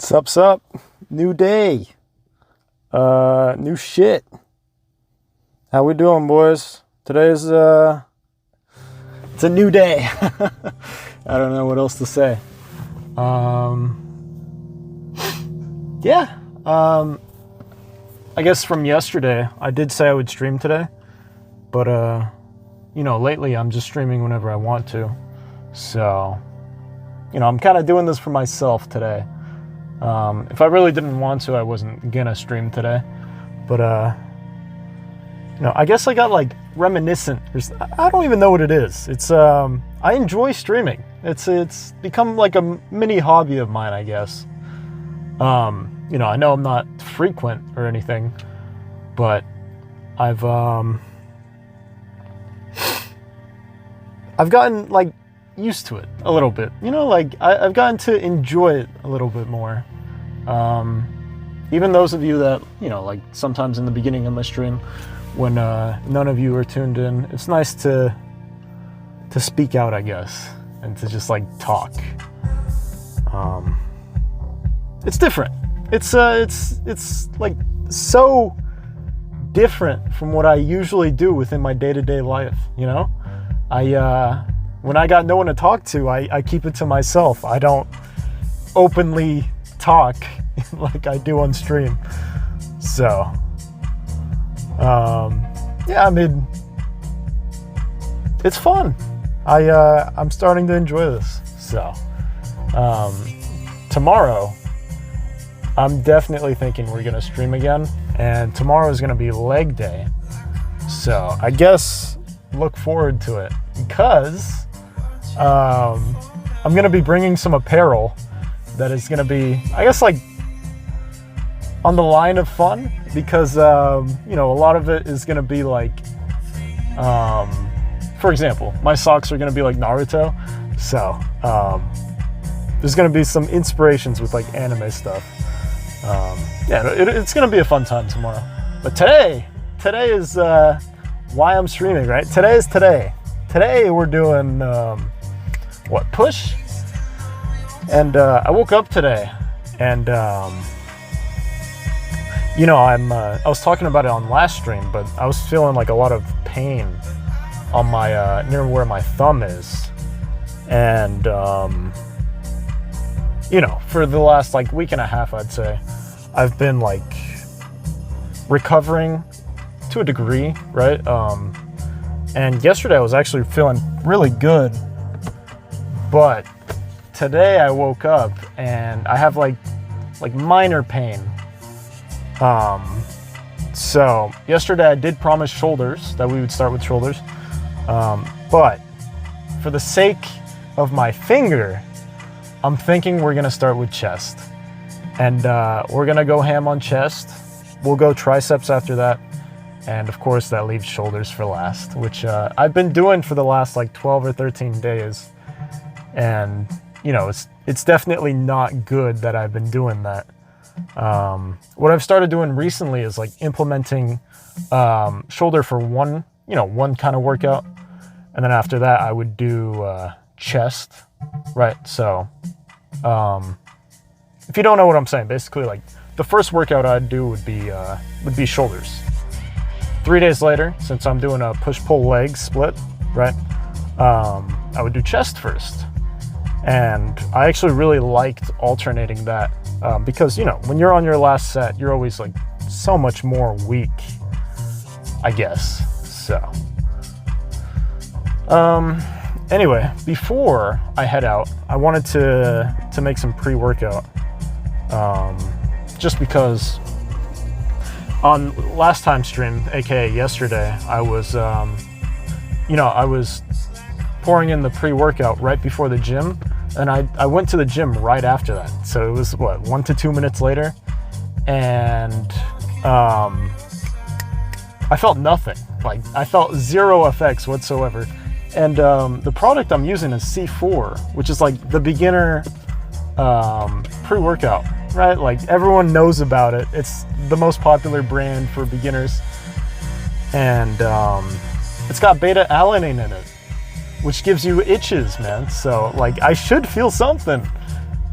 Sup? New day. New shit. How we doing, boys? Today's it's a new day. I don't know what else to say. Yeah. I guess from yesterday, I did say I would stream today, but lately I'm just streaming whenever I want to. So, I'm kind of doing this for myself today. If I really didn't want to, I wasn't gonna stream today. But, I guess I got like reminiscent. I don't even know what it is. It's, I enjoy streaming. It's become like a mini hobby of mine, I guess. I know I'm not frequent or anything, but I've gotten like used to it a little bit. I've gotten to enjoy it a little bit more. Even those of you that, sometimes in the beginning of my stream, when none of you are tuned in, it's nice to speak out, I guess, and to just like talk. It's different. It's like so different from what I usually do within my day-to-day life. When I got no one to talk to, I keep it to myself. I don't openly talk like I do on stream. So, it's fun. I'm starting to enjoy this. So, tomorrow, I'm definitely thinking we're going to stream again. And tomorrow is going to be leg day. So, I guess look forward to it. Because I'm going to be bringing some apparel that is going to be, I guess, like on the line of fun. Because, a lot of it is going to be like, for example, my socks are going to be like Naruto. So, there's going to be some inspirations with like anime stuff. It's going to be a fun time tomorrow. But today is why I'm streaming, right? Today is today. Today we're doing, push? And I woke up today and, I was talking about it on last stream, but I was feeling like a lot of pain on my, near where my thumb is. And, for the last like week and a half, I'd say, I've been like recovering to a degree, right? And yesterday I was actually feeling really good, but today I woke up and I have like minor pain. So yesterday I did promise shoulders, that we would start with shoulders. But for the sake of my finger, I'm thinking we're gonna start with chest. And we're gonna go ham on chest. We'll go triceps after that. And of course that leaves shoulders for last, which I've been doing for the last like 12 or 13 days. And it's definitely not good that I've been doing that. What I've started doing recently is like implementing shoulder for one kind of workout. And then after that I would do chest, right? So if you don't know what I'm saying, basically like the first workout I'd do would be shoulders. 3 days later, since I'm doing a push-pull leg split, right, I would do chest first. And I actually really liked alternating that because, when you're on your last set, you're always like so much more weak, I guess. So, anyway, before I head out, I wanted to make some pre-workout, just because on last time's stream, aka yesterday, I was, I was pouring in the pre-workout right before the gym, and I went to the gym right after that. So it was 1 to 2 minutes later, and I felt nothing. Like I felt zero effects whatsoever. And the product I'm using is C4, which is like the beginner pre-workout, right? Like everyone knows about it. It's the most popular brand for beginners. And it's got beta alanine in it, which gives you itches, man. So like I should feel something.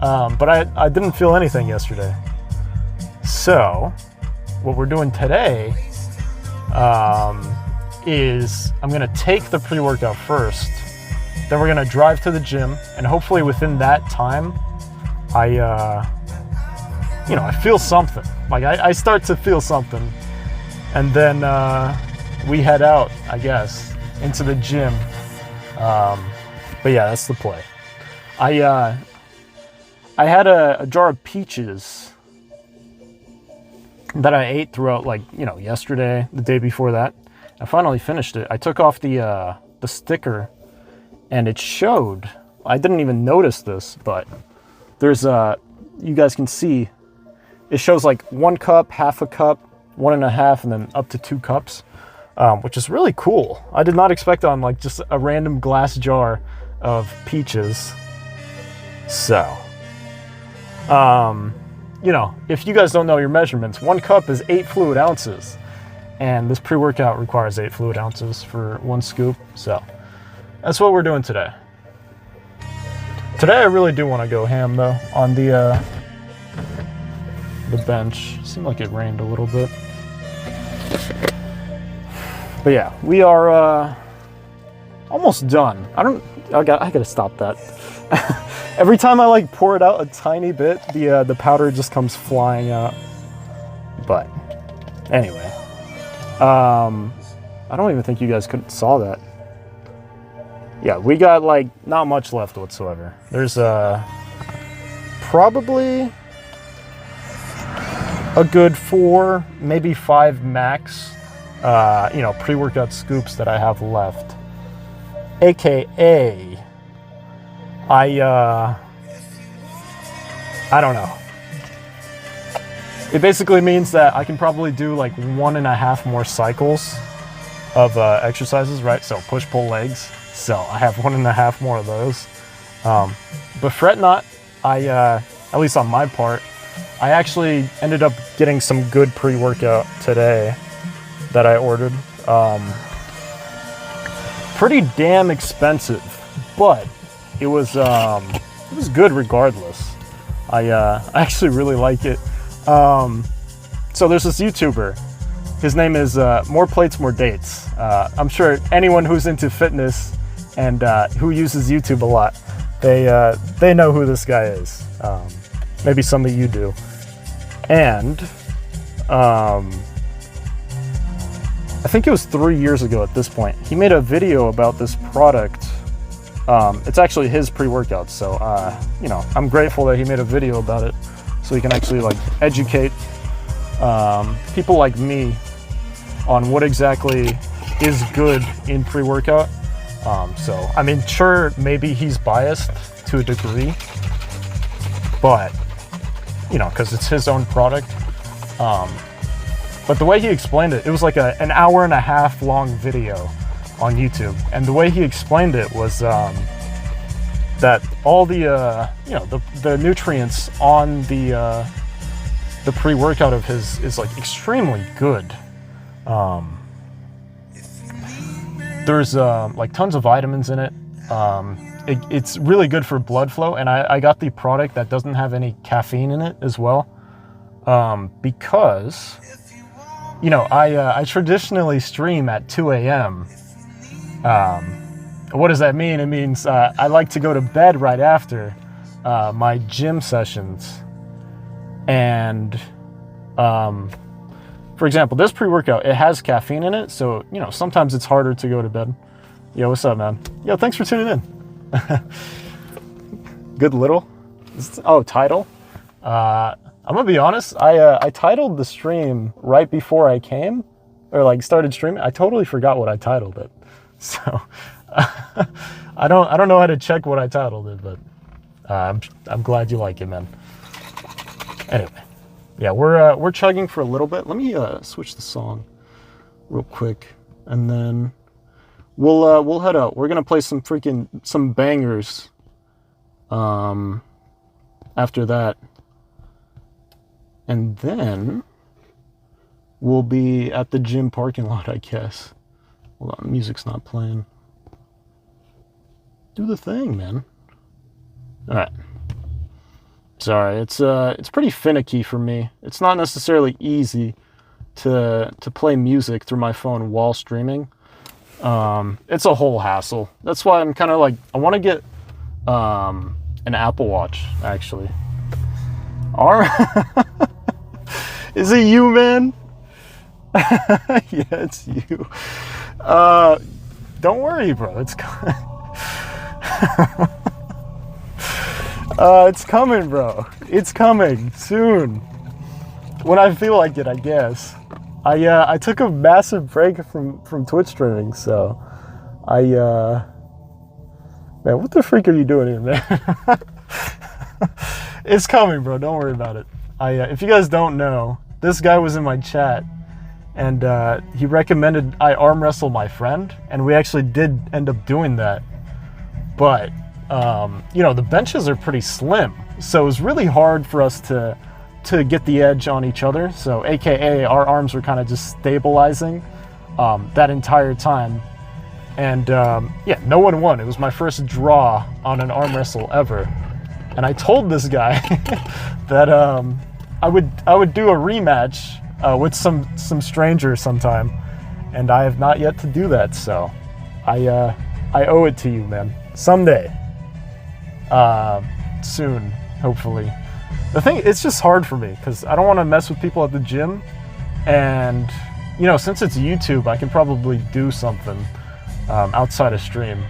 But I didn't feel anything yesterday. So what we're doing today is I'm gonna take the pre-workout first, then we're gonna drive to the gym, and hopefully within that time, I feel something. Like I start to feel something, and then we head out, I guess, into the gym. But yeah, that's the play. I had a jar of peaches that I ate throughout, yesterday, the day before that. I finally finished it. I took off the sticker, and it showed. I didn't even notice this, but there's you guys can see, it shows like 1 cup, half a cup, 1.5, and then up to 2 cups, which is really cool. I did not expect on like just a random glass jar of peaches. So, if you guys don't know your measurements, 1 cup is 8 fluid ounces, and this pre-workout requires 8 fluid ounces for 1 scoop. So that's what we're doing today. Today I really do want to go ham though on the bench. Seemed like it rained a little bit. But yeah, we are almost done. I gotta stop that. Every time I pour it out a tiny bit, the powder just comes flying out. But anyway, I don't even think you guys saw that. Yeah, we got not much left whatsoever. There's probably a good 4, maybe 5 max, pre-workout scoops that I have left. AKA, I don't know. It basically means that I can probably do 1.5 more cycles of exercises, right? So push, pull, legs. So I have 1.5 more of those. But fret not, at least on my part, I actually ended up getting some good pre-workout today that I ordered. Pretty damn expensive, but it was good regardless. I actually really like it. So there's this YouTuber. His name is More Plates, More Dates. I'm sure anyone who's into fitness and who uses YouTube a lot, they know who this guy is. Maybe some of you do. And I think it was 3 years ago at this point, he made a video about this product. It's actually his pre-workout, so I'm grateful that he made a video about it, so he can actually educate people like me on what exactly is good in pre-workout. So I mean, sure, maybe he's biased to a degree, but because it's his own product. But the way he explained it, it was an 1.5 hour long video on YouTube, and the way he explained it was that all the the nutrients on the pre-workout of his is extremely good. There's tons of vitamins in it. It's really good for blood flow, and I got the product that doesn't have any caffeine in it as well, because I traditionally stream at 2 a.m. What does that mean? It means I like to go to bed right after my gym sessions. And for example, this pre-workout, it has caffeine in it, so sometimes it's harder to go to bed. Yo, what's up, man? Yo, thanks for tuning in. Good little. Title. I'm gonna be honest. I titled the stream right before I came, or started streaming. I totally forgot what I titled it. So I don't know how to check what I titled it, but I'm glad you like it, man. Anyway, yeah, we're chugging for a little bit. Let me switch the song real quick, and then we'll head out. We're gonna play some bangers after that, and then we'll be at the gym parking lot, I guess. Hold on, music's not playing. Do the thing, man. All right. Sorry, it's pretty finicky for me. It's not necessarily easy to play music through my phone while streaming. It's a whole hassle. That's why I'm kind of like, I want to get an Apple Watch, actually. Is it you, man? Yeah, it's you. Don't worry, bro. It's coming, bro. It's coming soon. When I feel like it, I guess. I took a massive break from Twitch streaming, so man, what the freak are you doing here, man? It's coming, bro. Don't worry about it. If you guys don't know, this guy was in my chat, and he recommended I arm wrestle my friend, and we actually did end up doing that. But you know, the benches are pretty slim, so it was really hard for us to get the edge on each other. So AKA our arms were kind of just stabilizing that entire time. And yeah, no one won. It was my first draw on an arm wrestle ever. And I told this guy that I would do a rematch with some stranger sometime. And I have not yet to do that, so I owe it to you, man. Someday. Soon, hopefully. The thing, it's just hard for me because I don't want to mess with people at the gym, and you know, since it's YouTube, I can probably do something outside of stream.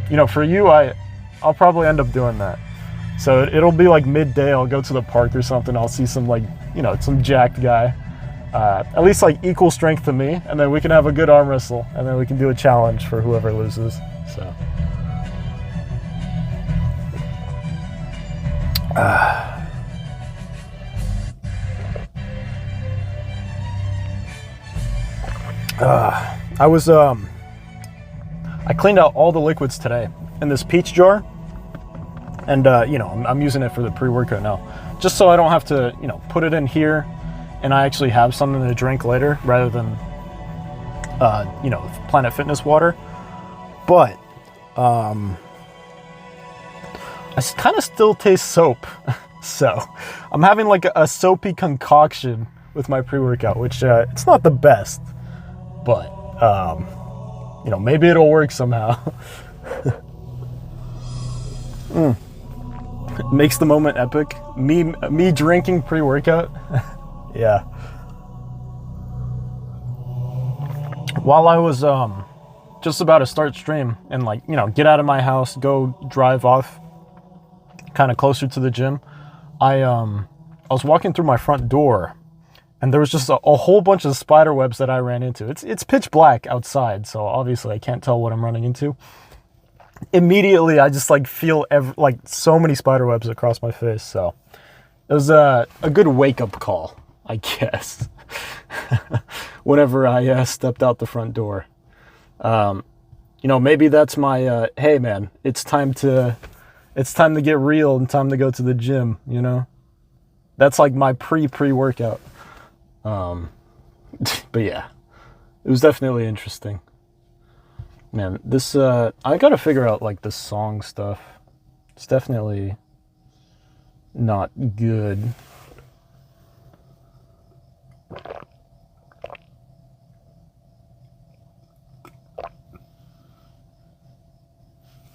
You know, for you, I'll probably end up doing that. So it'll be like midday. I'll go to the park or something. I'll see some, like, you know, some jacked guy, at least like equal strength to me, and then we can have a good arm wrestle, and then we can do a challenge for whoever loses. So. I cleaned out all the liquids today in this peach jar, and you know, I'm using it for the pre-workout now, just so I don't have to, you know, put it in here, and I actually have something to drink later rather than, you know, Planet Fitness water. But I kind of still taste soap, so I'm having like a soapy concoction with my pre-workout, which it's not the best, but you know, maybe it'll work somehow. Makes the moment epic. Me drinking pre-workout. Yeah. While I was just about to start stream and, like, you know, get out of my house, go drive off kind of closer to the gym, I was walking through my front door, and there was just a whole bunch of spider webs that I ran into. It's pitch black outside, so obviously I can't tell what I'm running into. Immediately, I just like feel like so many spider webs across my face. So it was a good wake up call, I guess. Whenever I stepped out the front door, you know, maybe that's my hey man, it's time to get real and time to go to the gym. You know, that's like my pre-workout. But yeah, it was definitely interesting. Man, this, I gotta figure out, like, the song stuff. It's definitely not good.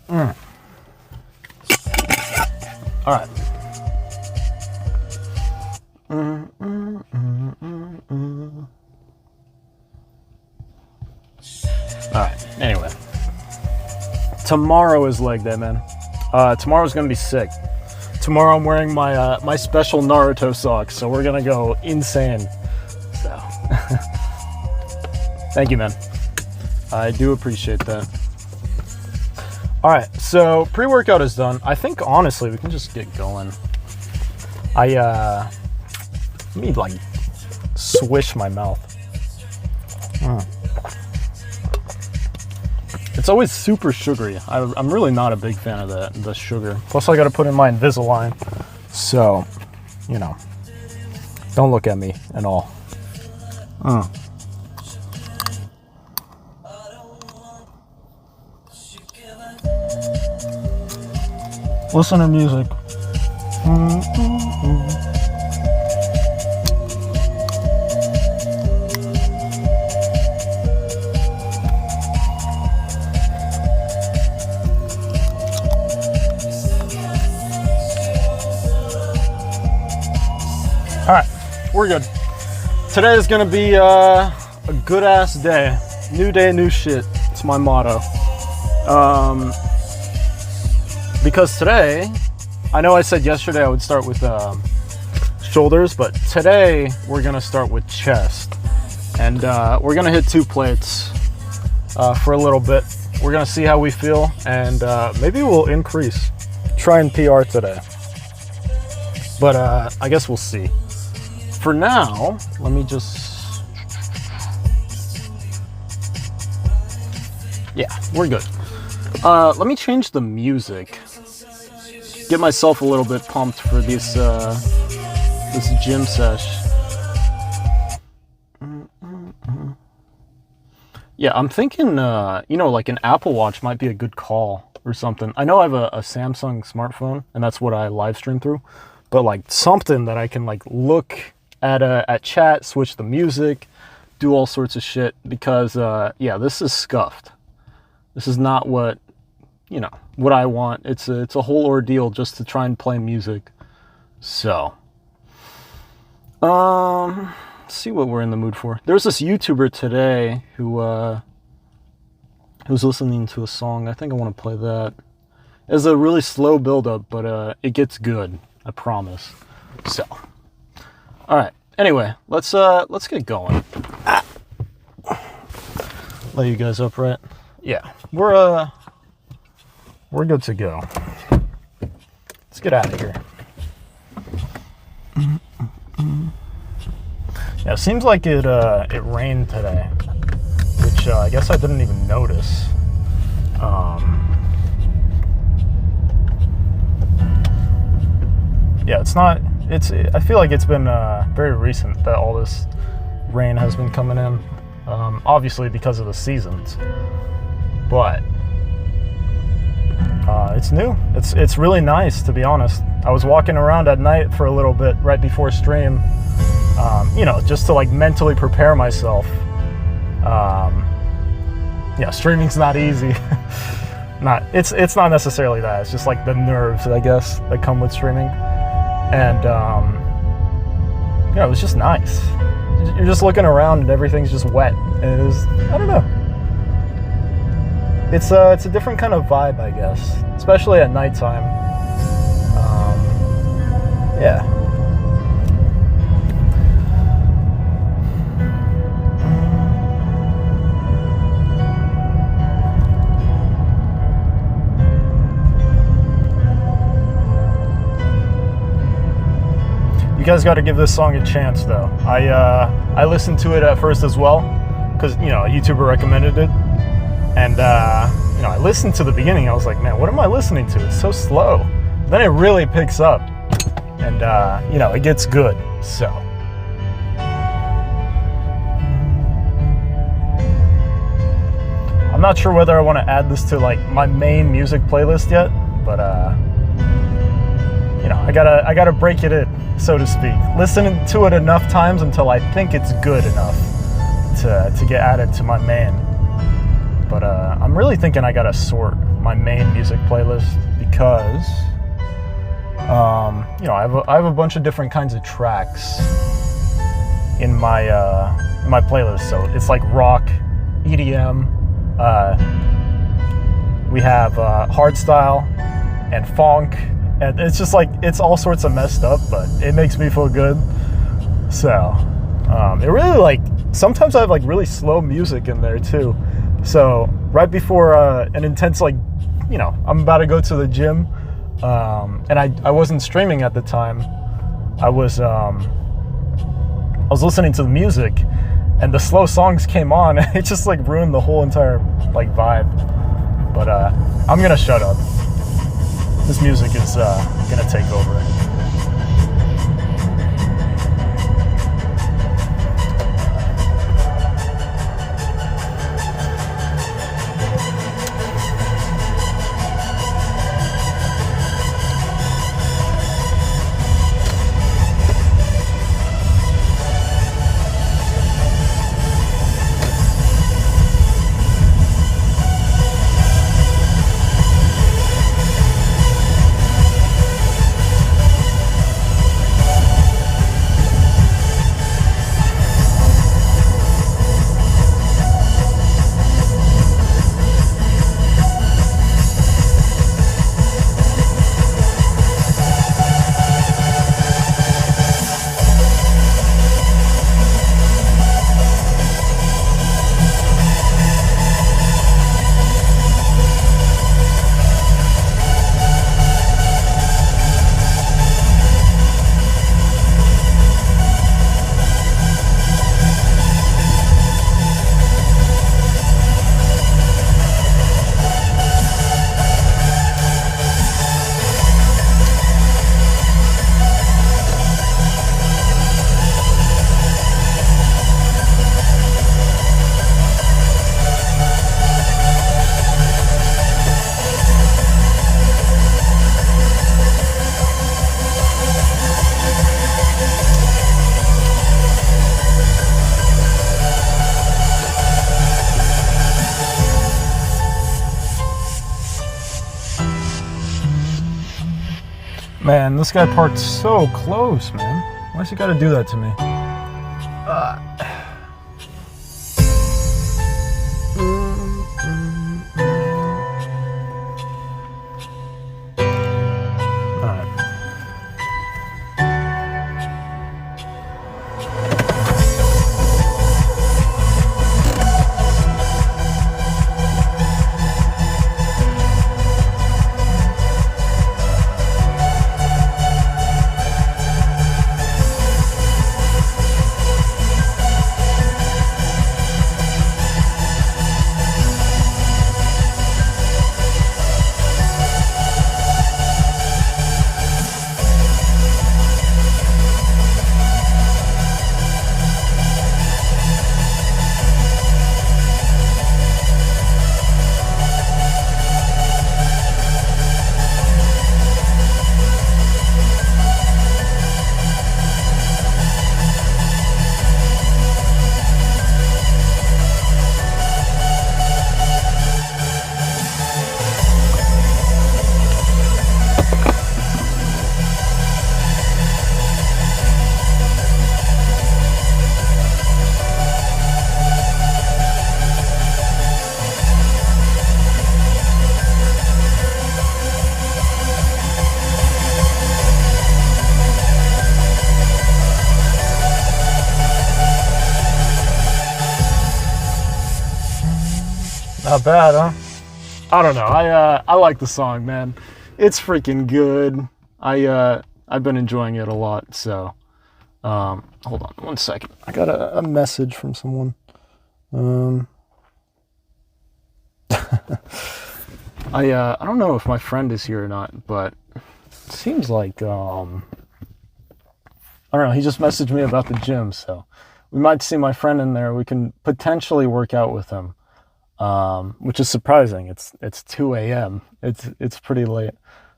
All right. Alright, anyway. Tomorrow is leg day, man. Tomorrow's gonna be sick. Tomorrow I'm wearing my my special Naruto socks, so we're gonna go insane. So thank you, man. I do appreciate that. Alright, so pre-workout is done. I think honestly we can just get going. Let me like swish my mouth. It's always super sugary. I'm really not a big fan of the sugar. Plus I gotta put in my Invisalign. So, you know, don't look at me at all. Listen to music. All right, we're good. Today is gonna be a good ass day. New day, new shit. It's my motto. Because today, I know I said yesterday I would start with shoulders, but today we're gonna start with chest. And we're gonna hit 2 plates for a little bit. We're gonna see how we feel, and maybe we'll increase. Try and PR today. But I guess we'll see. For now, let me just... Yeah, we're good. Let me change the music. Get myself a little bit pumped for this gym sesh. Yeah, I'm thinking, like an Apple Watch might be a good call or something. I know I have a Samsung smartphone, and that's what I live stream through. But like something that I can like look at chat, switch the music, do all sorts of shit, because yeah, this is scuffed. This is not what what I want. It's a whole ordeal just to try and play music. So let's see what we're in the mood for. There's this YouTuber today who's listening to a song. I think I want to play that. It's a really slow build up, but it gets good, I promise. So all right. Anyway, let's get going. Lay you guys up, right? Yeah, we're good to go. Let's get out of here. Yeah, it seems like it rained today, which I guess I didn't even notice. Yeah, it's not. I feel like it's been very recent that all this rain has been coming in. Obviously because of the seasons, but it's new. It's really nice, to be honest. I was walking around at night for a little bit right before stream, just to like mentally prepare myself. Yeah, streaming's not easy. It's not necessarily that. It's just like the nerves, I guess, that come with streaming. And it was just nice. You're just looking around and everything's just wet. And it was, I don't know. It's a different kind of vibe, I guess, especially at nighttime. Yeah. You guys got to give this song a chance, though. I listened to it at first as well, because a YouTuber recommended it, and I listened to the beginning. I was like, man, what am I listening to? It's so slow. Then it really picks up, and it gets good. So I'm not sure whether I want to add this to like my main music playlist yet, but I gotta break it in, so to speak. Listen to it enough times until I think it's good enough to get added to my main. But I'm really thinking I gotta sort my main music playlist, because I have a bunch of different kinds of tracks in my playlist. So it's like rock, EDM. We have hardstyle and funk. And it's just like, it's all sorts of messed up, but it makes me feel good. So, it really like, sometimes I have like really slow music in there too. So right before an intense, like, I'm about to go to the gym, and I wasn't streaming at the time. I was listening to the music, and the slow songs came on, and it just like ruined the whole entire like vibe. But I'm gonna shut up. This music is gonna take over. Man, this guy parked so close, man. Why's he gotta do that to me? Not bad, huh? I don't know. I like the song, man. It's freaking good. I've been enjoying it a lot. So, hold on 1 second. I got a message from someone. I don't know if my friend is here or not, but it seems like I don't know. He just messaged me about the gym, so we might see my friend in there. We can potentially work out with him. Which is surprising. It's 2 a.m. It's pretty late.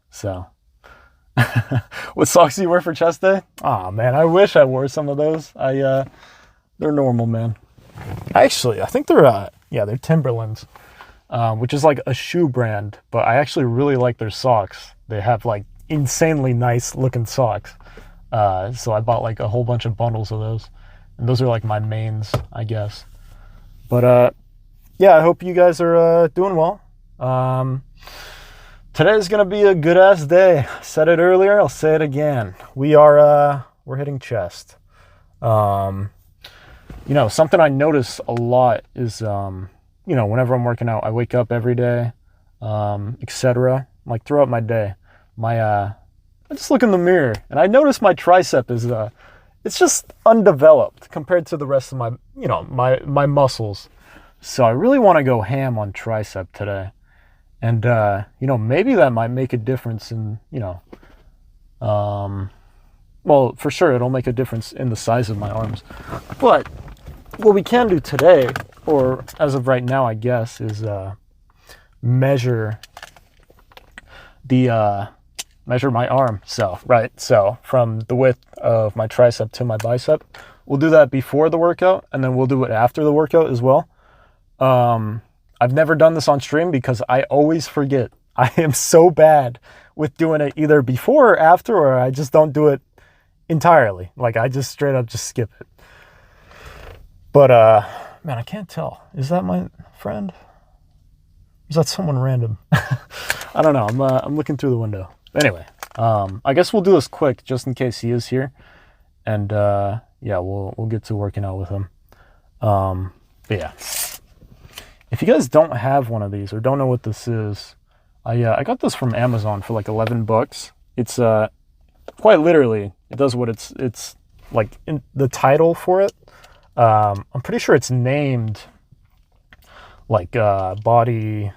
So, what socks do you wear for chest day? Oh man, I wish I wore some of those. They're normal, man. Actually, I think they're Timberlands, which is like a shoe brand. But I actually really like their socks. They have like insanely nice looking socks. So I bought like a whole bunch of bundles of those, and those are like my mains, I guess. But yeah, I hope you guys are doing well. Today's gonna be a good ass day. I said it earlier, I'll say it again. We're hitting chest. Something I notice a lot is whenever I'm working out, I wake up every day, etc. Like throughout my day, I just look in the mirror and I notice my tricep is it's just undeveloped compared to the rest of my muscles. So I really want to go ham on tricep today. And, maybe that might make a difference in, well, for sure it'll make a difference in the size of my arms. But what we can do today, or as of right now, I guess, is measure my arm. So from the width of my tricep to my bicep. We'll do that before the workout, and then we'll do it after the workout as well. I've never done this on stream because I always forget. I am so bad with doing it either before or after, or I just don't do it entirely. Like I just straight up just skip it. But man, I can't tell. Is that my friend? Or is that someone random? I don't know. I'm looking through the window. Anyway, I guess we'll do this quick just in case he is here, and yeah, we'll get to working out with him. But yeah. If you guys don't have one of these or don't know what this is, I got this from Amazon for like $11. It's quite literally, it does what it's like in the title for it. I'm pretty sure it's named like body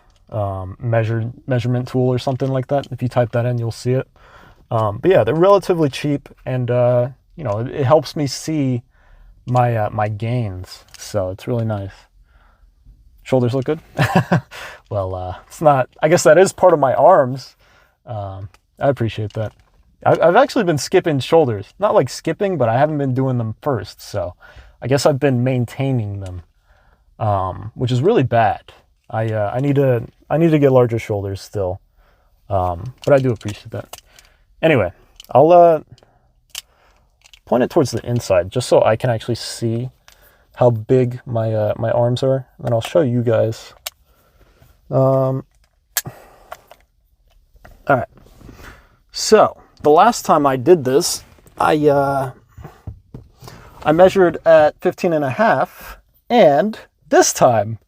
measurement tool or something like that. If you type that in, you'll see it. But yeah, they're relatively cheap, and it helps me see my gains, so it's really nice. Shoulders look good. Well, it's not, I guess that is part of my arms. I appreciate that. I've actually been skipping shoulders, not like skipping, but I haven't been doing them first. So I guess I've been maintaining them, which is really bad. I need to get larger shoulders still. But I do appreciate that. Anyway, I'll point it towards the inside just so I can actually see how big my my arms are, and then I'll show you guys. All right. So the last time I did this, I measured at 15 and a half, and this time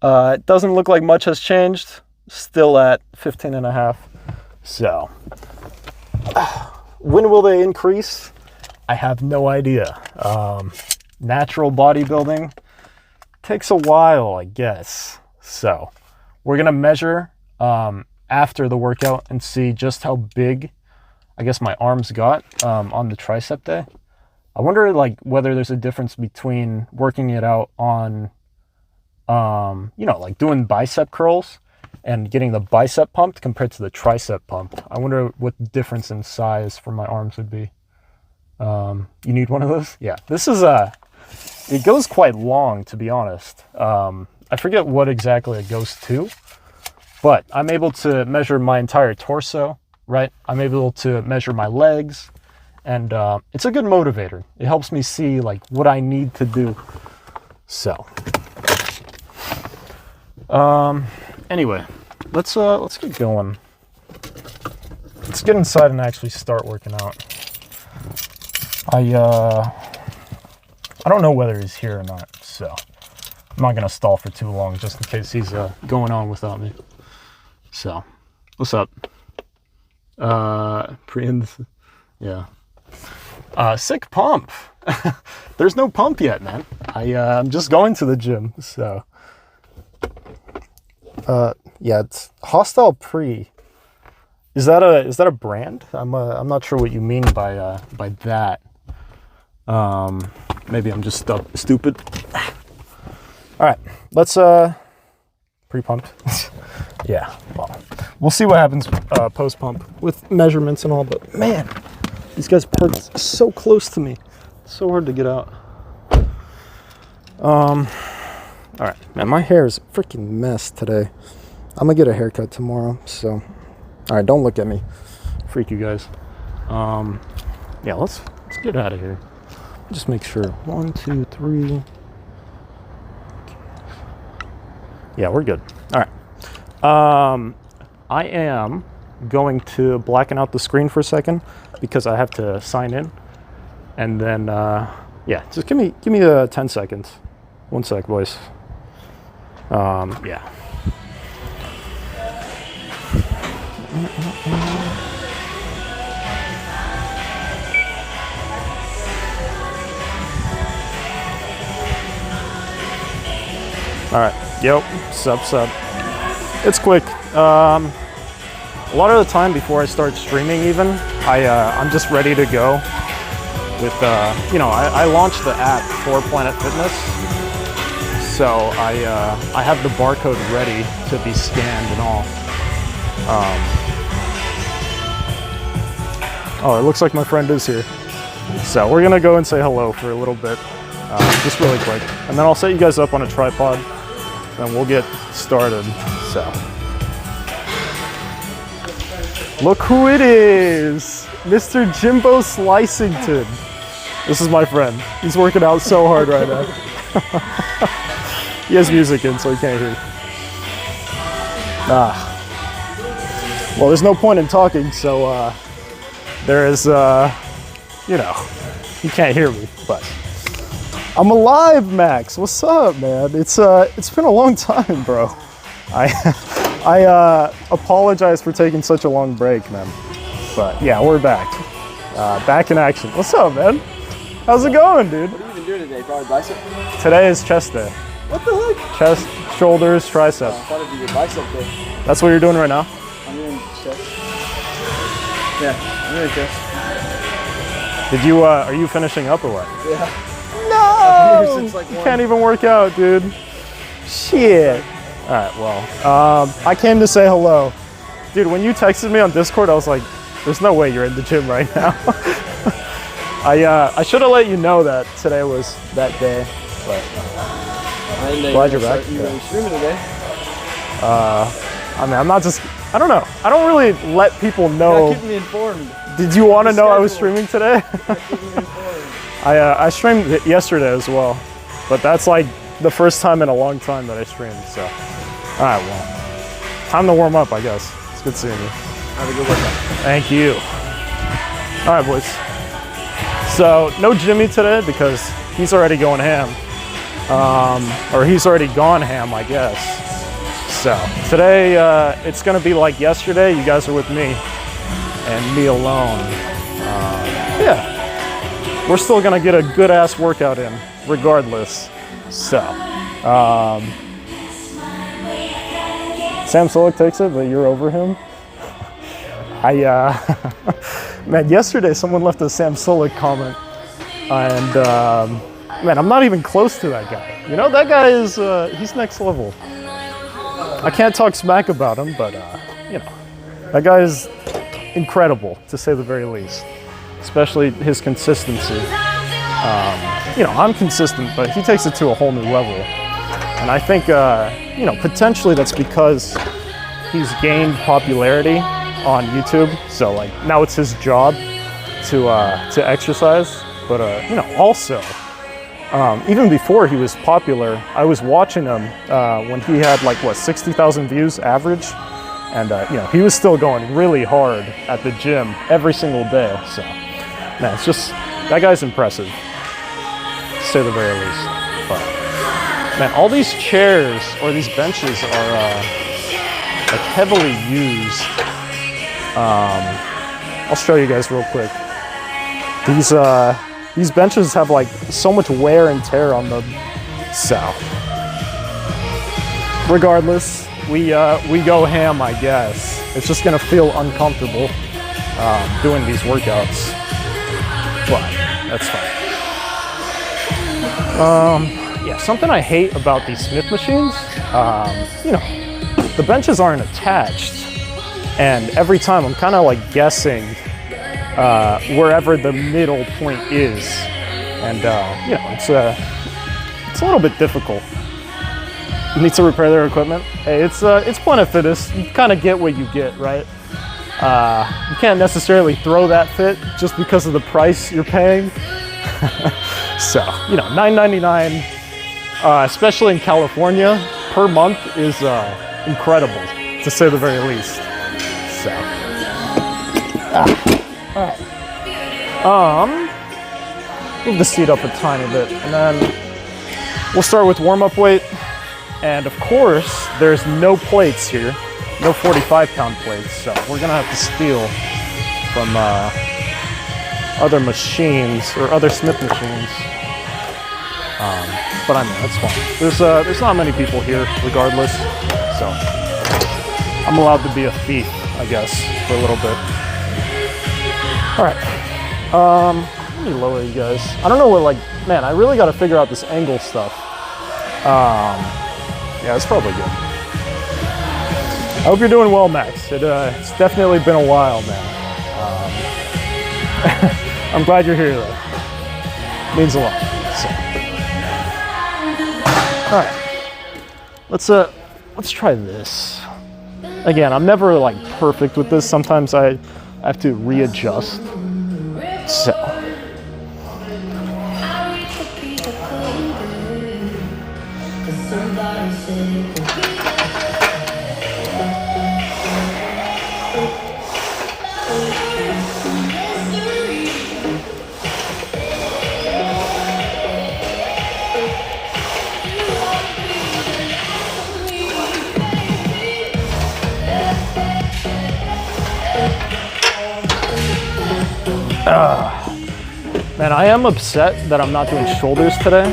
it doesn't look like much has changed. Still at 15 and a half. So when will they increase? I have no idea. Natural bodybuilding takes a while, I guess. So we're gonna measure after the workout and see just how big, I guess, my arms got on the tricep day. I wonder like whether there's a difference between working it out on you know, like doing bicep curls and getting the bicep pumped compared to the tricep pump. I wonder what the difference in size for my arms would be. You need one of those? Yeah, this is it goes quite long, to be honest. I forget what exactly it goes to, but I'm able to measure my entire torso, right? I'm able to measure my legs, and it's a good motivator. It helps me see like what I need to do. So anyway, let's get going. Let's get inside and actually start working out. I don't know whether he's here or not, so I'm not gonna stall for too long just in case he's going on without me. So, what's up? Yeah. Sick pump. There's no pump yet, man. I'm just going to the gym, so. Yeah, it's Hostile Pre. Is that a brand? I'm not sure what you mean by that. Maybe I'm just stupid. All right, let's pre-pumped. Yeah, well, we'll see what happens post pump with measurements and all. But man, these guys parked so close to me. It's so hard to get out. All right, man, my hair is a freaking mess today. I'm gonna get a haircut tomorrow. So, all right, don't look at me, freak you guys. Yeah, let's get out of here. Just make sure. 1, 2, 3. Yeah, we're good. All right. I am going to blacken out the screen for a second because I have to sign in, and then yeah, just give me 10 seconds. 1 sec, boys. Yeah. All right, yo, sup. It's quick. A lot of the time before I start streaming even, I'm just ready to go with, you know, I launched the app for Planet Fitness. So I have the barcode ready to be scanned and all. Oh, it looks like my friend is here. So we're gonna go and say hello for a little bit, just really quick. And then I'll set you guys up on a tripod and we'll get started, so. Look who it is, Mr. Jimbo Slicington. This is my friend. He's working out so hard right now. He has music in, so he can't hear. Well, there's no point in talking, so there is, you know, he can't hear me, but I'm alive, Max. What's up, man? It's been a long time, bro. I apologize for taking such a long break, man. But yeah, we're back. Back in action. What's up, man? How's it going, dude? What are you even doing today? Probably bicep? Today is chest day. What the heck? Chest, shoulders, tricep. I thought it'd be your bicep day. That's what you're doing right now? I'm doing chest. Yeah, I'm doing chest. Did you, are you finishing up or what? Yeah. No! Since like You can't even work out, dude. Shit. All right, well, I came to say hello. Dude, when you texted me on Discord, I was like, there's no way you're in the gym right now. I should have let you know that today was that day, but glad you're back. You were streaming today. I mean, I'm not just, I don't know. I don't really let people know. Keep me informed. Did you want to know I was Schedule. streaming today? Keep me informed. I streamed it yesterday as well, but that's like the first time in a long time that I streamed, so. All right, well, time to warm up, I guess. It's good seeing you. Have a good workout. Thank you. All right, boys. So no Jimmy today because he's already going ham. Or he's already gone ham, I guess. So today it's gonna be like yesterday. You guys are with me and me alone. Yeah, we're still gonna get a good ass workout in regardless. So Sam Sulek takes it, but you're over him. Man, yesterday someone left a Sam Sulek comment, and man, I'm not even close to that guy. You know, that guy is, he's next level. I can't talk smack about him, but, you know, that guy is incredible, to say the very least, especially his consistency. You know, I'm consistent, but he takes it to a whole new level. And I think, you know, potentially that's because he's gained popularity on YouTube, so like now it's his job to exercise. But you know, also even before he was popular, I was watching him when he had like what 60,000 views average, and you know, he was still going really hard at the gym every single day. So man, it's just that guy's impressive, to say the very least. But man, all these chairs or these benches are like heavily used. I'll show you guys real quick. These benches have like so much wear and tear on them. So, regardless, we go ham, I guess. It's just gonna feel uncomfortable doing these workouts, but that's fine. Yeah, something I hate about these Smith machines, you know, the benches aren't attached. And every time I'm kind of like guessing wherever the middle point is, and you know, it's a little bit difficult. You need to repair their equipment. Hey, it's Planet Fitness. You kind of get what you get, right? You can't necessarily throw that fit just because of the price you're paying. So you know, $9.99, especially in California, per month is incredible, to say the very least. So, all right. Move the seat up a tiny bit, and then we'll start with warm-up weight. And of course, there's no plates here, no 45-pound plates. So we're gonna have to steal from other machines or other Smith machines. But I mean, that's fine. There's not many people here, regardless. So I'm allowed to be a thief, I guess, for a little bit. All right, let me lower you guys. I don't know what, like, man, I really got to figure out this angle stuff. Yeah, it's probably good. I hope you're doing well, Max. It's definitely been a while, man. I'm glad you're here, though. It means a lot. So. All right, let's try this. Again, I'm never like perfect with this. Sometimes I have to readjust. So. Man, I am upset that I'm not doing shoulders today,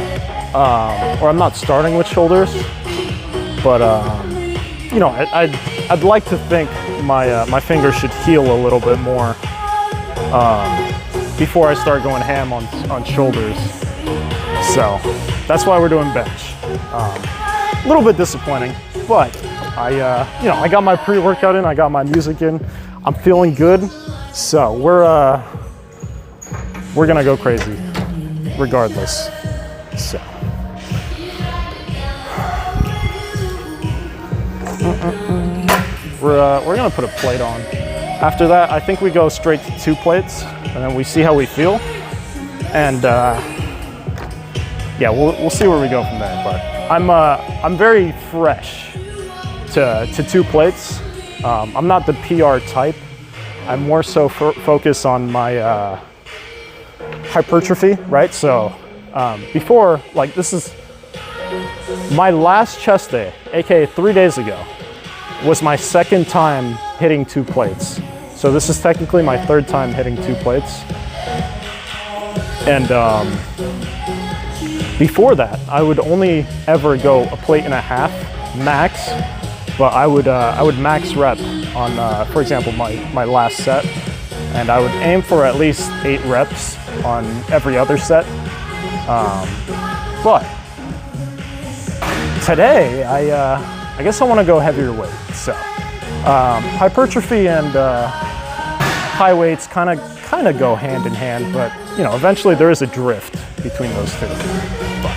or I'm not starting with shoulders. But you know, I'd like to think my finger should heal a little bit more before I start going ham on shoulders. So that's why we're doing bench. A little bit disappointing, but you know, I got my pre-workout in, I got my music in, I'm feeling good. So we're gonna go crazy regardless. So. we're gonna put a plate on. After that, I think we go straight to 2 plates, and then we see how we feel. And yeah, we'll see where we go from there. But I'm very fresh to 2 plates. I'm not the PR type. I'm more so focused on my hypertrophy, right? So before, like, this is my last chest day, aka 3 days ago, was my 2nd time hitting 2 plates. So this is technically my 3rd time hitting 2 plates. And before that, I would only ever go a plate and a half max, but I would max rep on, for example, my last set, and I would aim for at least 8 reps on every other set. But today, I guess I want to go heavier weight. So hypertrophy and high weights kind of go hand in hand, but you know, eventually there is a drift between those two. But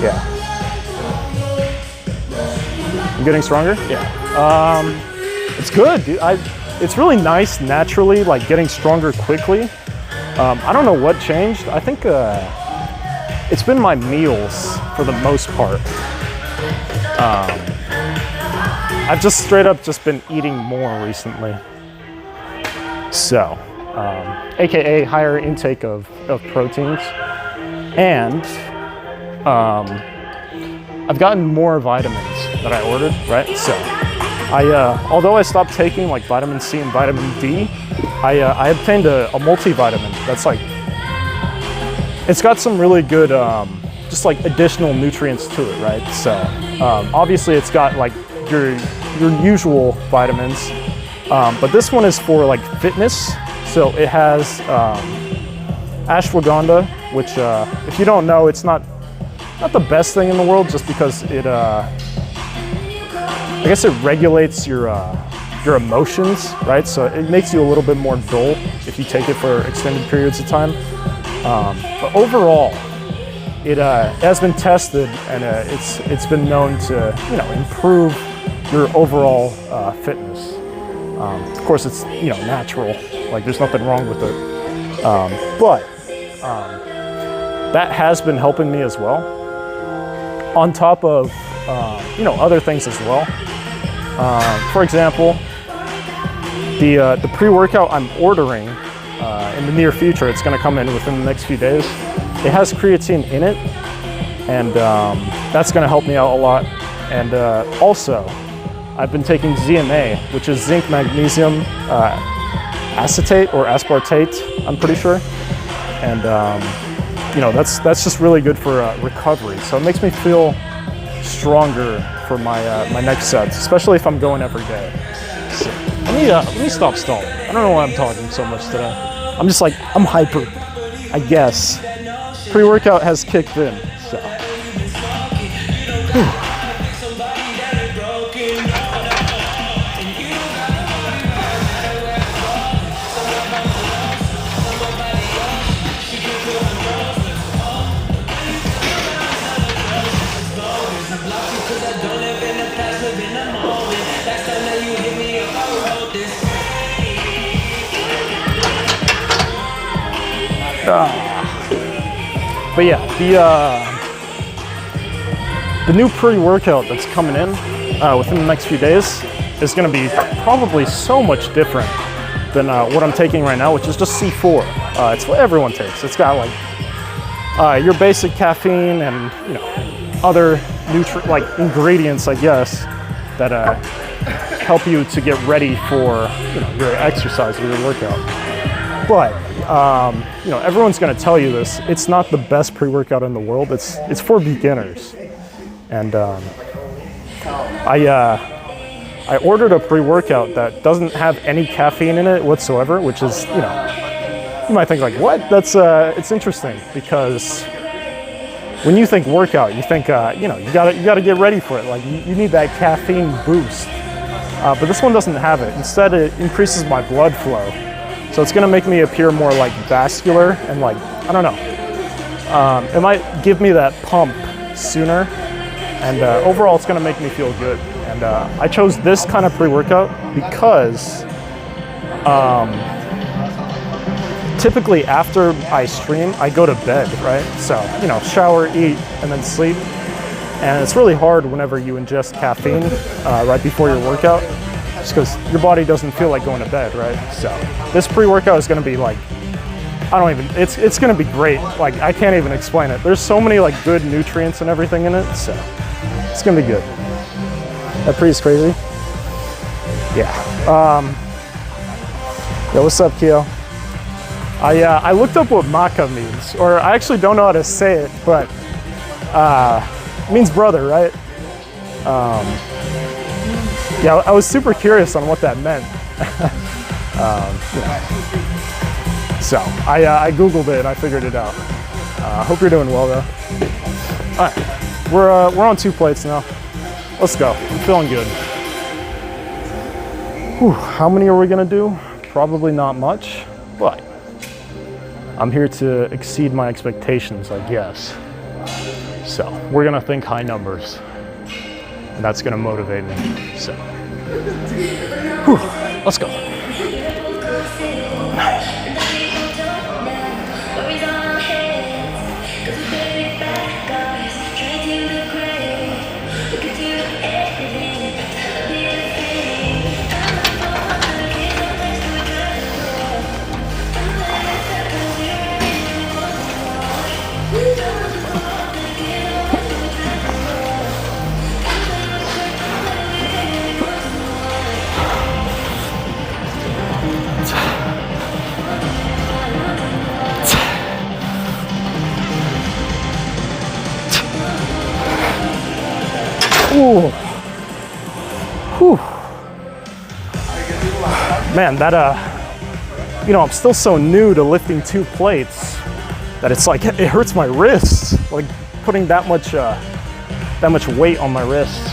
yeah. I'm getting stronger? Yeah. It's good, dude. It's really nice naturally, like getting stronger quickly. I don't know what changed. I think it's been my meals for the most part. I've just straight up just been eating more recently. So, AKA higher intake of proteins. And I've gotten more vitamins that I ordered, right? So, although I stopped taking like vitamin C and vitamin D, I obtained a multivitamin that's like, it's got some really good, just like additional nutrients to it, right? So, obviously it's got like your usual vitamins, but this one is for like fitness. So it has ashwagandha, which if you don't know, it's not the best thing in the world, just because it I guess it regulates your emotions, right? So it makes you a little bit more dull if you take it for extended periods of time. But overall, it has been tested, and it's been known to, you know, improve your overall fitness. Of course, it's, you know, natural. Like, there's nothing wrong with it. But that has been helping me as well. On top of, you know, other things as well. For example, the pre-workout I'm ordering in the near future, it's going to come in within the next few days. It has creatine in it, and that's going to help me out a lot. And also, I've been taking ZMA, which is zinc magnesium acetate or aspartate, I'm pretty sure. And you know, that's just really good for recovery. So it makes me feel stronger for my my next sets, especially if I'm going every day. So, let me stop stalling. I don't know why I'm talking so much today. I'm just like, I'm hyper, I guess. Pre-workout has kicked in, so. Whew. But yeah, the new pre-workout that's coming in within the next few days is going to be probably so much different than what I'm taking right now, which is just C4. It's what everyone takes. It's got like your basic caffeine and, you know, other ingredients, I guess, that help you to get ready for, you know, your exercise or your workout. But you know, everyone's going to tell you this. It's not the best pre-workout in the world. It's for beginners. And I ordered a pre-workout that doesn't have any caffeine in it whatsoever, which is, you know, you might think like, what? That's it's interesting, because when you think workout, you think you know, you gotta get ready for it. Like, you need that caffeine boost. But this one doesn't have it. Instead, it increases my blood flow. So it's gonna make me appear more like vascular and like, I don't know. It might give me that pump sooner. And overall, it's gonna make me feel good. And I chose this kind of pre-workout because typically after I stream, I go to bed, right? So, you know, shower, eat, and then sleep. And it's really hard whenever you ingest caffeine right before your workout, just because your body doesn't feel like going to bed, right? So this pre-workout is gonna be like, it's gonna be great. Like, I can't even explain it. There's so many like good nutrients and everything in it, so it's gonna be good. That pre is crazy. Yeah. Yo, what's up, Keo? I looked up what Maka means, or I actually don't know how to say it, but it means brother, right? Yeah, I was super curious on what that meant. Yeah. So I Googled it and I figured it out. Hope you're doing well though. All right, we're on 2 plates now. Let's go. I'm feeling good. Whew, how many are we gonna do? Probably not much, but I'm here to exceed my expectations, I guess. So we're gonna think high numbers, and that's gonna motivate me. So, whew, let's go. Ooh. Whew. Man, that you know, I'm still so new to lifting 2 plates that it's like it hurts my wrists. Like putting that much weight on my wrists.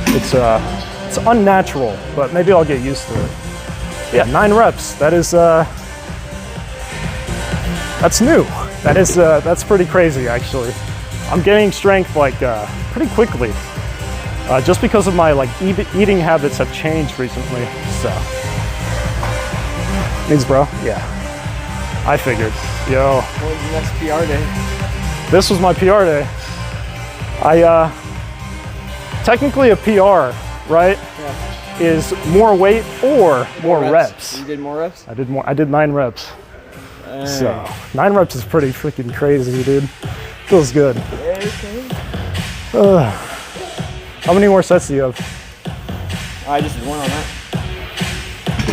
It's unnatural, but maybe I'll get used to it. Yeah, 9 reps. That is that's new. That's pretty crazy actually. I'm gaining strength like pretty quickly, just because of my like eating habits have changed recently. So, thanks, bro. Yeah, I figured. Yo, When's the next PR day? this was my PR day. Technically a PR, right? Yeah. Is more weight or more reps. You did more reps? I did 9 reps. So 9 reps is pretty freaking crazy, dude. Feels good. Okay. How many more sets do you have? I just did 1 on that.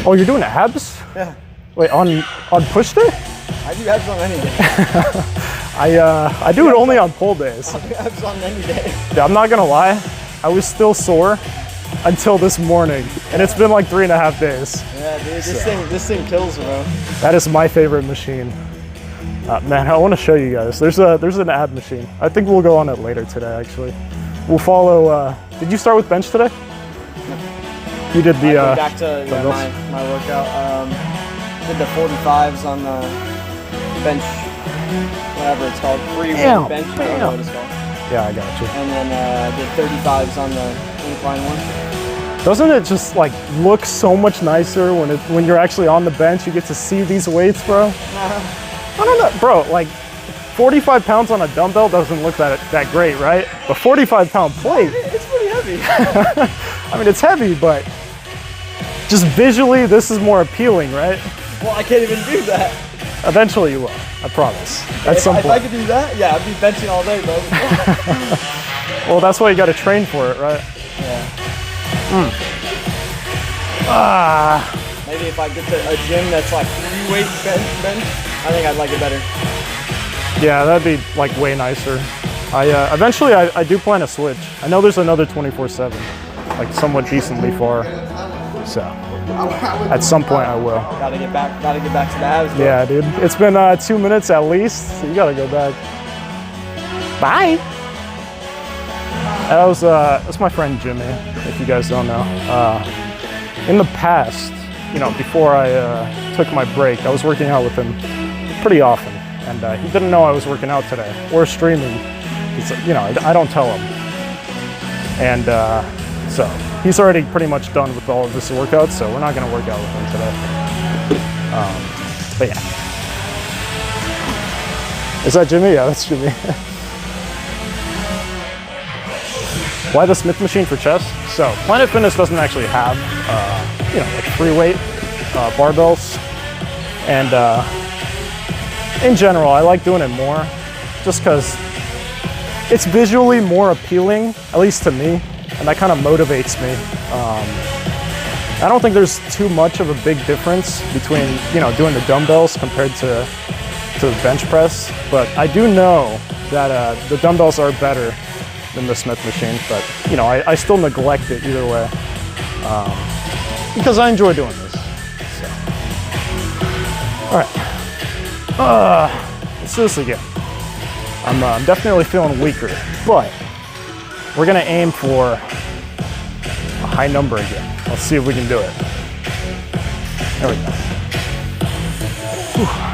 Oh, you're doing abs? Yeah. Wait, on push day? I do abs on any day. I do it only on pull days. I do abs on any day. Yeah, I'm not gonna lie, I was still sore until this morning, and it's been like 3.5 days. Yeah, dude, this thing kills, bro. That is my favorite machine. Man, I want to show you guys. There's an ab machine. I think we'll go on it later today. Actually, we'll follow. Did you start with bench today? You did the. I went back to my workout. Did the 45s on the bench, whatever it's called, free weight bench. I don't know what it's called. Yeah, I got you. And then did 35s on the incline one. Doesn't it just like look so much nicer when you're actually on the bench? You get to see these weights, bro. I don't know, bro. Like 45 pounds on a dumbbell doesn't look that great, right? But 45-pound plate. It's pretty heavy. I mean, it's heavy, but just visually, this is more appealing, right? Well, I can't even do that. Eventually, you will. I promise. At some If point. I could do that, yeah, I'd be benching all day, bro. Well, that's why you got to train for it, right? Yeah. Maybe if I get to a gym that's like free weight bench, I think I'd like it better. Yeah, that'd be like way nicer. Eventually I do plan to switch. I know there's another 24/7, like somewhat decently far. So at some point I will. Gotta get back to the abs. Bro. Yeah, dude. It's been 2 minutes at least, so you gotta go back. Bye. That's my friend Jimmy, if you guys don't know. In the past, you know, before I took my break, I was working out with him pretty often. And he didn't know I was working out today or streaming. You know, I don't tell him. And so he's already pretty much done with all of this workout, so we're not gonna work out with him today. But yeah. Is that Jimmy? Yeah, that's Jimmy. Why the Smith machine for chest? So Planet Fitness doesn't actually have, you know, like free weight barbells. And in general, I like doing it more just because it's visually more appealing, at least to me, and that kind of motivates me. I don't think there's too much of a big difference between, you know, doing the dumbbells compared to the bench press, but I do know that the dumbbells are better than the Smith machine, but you know, I still neglect it either way because I enjoy doing this. So. All right, let's do this again. I'm definitely feeling weaker, but we're gonna aim for a high number again. Let's see if we can do it. There we go. Whew.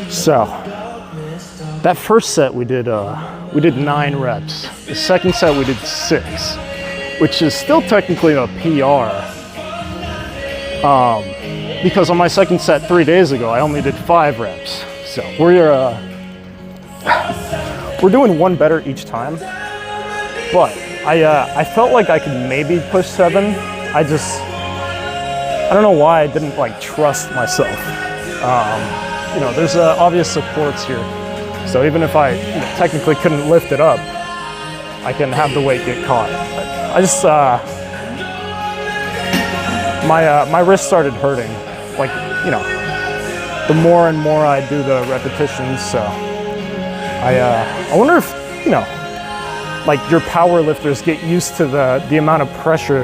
So that first set we did 9 reps. The second set we did 6, which is still technically a PR. Because on my second set 3 days ago, I only did 5 reps. So we're doing one better each time. But I felt like I could maybe push 7. I don't know why I didn't like trust myself. You know, there's obvious supports here. So even if I technically couldn't lift it up, I can have the weight get caught. I just, my wrist started hurting. Like, you know, the more and more I do the repetitions. So I wonder if, you know, like your power lifters get used to the amount of pressure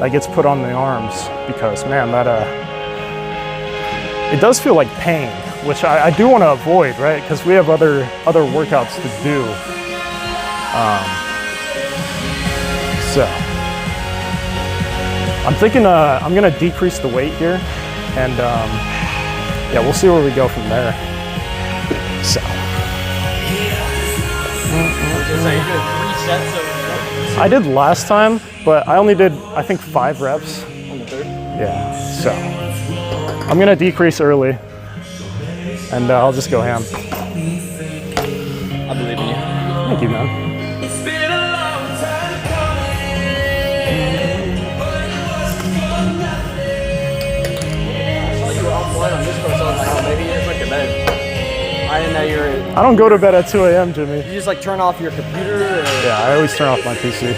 that gets put on the arms, because man, that it does feel like pain, which I do want to avoid, right? Because we have other workouts to do. So I'm thinking I'm gonna decrease the weight here, and yeah, we'll see where we go from there. So. I did last time, but I only did, I think, 5 reps. On the third? Yeah, so I'm gonna decrease early, and I'll just go ham. I believe in you. Thank you, man. I saw you were offline on Discord, so I was like, oh, maybe you just went to bed. I didn't know you were. I don't go to bed at 2 a.m., Jimmy. You just like turn off your computer? Or? Yeah, I always turn off my PC.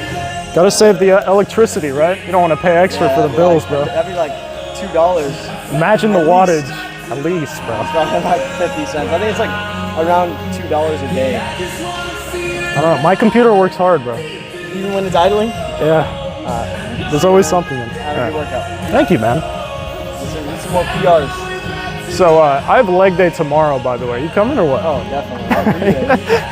Gotta save the electricity, right? You don't want to pay extra for the bills, bro. That'd be like $2. Imagine the wattage, at least, bro. It's probably like 50 cents. I think it's like around $2 a day. I don't know. My computer works hard, bro. Even when it's idling? Yeah. There's always something in it. Have a good workout. Thank you, man. Need some more PRs. So I have leg day tomorrow, by the way. You coming or what? Oh, definitely.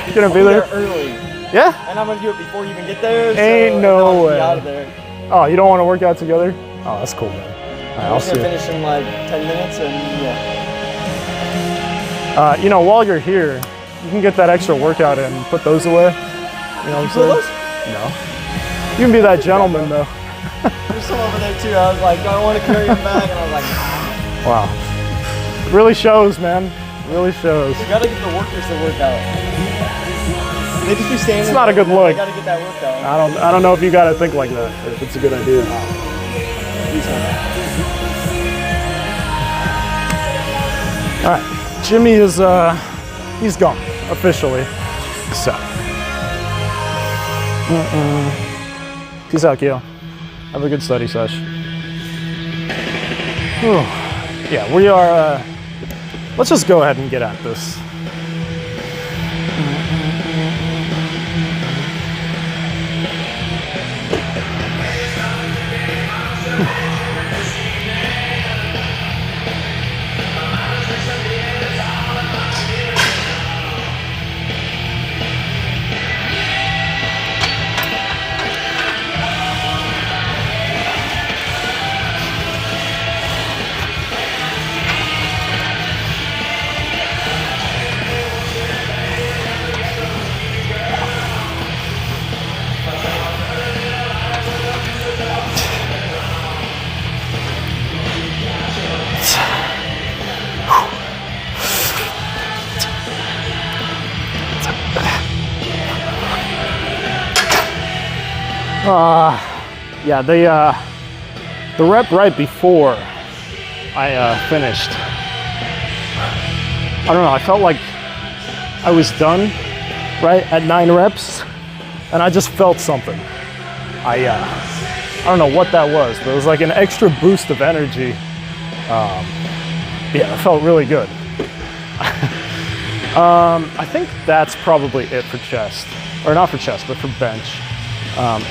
You gonna be there? Early. Yeah? And I'm gonna do it before you even get there. Ain't no way. Be out of there. Oh, you don't want to work out together? Oh, that's cool, man. All right, I'm I'll just see gonna you. finish in like 10 minutes and yeah. You know, while you're here, you can get that extra workout in and put those away. You know what I'm saying? Those? No. You can be that gentleman, though. There's some over there too. I was like, do I want to carry them back? And I was like, Wow. Really shows, man. Really shows. you gotta get the workers to work out. They just be standing. It's not a good there, look. I gotta get that workout. I don't know if you gotta think like that, if it's a good idea. All right, Jimmy is he's gone officially. So, peace out, Keo. Have a good study sesh. Whew. Yeah, we are. Let's just go ahead and get at this. Yeah, the rep right before I finished, I don't know, I felt like I was done, right, at 9 reps, and I just felt something. I don't know what that was, but it was like an extra boost of energy. Yeah, it felt really good. I think that's probably it for chest, or not for chest, but for bench.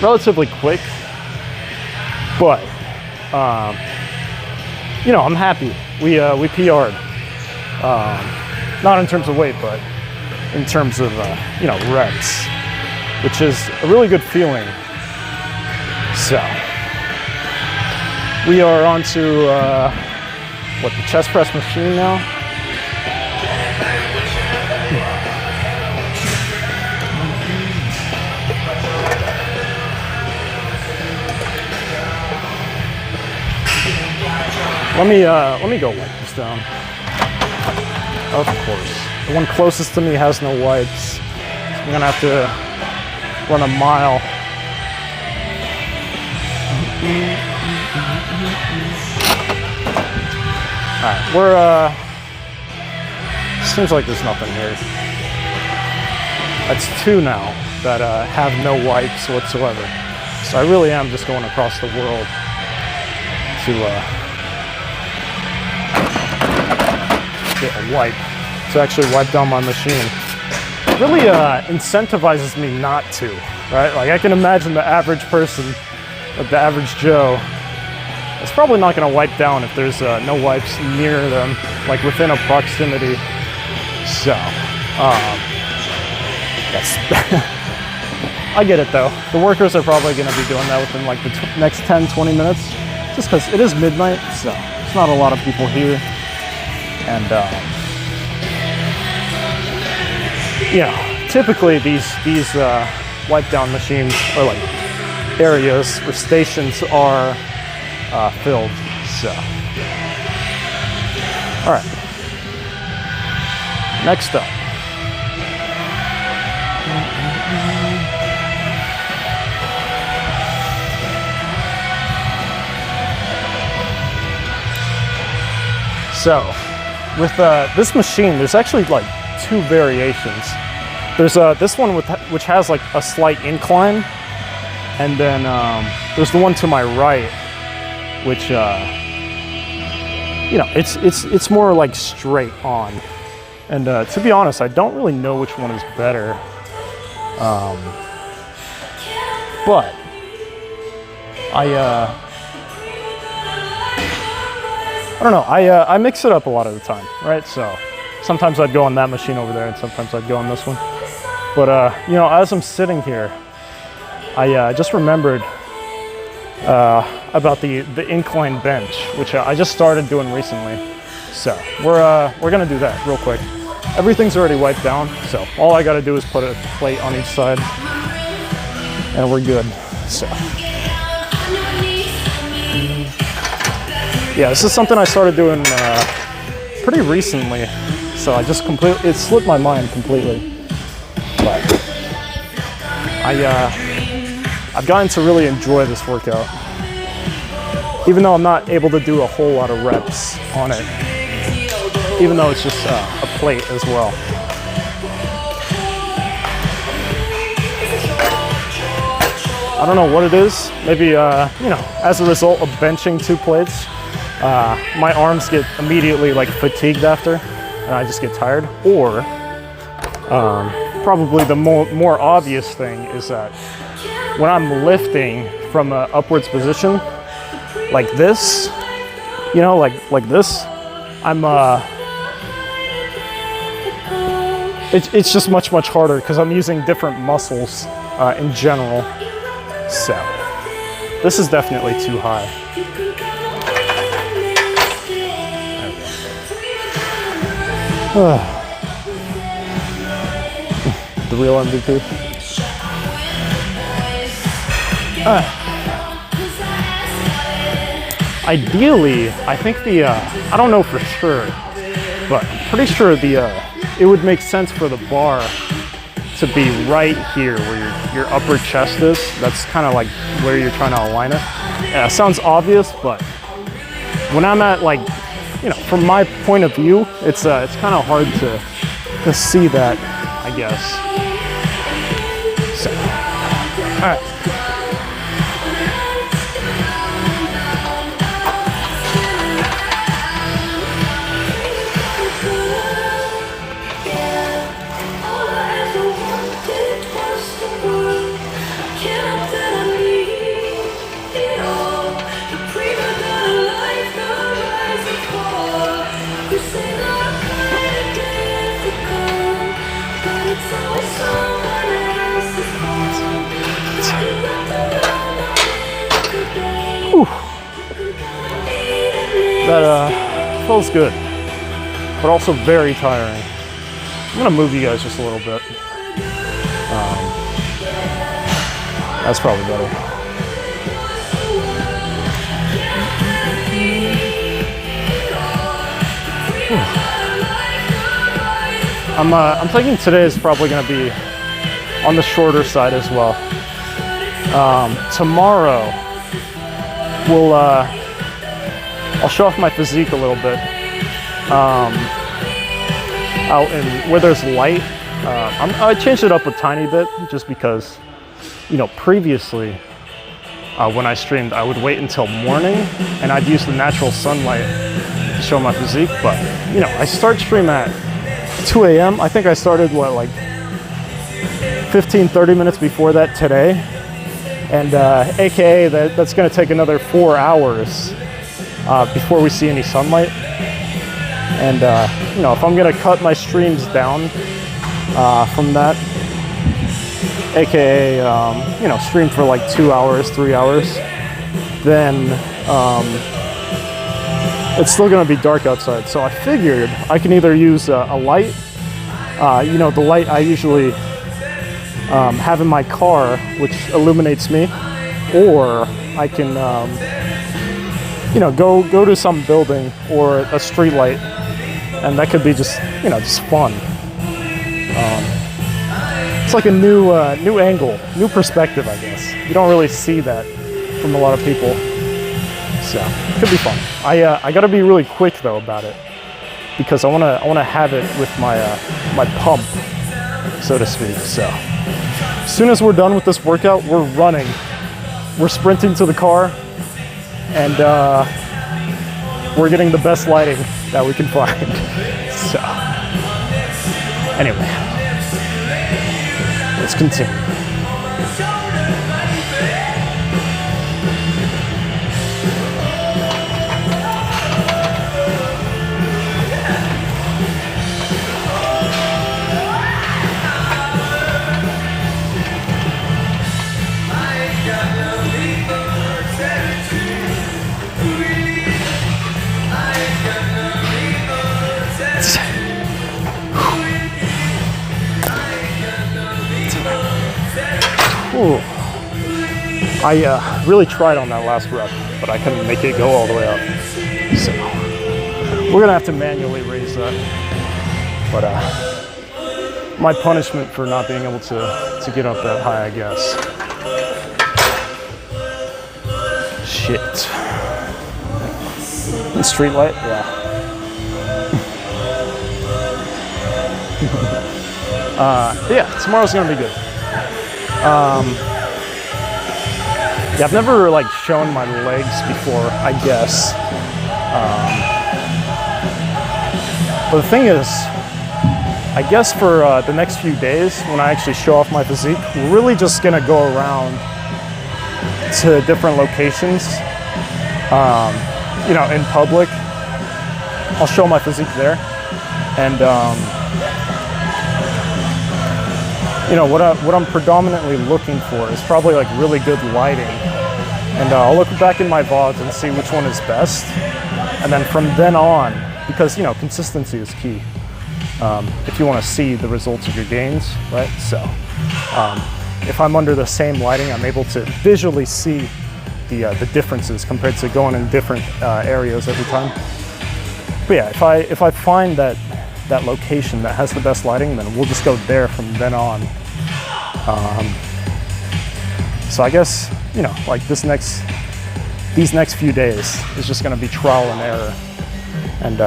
Relatively quick, but you know, I'm happy. We PR'd, not in terms of weight, but in terms of you know, reps, which is a really good feeling. So we are on to what, the chest press machine now. Let me go wipe this down. Of course. The one closest to me has no wipes. So I'm gonna have to run a mile. Alright, we're seems like there's nothing here. That's 2 now that have no wipes whatsoever. So I really am just going across the world to get a wipe, to actually wipe down my machine. It really incentivizes me not to, right? Like, I can imagine the average person, like the average Joe, is probably not going to wipe down if there's no wipes near them, like within a proximity. So, yes. I get it though. The workers are probably going to be doing that within like the next 10-20 minutes, just because it is midnight, so there's not a lot of people here. And you know, typically these wipe down machines, or like areas or stations, are filled. So, all right. Next up. So, with this machine, there's actually like 2 variations. There's this one which has like a slight incline, and then there's the one to my right, which you know, it's more like straight on. And to be honest, I don't really know which one is better. But I don't know, I mix it up a lot of the time, right? So sometimes I'd go on that machine over there, and sometimes I'd go on this one. But you know, as I'm sitting here, I just remembered about the incline bench, which I just started doing recently. So we're gonna do that real quick. Everything's already wiped down, so all I gotta do is put a plate on each side, and we're good. So yeah, this is something I started doing pretty recently, so I just it slipped my mind completely. But I've gotten to really enjoy this workout, even though I'm not able to do a whole lot of reps on it, even though it's just a plate as well. I don't know what it is. Maybe, you know, as a result of benching 2 plates, my arms get immediately like fatigued after, and I just get tired. Or probably the more obvious thing is that when I'm lifting from an upwards position, like this, you know, like this, I'm it's just much harder because I'm using different muscles in general. So this is definitely too high. The real MVP. Ideally, I think I don't know for sure, but I'm pretty sure it would make sense for the bar to be right here where your upper chest is. That's kind of like where you're trying to align it. Yeah, it sounds obvious, but when I'm at like, you know, from my point of view, it's kind of hard to see that, I guess. So, all right. That feels good, but also very tiring. I'm gonna move you guys just a little bit. That's probably better. I'm thinking today is probably gonna be on the shorter side as well. Tomorrow, I'll show off my physique a little bit. Out in where there's light, I changed it up a tiny bit just because, you know, previously when I streamed, I would wait until morning and I'd use the natural sunlight to show my physique. But, you know, I start stream at 2 a.m. I think I started, like 15-30 minutes before that today. And AKA that's gonna take another 4 hours before we see any sunlight. And you know, if I'm gonna cut my streams down from that, aka you know, stream for like 2 hours, 3 hours, then it's still gonna be dark outside. So I figured I can either use a light, you know, the light I usually have in my car, which illuminates me, or I can you know, go to some building or a street light, and that could be just, you know, just fun. It's like a new angle, new perspective, I guess. You don't really see that from a lot of people, so it could be fun. I gotta be really quick though about it, because I wanna have it with my my pump, so to speak. So as soon as we're done with this workout, we're running, we're sprinting to the car, and we're getting the best lighting that we can find. So anyway, let's continue. Ooh. I really tried on that last rep, but I couldn't make it go all the way up. So we're gonna have to manually raise that. But my punishment for not being able to get up that high, I guess. Shit. And street light, yeah. Yeah, tomorrow's gonna be good. Yeah, I've never like shown my legs before, I guess. But the thing is, I guess for the next few days, when I actually show off my physique, we're really just gonna go around to different locations, you know, in public. I'll show my physique there, and you know, what I'm predominantly looking for is probably like really good lighting, and I'll look back in my VODs and see which one is best, and then from then on, because, you know, consistency is key if you want to see the results of your gains, right? So if I'm under the same lighting, I'm able to visually see the differences compared to going in different areas every time. But yeah, if I find that location that has the best lighting, then we'll just go there from then on. So I guess, you know, like these next few days is just gonna be trial and error. And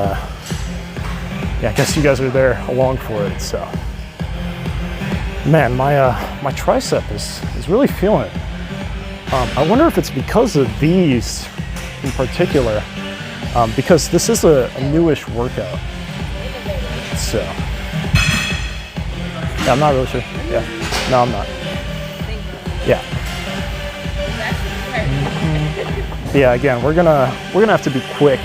yeah, I guess you guys are there along for it, so. Man, my tricep is really feeling it. I wonder if it's because of these in particular, because this is a newish workout. So, yeah, I'm not really sure. Yeah, no, I'm not. Yeah. Yeah, again, we're gonna have to be quick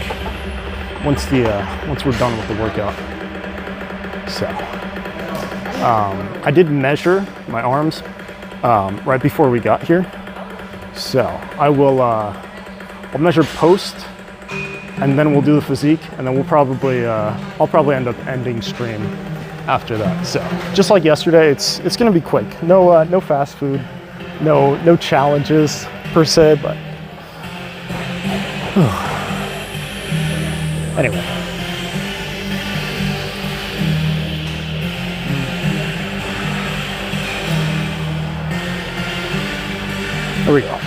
once we're done with the workout. So, I did measure my arms right before we got here. So I will I'll measure post, and then we'll do the physique, and then we'll probably I'll probably end up ending stream after that. So just like yesterday, it's gonna be quick. No fast food, no challenges per se, but anyway. There we go.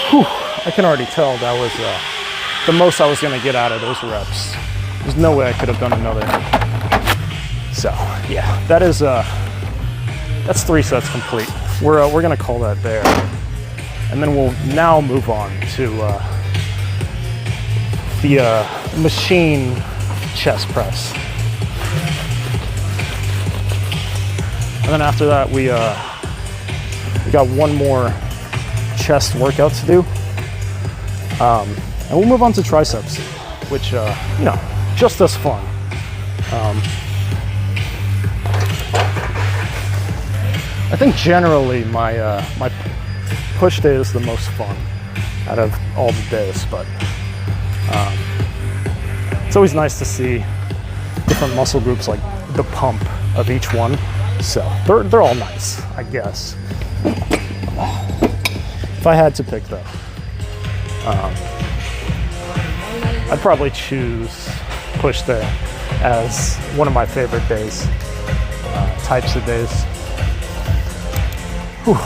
Whew. I can already tell that was the most I was going to get out of those reps. There's no way I could have done another. So yeah, that's 3 sets complete. We're going to call that there, and then we'll now move on to the machine chest press, and then after that we got one more chest workout to do. And we'll move on to triceps, which, you know, just as fun. I think generally my push day is the most fun out of all the days, but it's always nice to see different muscle groups, like the pump of each one. So they're all nice, I guess. If I had to pick though, I'd probably choose push day as one of my favorite days, types of days. Whew.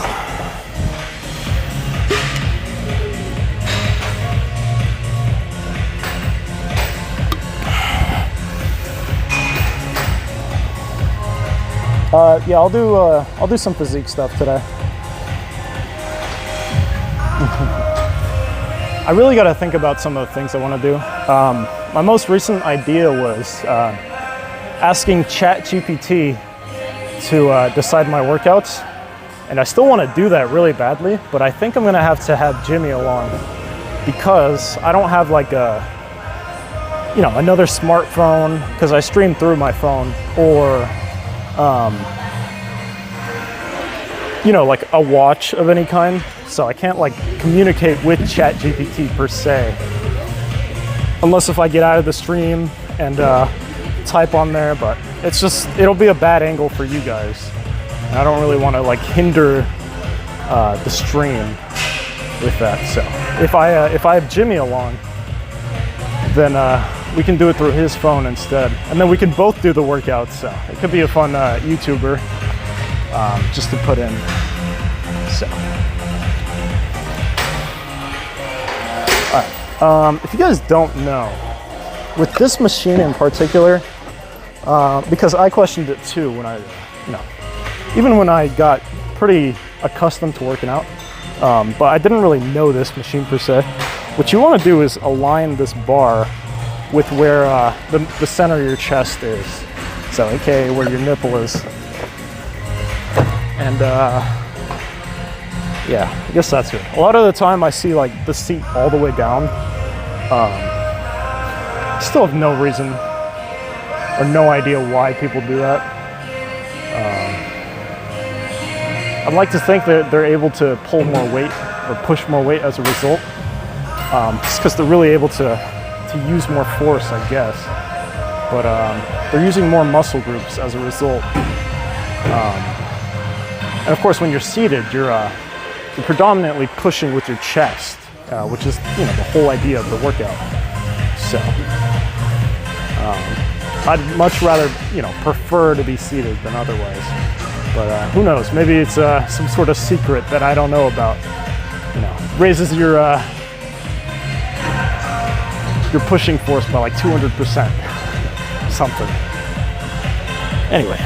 Yeah, I'll do some physique stuff today. I really got to think about some of the things I want to do. My most recent idea was asking ChatGPT to decide my workouts, and I still want to do that really badly, but I think I'm going to have Jimmy along, because I don't have like another smartphone, because I stream through my phone, or like a watch of any kind. So I can't like communicate with ChatGPT per se, unless if I get out of the stream and type on there, but it'll be a bad angle for you guys. And I don't really want to like hinder the stream with that. So if I have Jimmy along, then we can do it through his phone instead, and then we can both do the workouts. So it could be a fun YouTuber just to put in. So. If you guys don't know, with this machine in particular, because I questioned it too when even when I got pretty accustomed to working out, but I didn't really know this machine per se. What you want to do is align this bar with where the center of your chest is, so aka where your nipple is, and yeah, I guess that's it. A lot of the time I see like the seat all the way down. Still have no reason or no idea why people do that. I'd like to think that they're able to pull more weight or push more weight as a result, just because they're really able to use more force, I guess. But they're using more muscle groups as a result. And of course, when you're seated, you're predominantly pushing with your chest, which is, you know, the whole idea of the workout. So I'd much rather, you know, prefer to be seated than otherwise. But who knows? Maybe it's some sort of secret that I don't know about. You know, raises your pushing force by like 200%, something. Anyway.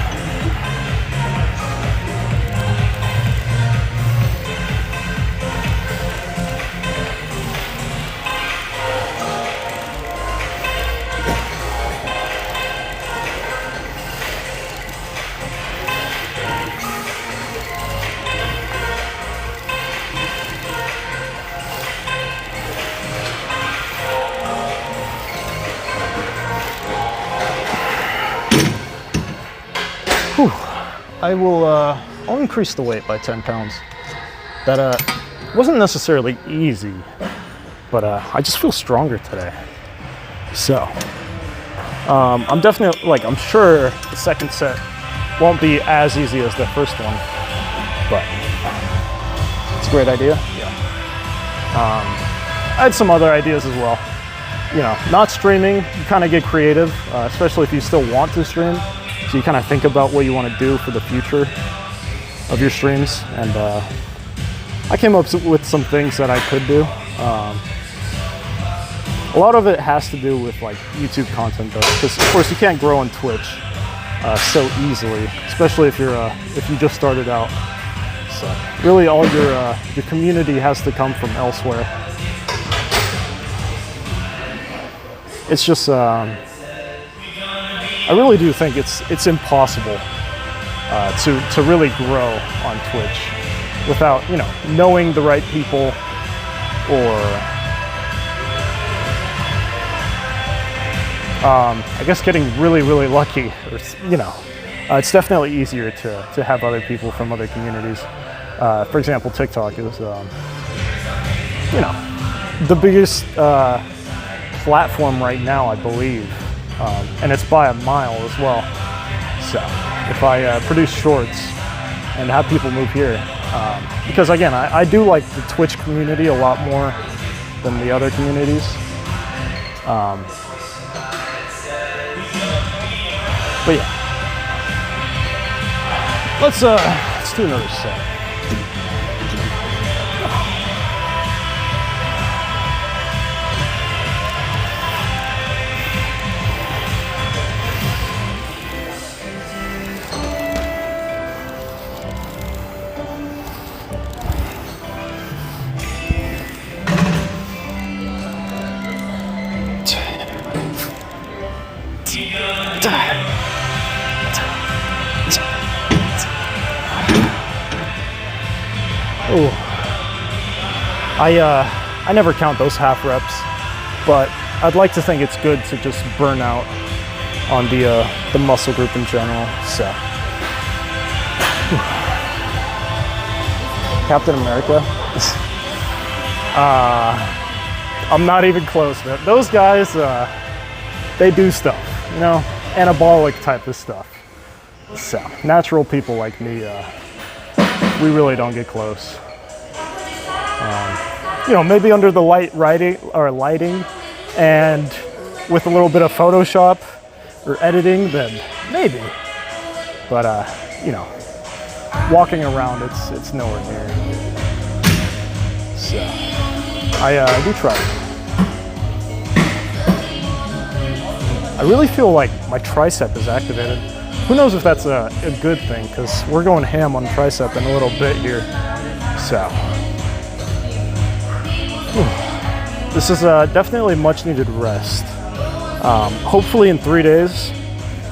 I'll increase the weight by 10 pounds. That wasn't necessarily easy, but I just feel stronger today. So I'm definitely, like, I'm sure the second set won't be as easy as the first one, but it's a great idea. Yeah. I had some other ideas as well. You know, not streaming, you kind of get creative, especially if you still want to stream. So you kind of think about what you want to do for the future of your streams, and I came up with some things that I could do. A lot of it has to do with like YouTube content, though, because of course you can't grow on Twitch so easily, especially if you just started out. So really, all your community has to come from elsewhere. It's just. I really do think it's impossible to really grow on Twitch without, you know, knowing the right people, or I guess getting really, really lucky, or, you know, it's definitely easier to have other people from other communities. For example, TikTok is, you know, the biggest platform right now, I believe. And it's by a mile as well. So if I produce shorts and have people move here, because again, I do like the Twitch community a lot more than the other communities. But yeah, let's do another set. Oh, I never count those half reps, but I'd like to think it's good to just burn out on the muscle group in general. So, Captain America. I'm not even close, man. Those guys, they do stuff, you know, anabolic type of stuff. So, natural people like me, we really don't get close. You know, maybe under the lighting, and with a little bit of Photoshop or editing, then maybe. But you know, walking around, it's nowhere near. So I do try. I really feel like my tricep is activated. Who knows if that's a good thing, because we're going ham on tricep in a little bit here. So this is definitely much needed rest. Hopefully in 3 days,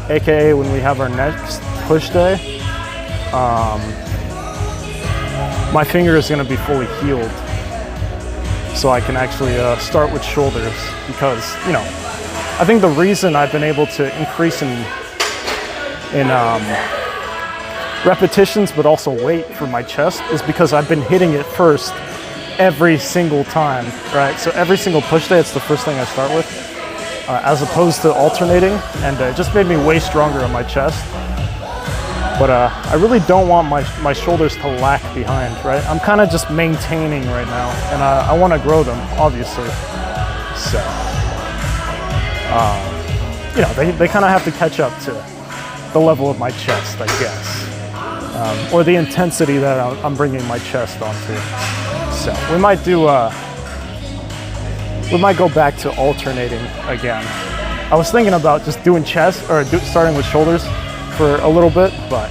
aka when we have our next push day, my finger is going to be fully healed, so I can actually start with shoulders. Because, you know, I think the reason I've been able to increase in repetitions, but also weight for my chest is because I've been hitting it first every single time, right? So every single push day, it's the first thing I start with, as opposed to alternating, and it just made me way stronger on my chest. But I really don't want my shoulders to lag behind, right? I'm kind of just maintaining right now, and I want to grow them, obviously. So, you know, they kind of have to catch up to the level of my chest, I guess, or the intensity that I'm bringing my chest onto. So we might go back to alternating again. I was thinking about just doing chest or starting with shoulders for a little bit, but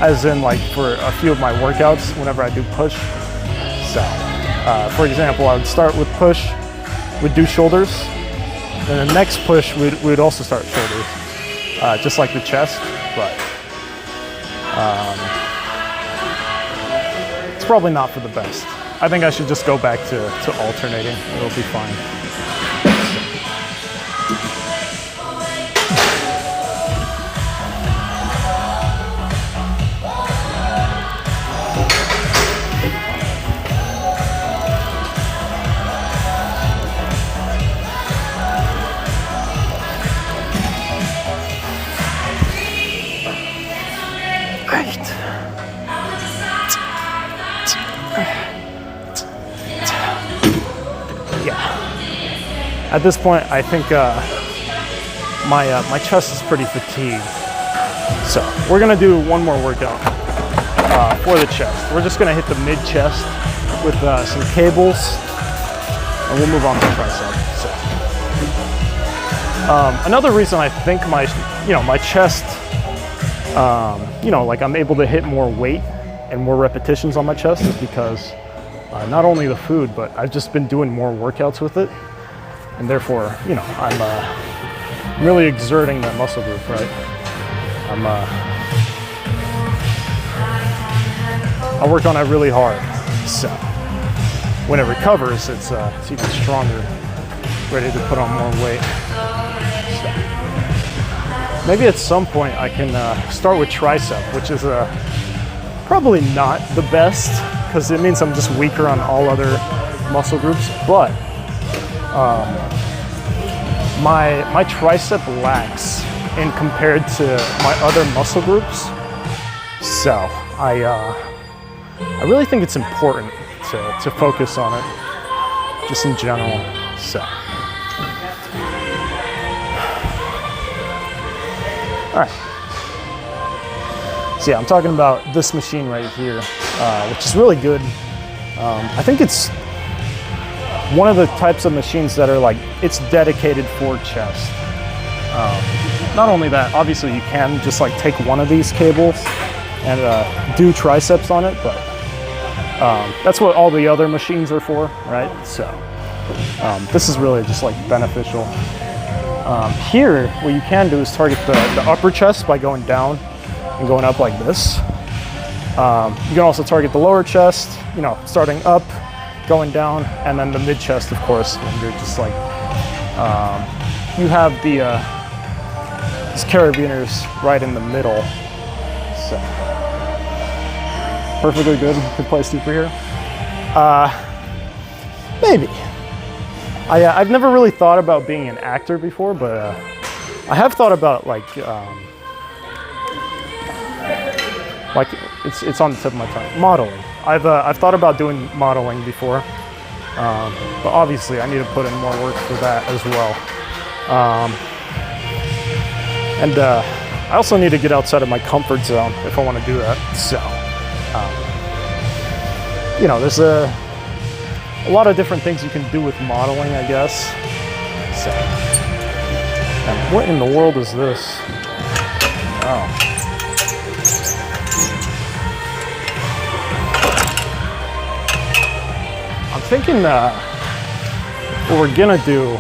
as in like for a few of my workouts whenever I do push. So for example, I would start with push, we'd do shoulders, and the next push we'd also start shoulders, just like the chest, but it's probably not for the best. I think I should just go back to alternating. It'll be fine. Great. Yeah. At this point, I think my chest is pretty fatigued. So we're gonna do one more workout for the chest. We're just gonna hit the mid chest with some cables, and we'll move on to tricep. So another reason I think my chest, like I'm able to hit more weight and more repetitions on my chest is because not only the food, but I've just been doing more workouts with it, and therefore, I'm really exerting that muscle group, right? I work on it really hard, so when it recovers, it's even stronger, ready to put on more weight. So maybe at some point I can start with tricep, which is probably not the best because it means I'm just weaker on all other muscle groups, but my tricep lacks in compared to my other muscle groups. So I really think it's important to focus on it, just in general. So. All right. So yeah, I'm talking about this machine right here, which is really good. I think it's one of the types of machines that are like, it's dedicated for chest. Not only that, obviously you can just like take one of these cables and do triceps on it, but that's what all the other machines are for, right? So this is really just like beneficial. Here, what you can do is target the upper chest by going down and going up like this. You can also target the lower chest, starting up, going down, and then the mid chest, of course, when you're just like, you have these carabiners right in the middle. So, perfectly good place to here. Maybe. I've never really thought about being an actor before, but I have thought about it's on the tip of my tongue. Modeling. I've thought about doing modeling before, but obviously I need to put in more work for that as well. And I also need to get outside of my comfort zone if I want to do that. So, there's a lot of different things you can do with modeling, I guess. So, and what in the world is this? Oh. I'm thinking what we're gonna do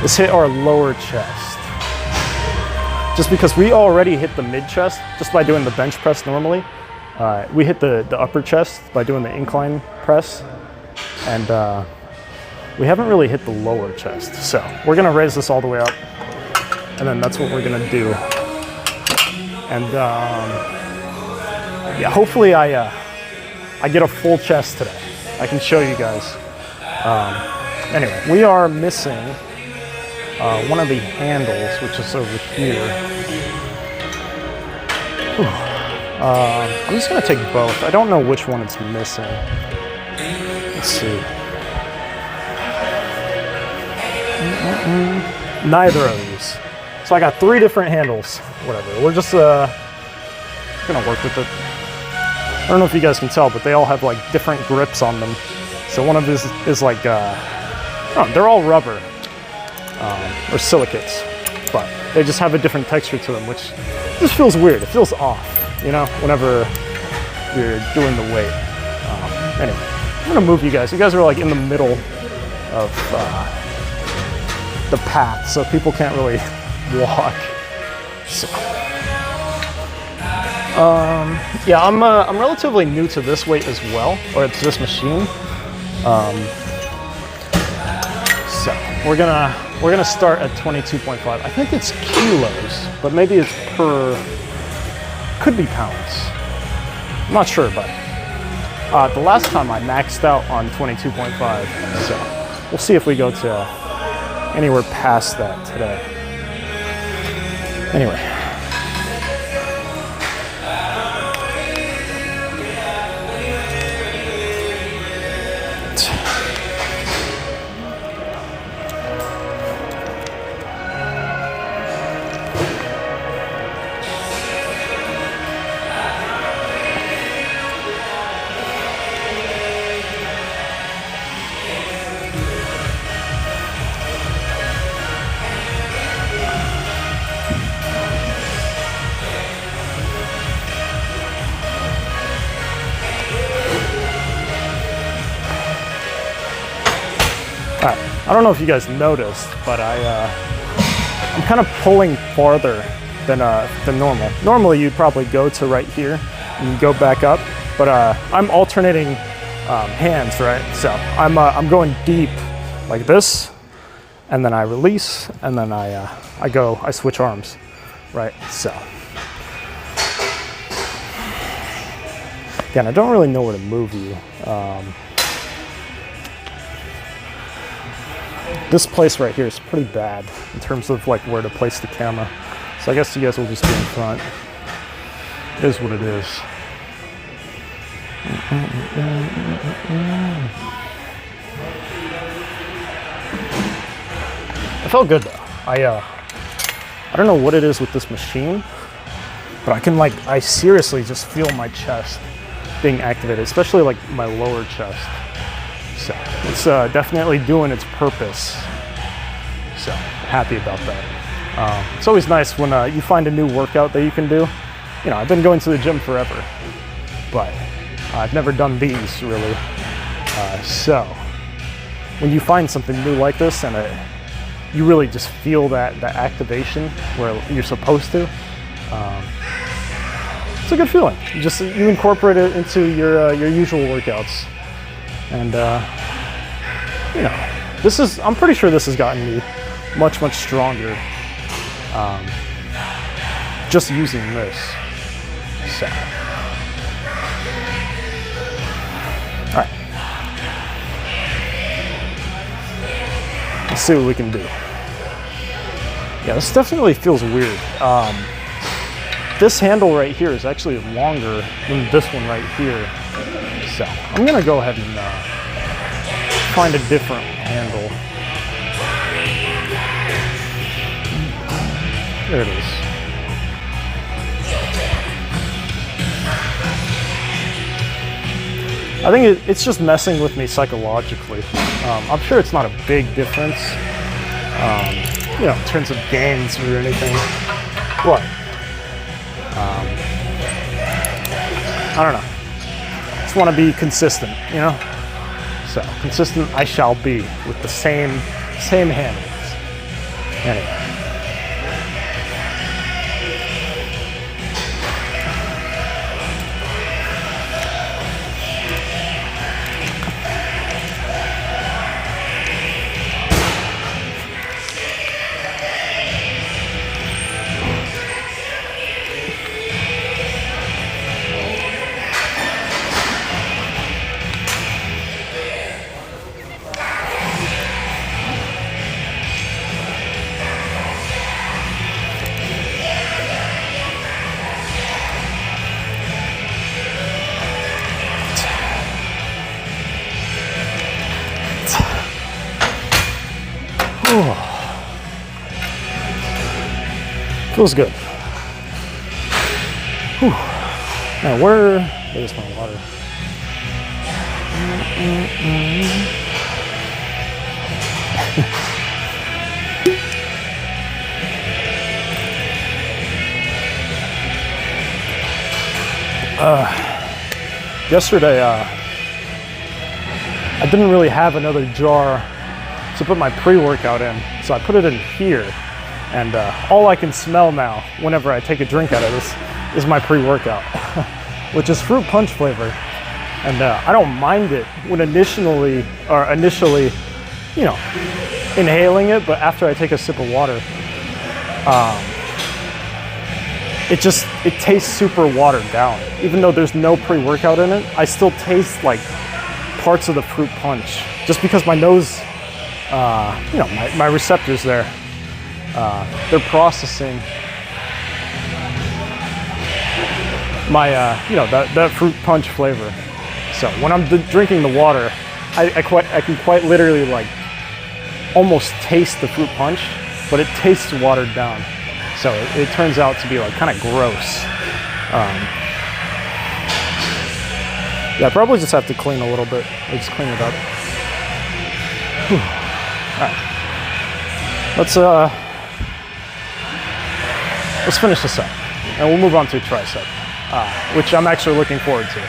is hit our lower chest. Just because we already hit the mid chest just by doing the bench press normally. We hit the upper chest by doing the incline press. And we haven't really hit the lower chest. So we're gonna raise this all the way up. And then that's what we're gonna do. And yeah, hopefully I get a full chest today. I can show you guys. Anyway, we are missing one of the handles, which is over here. I'm just gonna take both. I don't know which one it's missing. Let's see. Neither of these. So I got 3 different handles. Whatever. We're just gonna work with it. I don't know if you guys can tell, but they all have like different grips on them. So one of these is like, oh, they're all rubber or silicates, but they just have a different texture to them, which just feels weird. It feels off, you know, whenever you're doing the weight. Anyway, I'm gonna move you guys. You guys are like in the middle of the path, so people can't really walk. So, yeah, I'm relatively new to this weight as well, or to this machine. So we're gonna start at 22.5. I think it's kilos, but maybe it's could be pounds. I'm not sure, but the last time I maxed out on 22.5, so we'll see if we go to anywhere past that today. Anyway. I don't know if you guys noticed, but I'm kind of pulling farther than normal. Normally you'd probably go to right here and go back up, but I'm alternating hands, right? So I'm going deep like this, and then I release, and then I switch arms, right? So again, I don't really know where to move you. This place right here is pretty bad in terms of like where to place the camera. So I guess you guys will just be in front. It is what it is. It felt good though. I don't know what it is with this machine, but I seriously just feel my chest being activated, especially like my lower chest. So it's definitely doing its purpose. So happy about that. It's always nice when you find a new workout that you can do. You know, I've been going to the gym forever, but I've never done these really. So when you find something new like this and you really just feel that activation where you're supposed to, it's a good feeling. You incorporate it into your usual workouts. And you know, I'm pretty sure this has gotten me much stronger just using this. So, all right, let's see what we can do. Yeah, this definitely feels weird. This handle right here is actually longer than this one right here. So I'm gonna go ahead and find a different handle. There it is. I think it's just messing with me psychologically. I'm sure it's not a big difference, you know, in terms of gains or anything, but I don't know. Want to be consistent, you know? So consistent I shall be with the same handles. Anyway. Feels good. Whew. Now where's my water? Yesterday, I didn't really have another jar to put my pre-workout in, so I put it in here, and all I can smell now whenever I take a drink out of this is my pre-workout, which is fruit punch flavor, and I don't mind it when initially, you know, inhaling it, but after I take a sip of water, it tastes super watered down. Even though there's no pre-workout in it, I still taste like parts of the fruit punch, just because my nose, you know, my receptors there, they're processing my, you know, that fruit punch flavor. So when I'm drinking the water, I can quite literally like almost taste the fruit punch, but it tastes watered down. So it turns out to be like kind of gross. Yeah, I probably just have to clean a little bit. I'll just clean it up. Whew. All right. Let's finish this up, and we'll move on to tricep, which I'm actually looking forward to.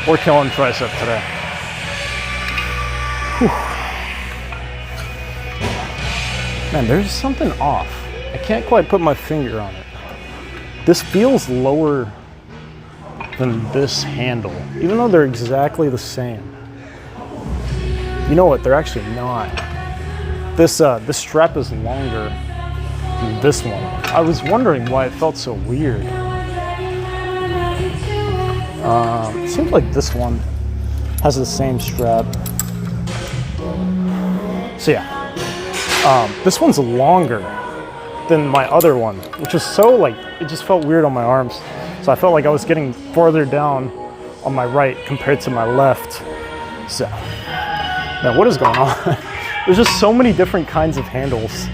We're killing tricep today. Whew. Man, there's something off. I can't quite put my finger on it. This feels lower than this handle, even though they're exactly the same. You know what? They're actually not. This strap is longer than this one. I was wondering why it felt so weird. It seems like this one has the same strap. So yeah, this one's longer than my other one, which is so like, it just felt weird on my arms. So I felt like I was getting farther down on my right compared to my left. So, now what is going on? There's just so many different kinds of handles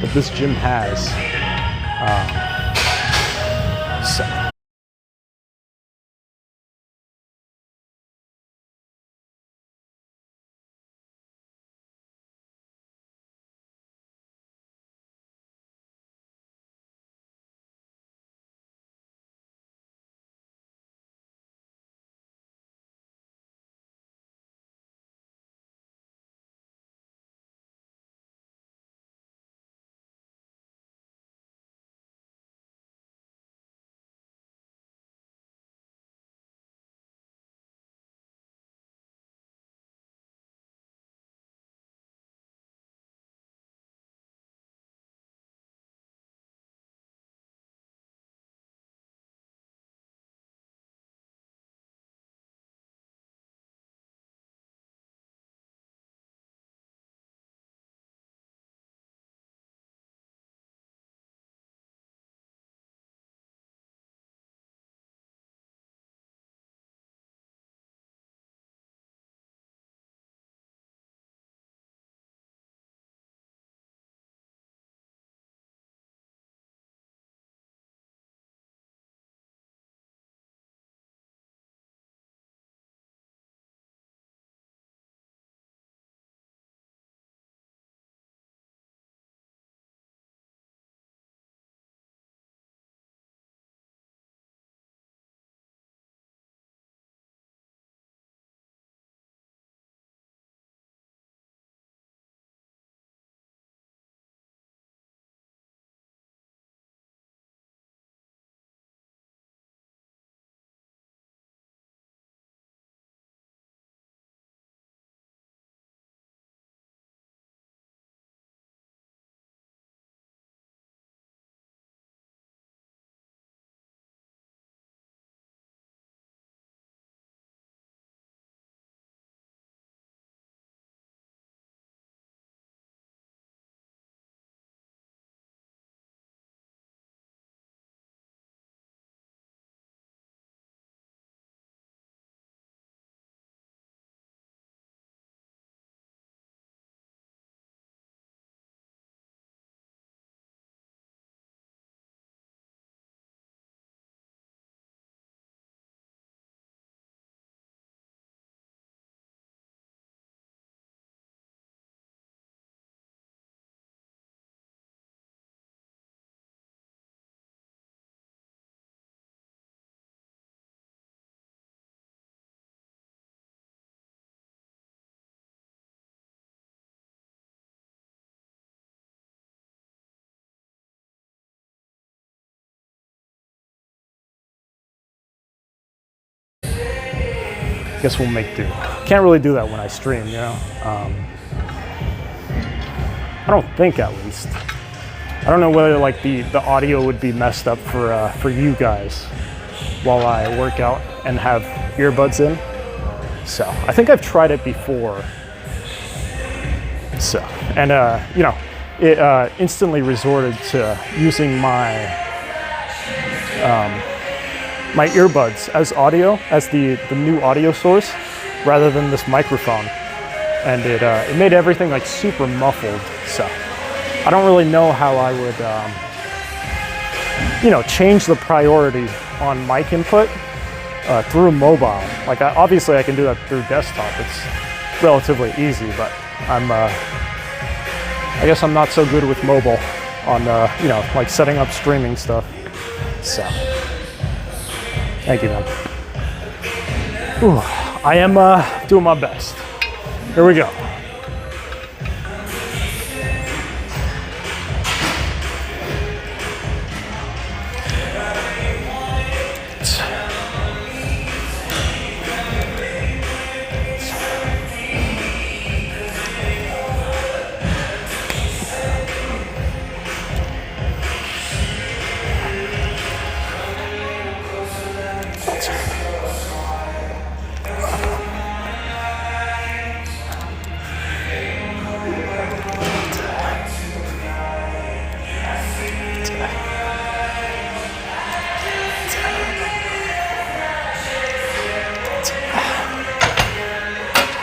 that this gym has. So. guess we'll make do. Can't really do that when I stream, you know? I don't think, at least. I don't know whether like the audio would be messed up for you guys while I work out and have earbuds in. So I think I've tried it before. So, and you know, it instantly resorted to using my my earbuds as audio, as the new audio source, rather than this microphone. And it made everything like super muffled. So I don't really know how I would, you know, change the priority on mic input through mobile. Like obviously I can do that through desktop. It's relatively easy, but I guess I'm not so good with mobile on, you know, like setting up streaming stuff. So, thank you, man. Ooh, I am doing my best. Here we go.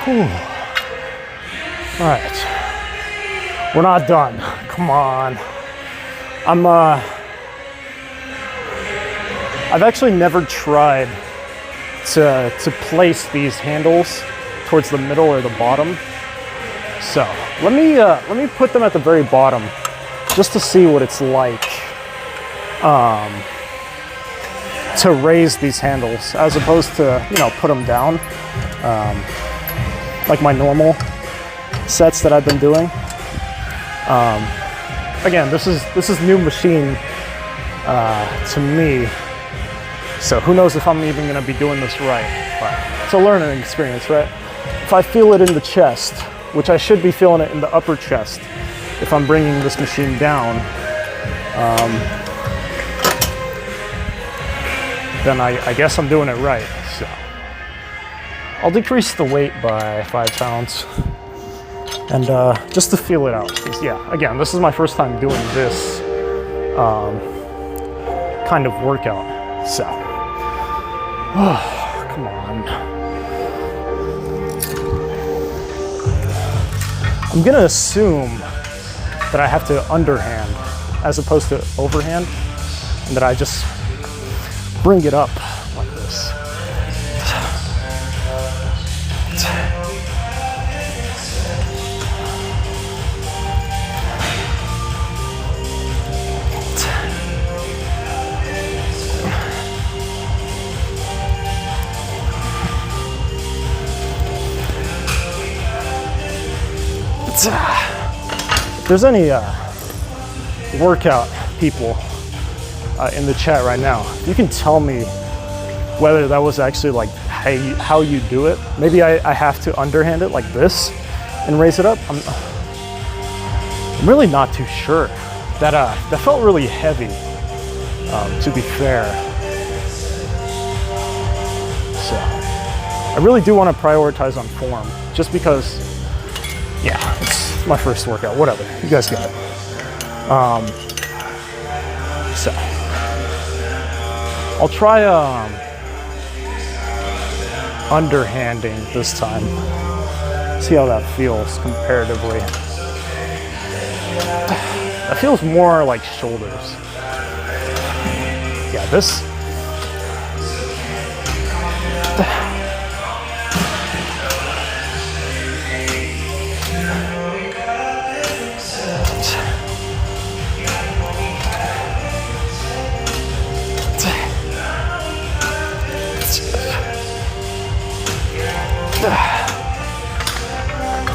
Whew. All right, we're not done. Come on. I've actually never tried to place these handles towards the middle or the bottom. So let me put them at the very bottom just to see what it's like to raise these handles as opposed to, you know, put them down. Like my normal sets that I've been doing. Again, this is new machine to me, so who knows if I'm even gonna be doing this right, but it's a learning experience, right? If I feel it in the chest, which I should be feeling it in the upper chest if I'm bringing this machine down, then I guess I'm doing it right. So I'll decrease the weight by 5 pounds, and just to feel it out. 'Cause, yeah, again, this is my first time doing this kind of workout. So, come on. I'm gonna assume that I have to underhand as opposed to overhand, and that I just bring it up like this. If there's any workout people in the chat right now, you can tell me whether that was actually like how you do it. Maybe I have to underhand it like this and raise it up. I'm really not too sure. That felt really heavy, to be fair. So I really do want to prioritize on form, just because, yeah, it's my first workout. Whatever, you guys get it. So I'll try underhanding this time. See how that feels comparatively. That feels more like shoulders. Yeah, this.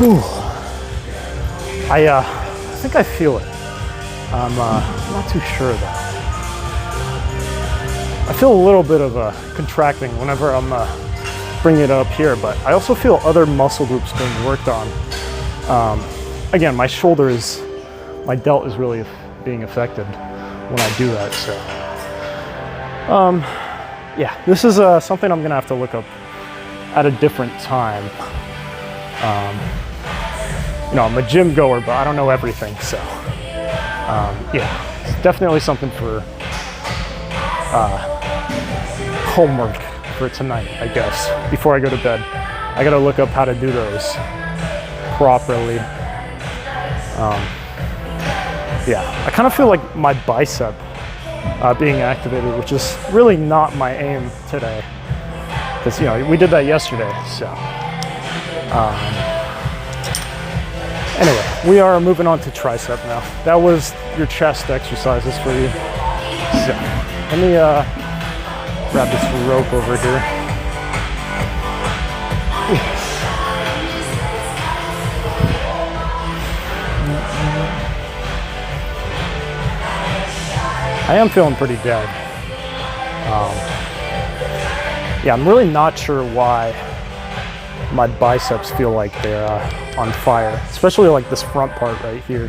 Whew. I think I feel it. I'm not too sure though. I feel a little bit of contracting whenever I'm bring it up here, but I also feel other muscle groups being worked on. Again, my delt is really being affected when I do that, so. Yeah, this is something I'm gonna have to look up at a different time. You know, I'm a gym goer, but I don't know everything, so. Yeah, it's definitely something for homework for tonight, I guess. Before I go to bed, I gotta look up how to do those properly. Yeah, I kind of feel like my bicep being activated, which is really not my aim today, because, you know, we did that yesterday, so. Anyway, we are moving on to tricep now. That was your chest exercises for you. So, let me grab this rope over here. I am feeling pretty dead. Yeah, I'm really not sure why my biceps feel like they're on fire, especially like this front part right here.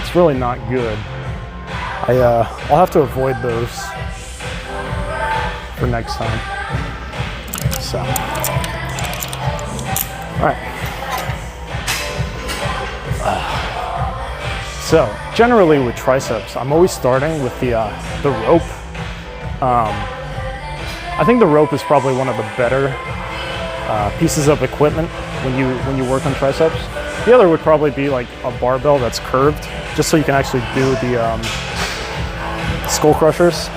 It's really not good. I'll have to avoid those for next time. So, all right. So generally with triceps, I'm always starting with the rope. I think the rope is probably one of the better pieces of equipment when you work on triceps. The other would probably be like a barbell that's curved, just so you can actually do the skull crushers.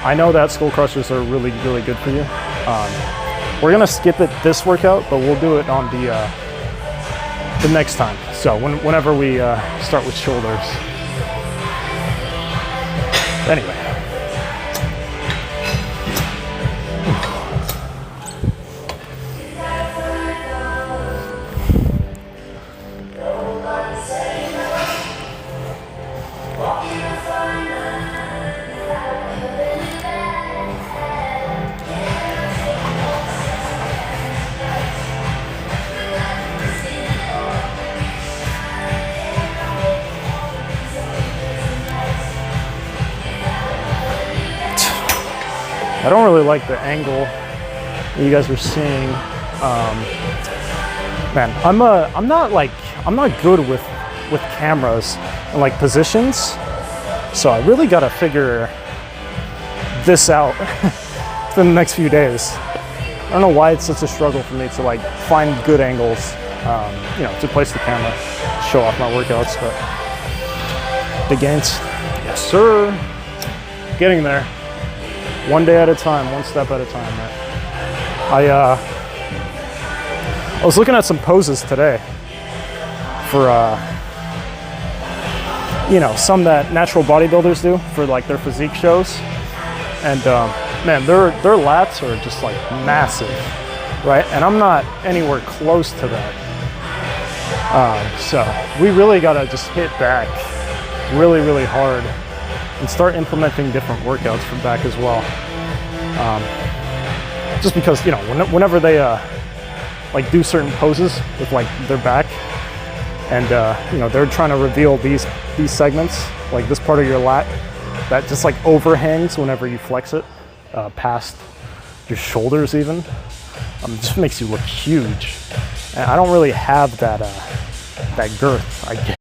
I know that skull crushers are really, really good for you. We're gonna skip this workout, but we'll do it on the next time. So whenever we start with shoulders. Anyway. I don't really like the angle that you guys are seeing. Man, I'm not good with cameras and like positions, so I really gotta figure this out for the next few days. I don't know why it's such a struggle for me to like find good angles, you know, to place the camera, show off my workouts. But big gains, yes sir, getting there. One day at a time, one step at a time, man. I was looking at some poses today for, you know, some that natural bodybuilders do for like their physique shows. And man, their lats are just like massive, right? And I'm not anywhere close to that. So we really gotta just hit back really, really hard and start implementing different workouts for back as well. Just because, you know, whenever they like do certain poses with like their back, and you know, they're trying to reveal these segments, like this part of your lat that just like overhangs whenever you flex it past your shoulders even. It just makes you look huge, and I don't really have that girth, I guess.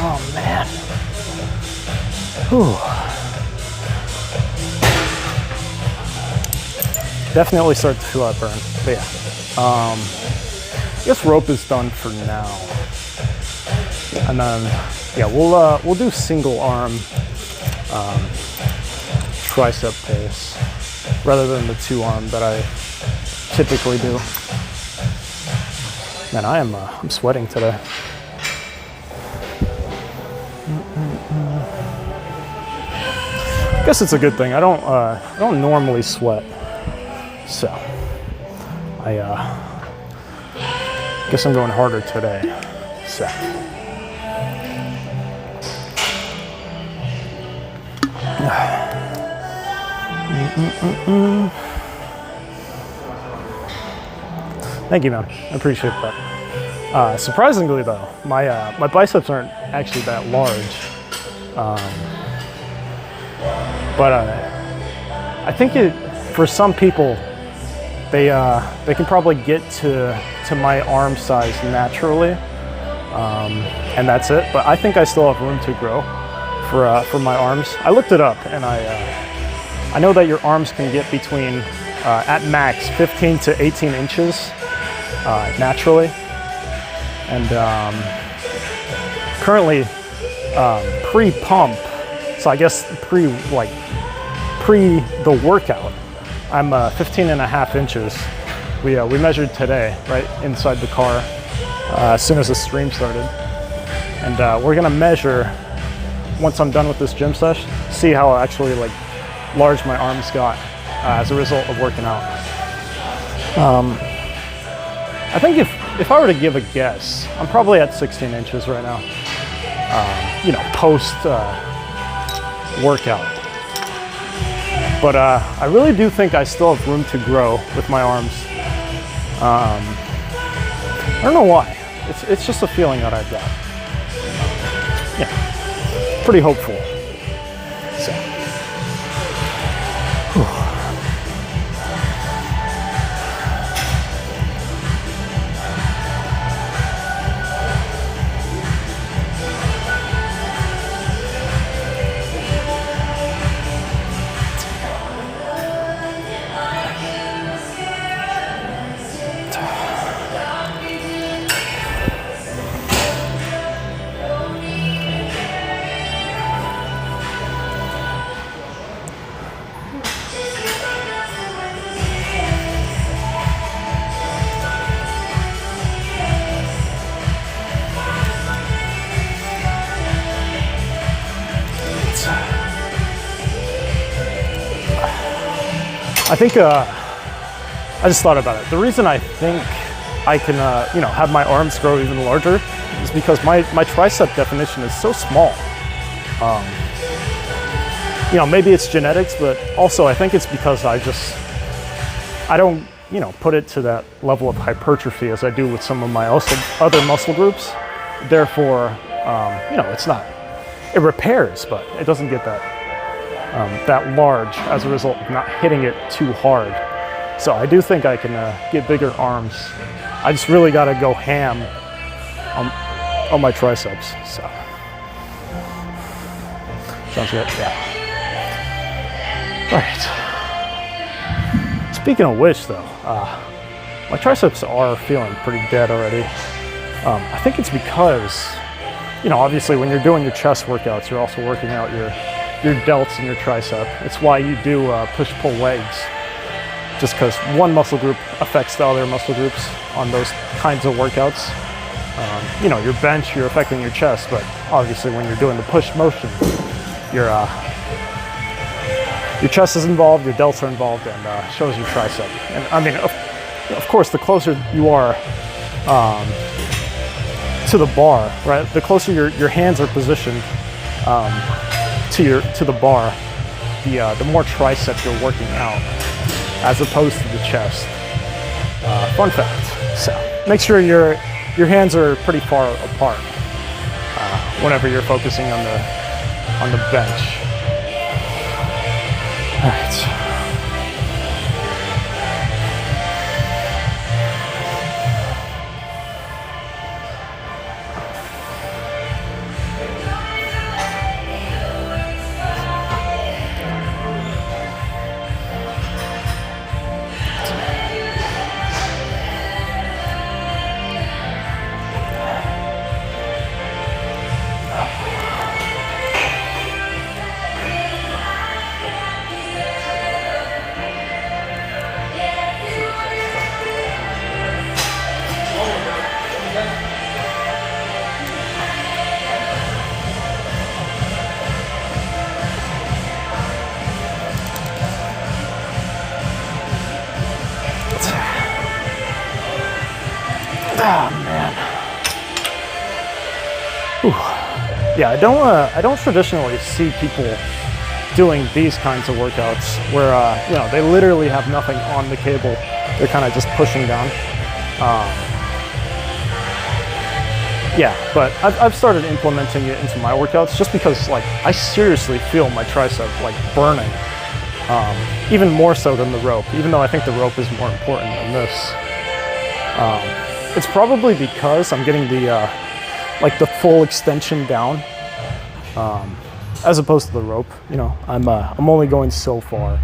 Oh man. Whew. Definitely start to feel that burn. But yeah. I guess rope is done for now. And then yeah, we'll do single arm tricep pace rather than the 2-arm that I typically do. Man, I'm sweating today. I guess it's a good thing. I don't normally sweat, so I guess I'm going harder today. So. Thank you, man. I appreciate that. Surprisingly, though, my biceps aren't actually that large, but I think for some people they can probably get to my arm size naturally, and that's it. But I think I still have room to grow for my arms. I looked it up, and I know that your arms can get between at max 15 to 18 inches naturally, and currently pre-pump, so I guess pre the workout, I'm 15 and a half inches. We measured today right inside the car as soon as the stream started, and we're gonna measure once I'm done with this gym session, see how actually like large my arms got as a result of working out. I think if I were to give a guess, I'm probably at 16 inches right now, post workout. But I really do think I still have room to grow with my arms. I don't know why. It's just a feeling that I've got. Yeah, pretty hopeful. So. I think I just thought about it. The reason I think I can, have my arms grow even larger is because my tricep definition is so small. Maybe it's genetics, but also I think it's because I don't, put it to that level of hypertrophy as I do with some of my other muscle groups. Therefore, it repairs, but it doesn't get that large as a result of not hitting it too hard. So I do think I can get bigger arms. I just really got to go ham on my triceps. So sounds good. Yeah. All right. Speaking of which, though, my triceps are feeling pretty dead already. I think it's because, obviously when you're doing your chest workouts, you're also working out your delts and your tricep. It's why you do push-pull legs, just because one muscle group affects the other muscle groups on those kinds of workouts. Your bench, you're affecting your chest, but obviously when you're doing the push motion, your chest is involved, your delts are involved, and shows your tricep. And I mean, of course, the closer you are to the bar, right? The closer your hands are positioned to the bar, the more tricep you're working out, as opposed to the chest. Fun fact. So make sure your hands are pretty far apart whenever you're focusing on the bench. All right. yeah, I don't traditionally see people doing these kinds of workouts where you know, they literally have nothing on the cable. They're kind of just pushing down. Yeah, but I've started implementing it into my workouts just because, like, I seriously feel my tricep like burning, even more so than the rope, even though I think the rope is more important than this. It's probably because I'm getting the like the full extension down, as opposed to the rope. You know, I'm only going so far,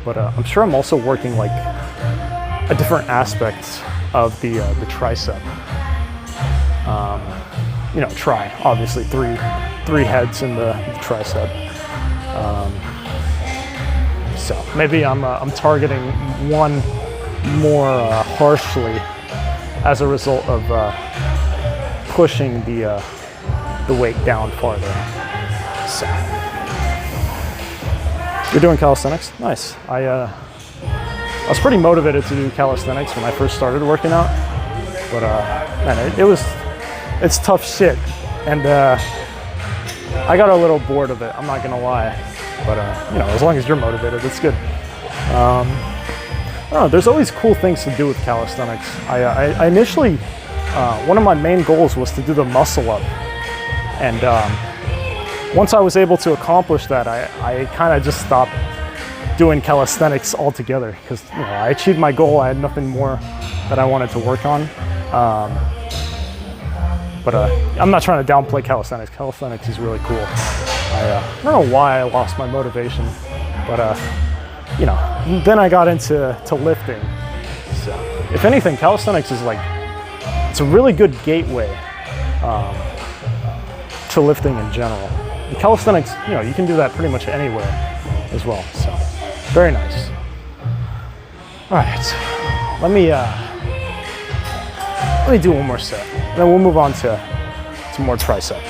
but I'm sure I'm also working like a different aspect of the tricep. You know, obviously three heads in the tricep. So maybe I'm targeting one more harshly as a result of pushing the weight down farther. So you're doing calisthenics? Nice. I was pretty motivated to do calisthenics when I first started working out, but man, it's tough shit, and I got a little bored of it, I'm not gonna lie, but you know, as long as you're motivated, it's good. I don't know, there's always cool things to do with calisthenics. I initially, one of my main goals was to do the muscle up, and once I was able to accomplish that, I kind of just stopped doing calisthenics altogether, because, you know, I achieved my goal. I had nothing more that I wanted to work on. But I'm not trying to downplay calisthenics. Calisthenics is really cool. I don't know why I lost my motivation, but you know, then I got into lifting. So if anything, calisthenics is like, it's a really good gateway to lifting in general. And calisthenics, you know, you can do that pretty much anywhere as well. So very nice. All right, let me do one more set, and then we'll move on to more tricep.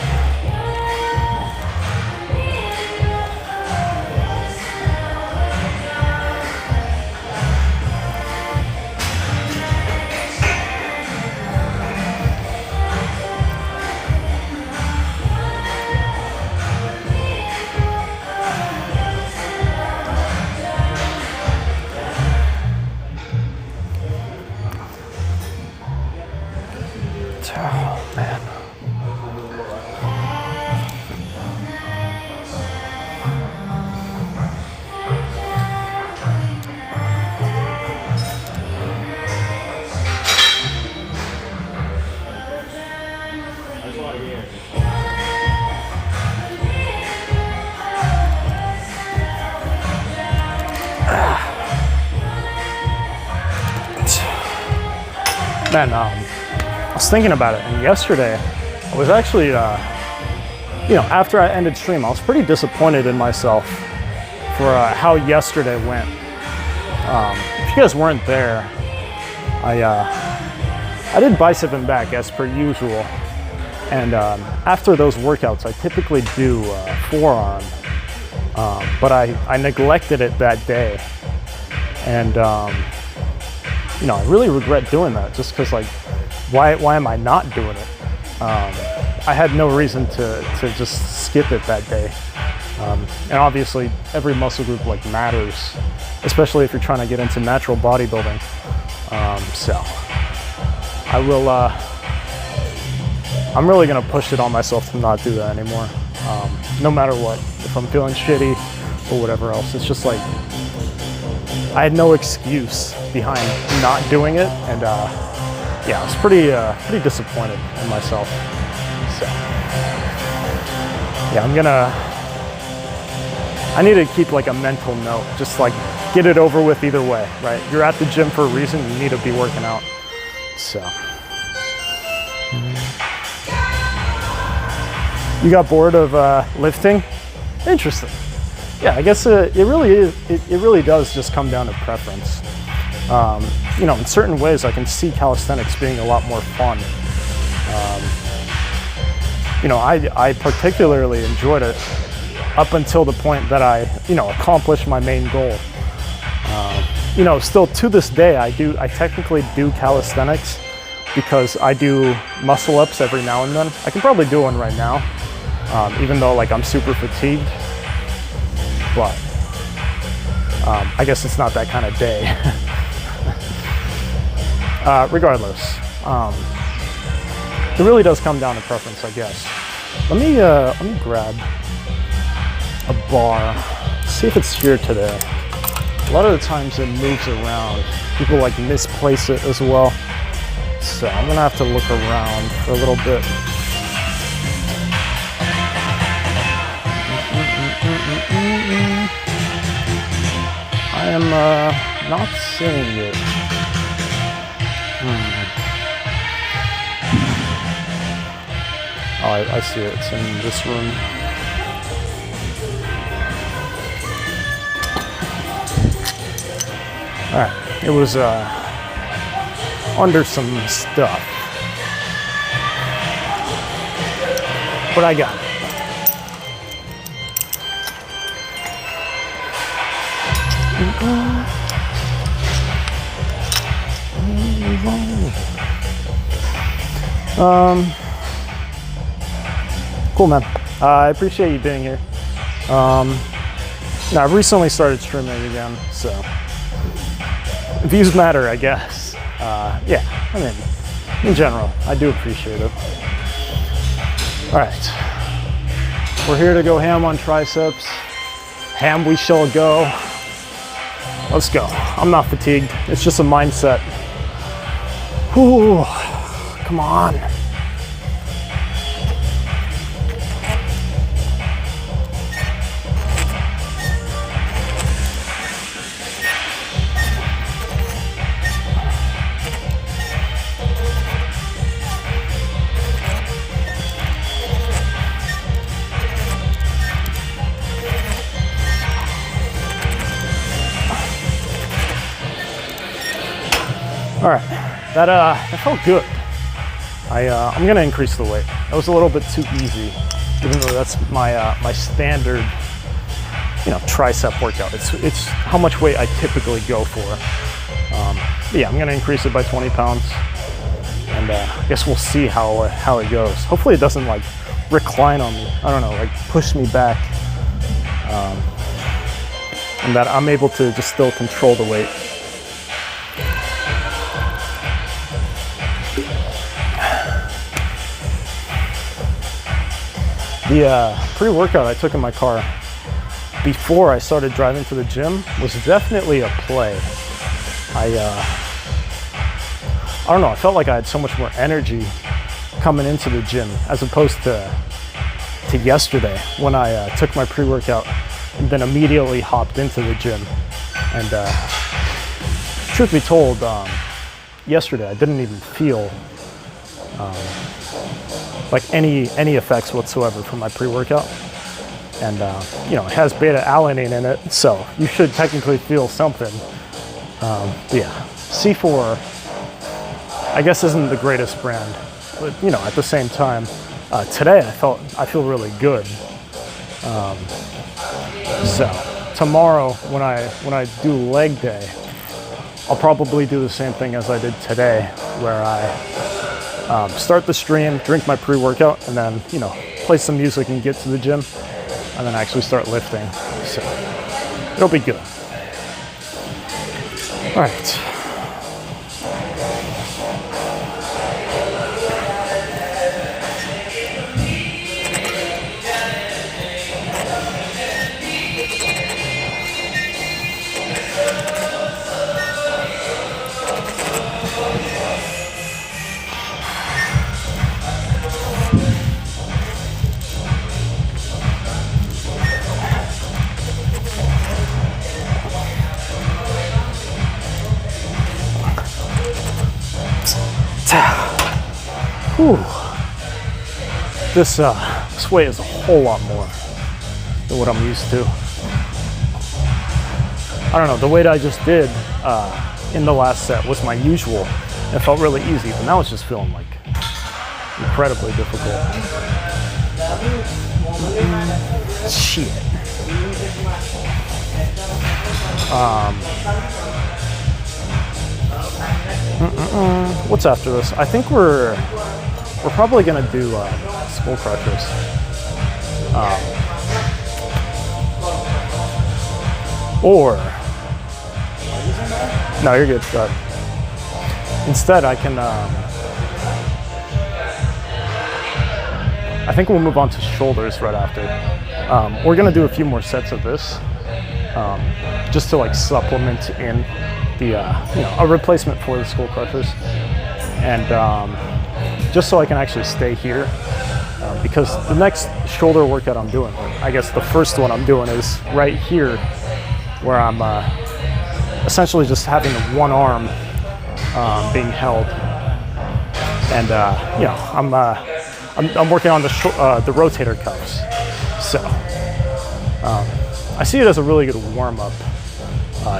Oh, man. Man, I was thinking about it, and yesterday I was actually, you know, after I ended stream, I was pretty disappointed in myself for how yesterday went. If you guys weren't there, I did bicep and back as per usual, and after those workouts, I typically do forearm, but I neglected it that day, and you know, I really regret doing that, just because, like, why am I not doing it? I had no reason to just skip it that day. And obviously every muscle group like matters, especially if you're trying to get into natural bodybuilding. So I will, I'm really gonna push it on myself to not do that anymore. No matter what, if I'm feeling shitty or whatever else, it's just like, I had no excuse behind not doing it, and yeah, I was pretty disappointed in myself. So yeah, I need to keep like a mental note, just like get it over with either way, right? You're at the gym for a reason, you need to be working out. So you got bored of lifting? Interesting. Yeah, I guess it really does just come down to preference. You know, in certain ways, I can see calisthenics being a lot more fun. You know, I particularly enjoyed it up until the point that I, you know, accomplished my main goal. You know, still to this day, I technically do calisthenics because I do muscle ups every now and then. I can probably do one right now. even though like I'm super fatigued. But I guess it's not that kind of day. Regardless, it really does come down to preference, I guess. Let me grab a bar. See if it's here today. A lot of the times it moves around. People like misplace it as well. So I'm gonna have to look around for a little bit. I am not seeing it. Oh, I see it. It's in this room. All right, it was under some stuff, but I got it. Cool, man. I appreciate you being here. Now, I've recently started streaming again, so views matter, I guess. Yeah, I mean, in general, I do appreciate it. All right, we're here to go ham on triceps. Ham we shall go. Let's go. I'm not fatigued. It's just a mindset. Whew, come on. All right, that felt good. I'm gonna increase the weight. That was a little bit too easy, even though that's my my standard, tricep workout. It's how much weight I typically go for. But yeah, I'm gonna increase it by 20 pounds, and I guess we'll see how it goes. Hopefully, it doesn't like recline on me. I don't know, like push me back, and that I'm able to just still control the weight. The pre-workout I took in my car before I started driving to the gym was definitely a play. I don't know, I felt like I had so much more energy coming into the gym as opposed to yesterday when I took my pre-workout and then immediately hopped into the gym. And truth be told, yesterday I didn't even feel like any effects whatsoever from my pre-workout, and it has beta-alanine in it, so you should technically feel something. Yeah, C4 I guess isn't the greatest brand, but at the same time, today I feel really good. So tomorrow when I do leg day, I'll probably do the same thing as I did today, where I start the stream, drink my pre-workout, and then, play some music and get to the gym, and then actually start lifting. So it'll be good. All right. Whew. This weight is a whole lot more than what I'm used to. I don't know, the weight I just did in the last set was my usual. It felt really easy, but now it's just feeling like incredibly difficult. Shit. What's after this? I think we're probably gonna do skull crushers. Or, no, you're good. Go ahead. Instead, I can. I think we'll move on to shoulders right after. We're gonna do a few more sets of this, just to like supplement in the a replacement for the skull crushers, and just so I can actually stay here, because the next shoulder workout I'm doing, I guess the first one I'm doing is right here, where I'm essentially just having one arm being held, and I'm working on the rotator cuffs. So I see it as a really good warm up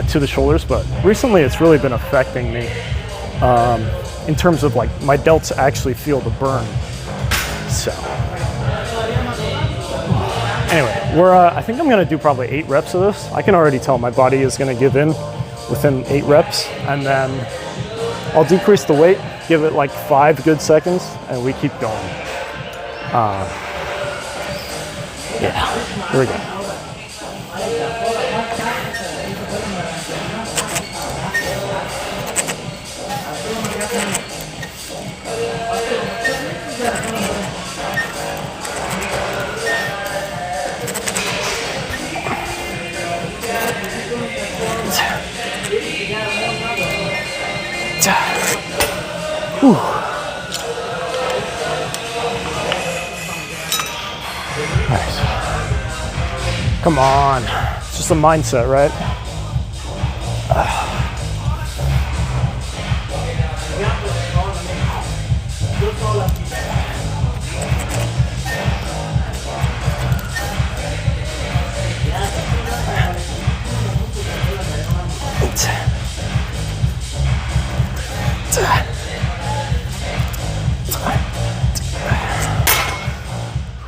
to the shoulders, but recently it's really been affecting me in terms of like my delts actually feel the burn. So anyway, I think I'm gonna do probably 8 reps of this. I can already tell my body is gonna give in within 8 reps, and then I'll decrease the weight, give it like 5 good seconds, and we keep going. Yeah, here we go. Whew. Nice. Come on. It's just a mindset, right?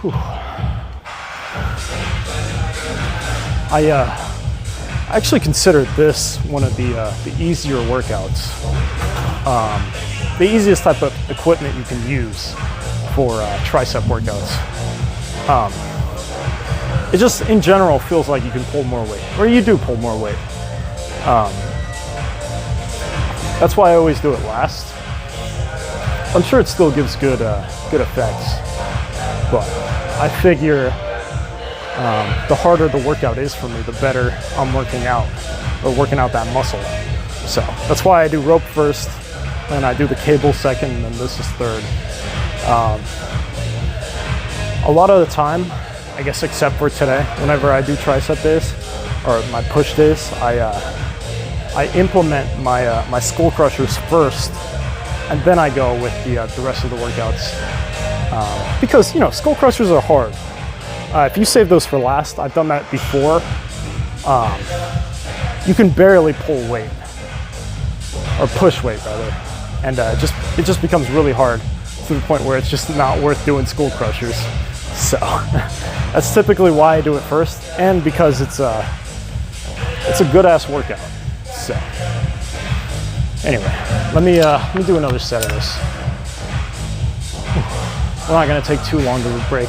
Whew. I actually consider this one of the easier workouts. The easiest type of equipment you can use for tricep workouts. It just, in general, feels like you can pull more weight, or you do pull more weight. That's why I always do it last. I'm sure it still gives good effects, but I figure the harder the workout is for me, the better I'm working out that muscle. So that's why I do rope first, and I do the cable second, and then this is third. A lot of the time, I guess except for today, whenever I do tricep days or my push days, I implement my skull crushers first, and then I go with the rest of the workouts. Because skull crushers are hard. If you save those for last, I've done that before. You can barely pull weight, or push weight rather, and it just becomes really hard to the point where it's just not worth doing skull crushers. So that's typically why I do it first, and because it's a good ass workout. So anyway, let me do another set of this. We're not gonna take too long to break.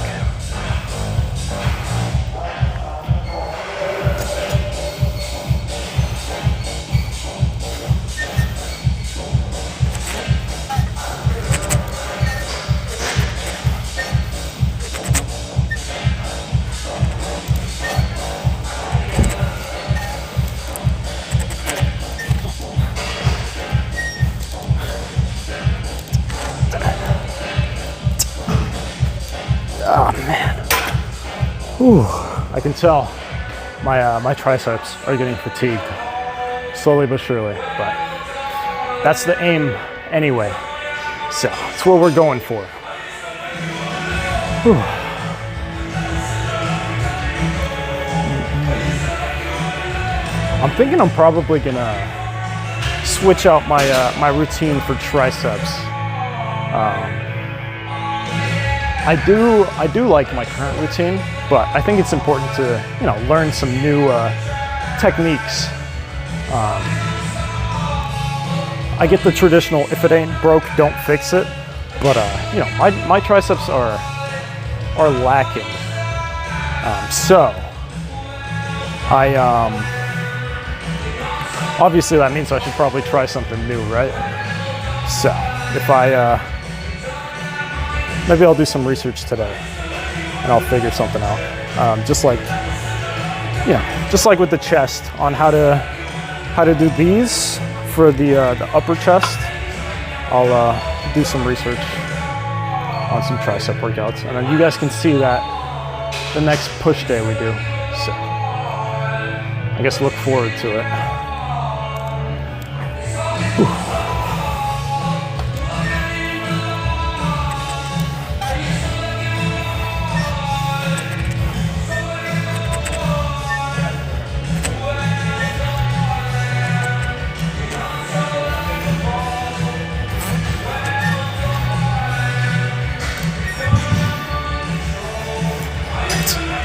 Oh man, whew. I can tell my triceps are getting fatigued, slowly but surely, but that's the aim anyway, so it's what we're going for. Whew. I'm thinking I'm probably gonna switch out my routine for triceps. I do like my current routine, but I think it's important to learn some new techniques. I get the traditional if it ain't broke, don't fix it, but my triceps are lacking So I obviously that means I should probably try something new, right? So if I maybe I'll do some research today and I'll figure something out. Just like with the chest on how to do these for the upper chest. I'll do some research on some tricep workouts, and then you guys can see that the next push day we do. So I guess look forward to it. Whew.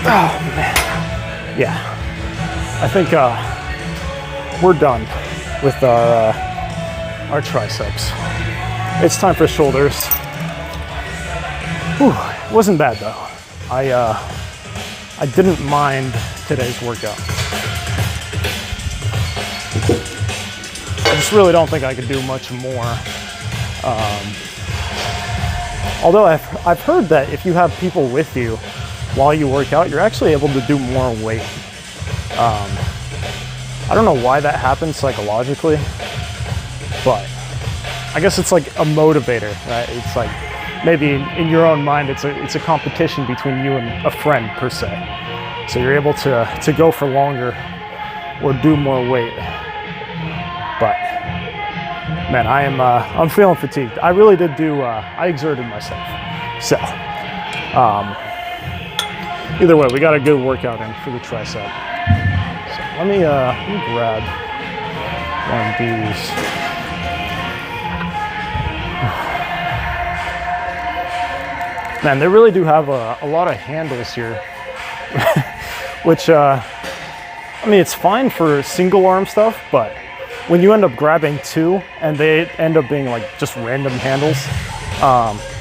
Oh man, yeah. I think we're done with our triceps. It's time for shoulders. Whew, it wasn't bad though. I didn't mind today's workout. I just really don't think I could do much more. Although I've heard that if you have people with you while you work out, you're actually able to do more weight. I don't know why that happens psychologically, but I guess it's like a motivator, right? It's like maybe in your own mind, it's a competition between you and a friend per se. So you're able to go for longer or do more weight. But man, I'm feeling fatigued. I really did I exerted myself. So either way, we got a good workout in for the tricep. So let me grab one of these. Man, they really do have a lot of handles here, which, I mean, it's fine for single arm stuff, but when you end up grabbing two and they end up being like just random handles,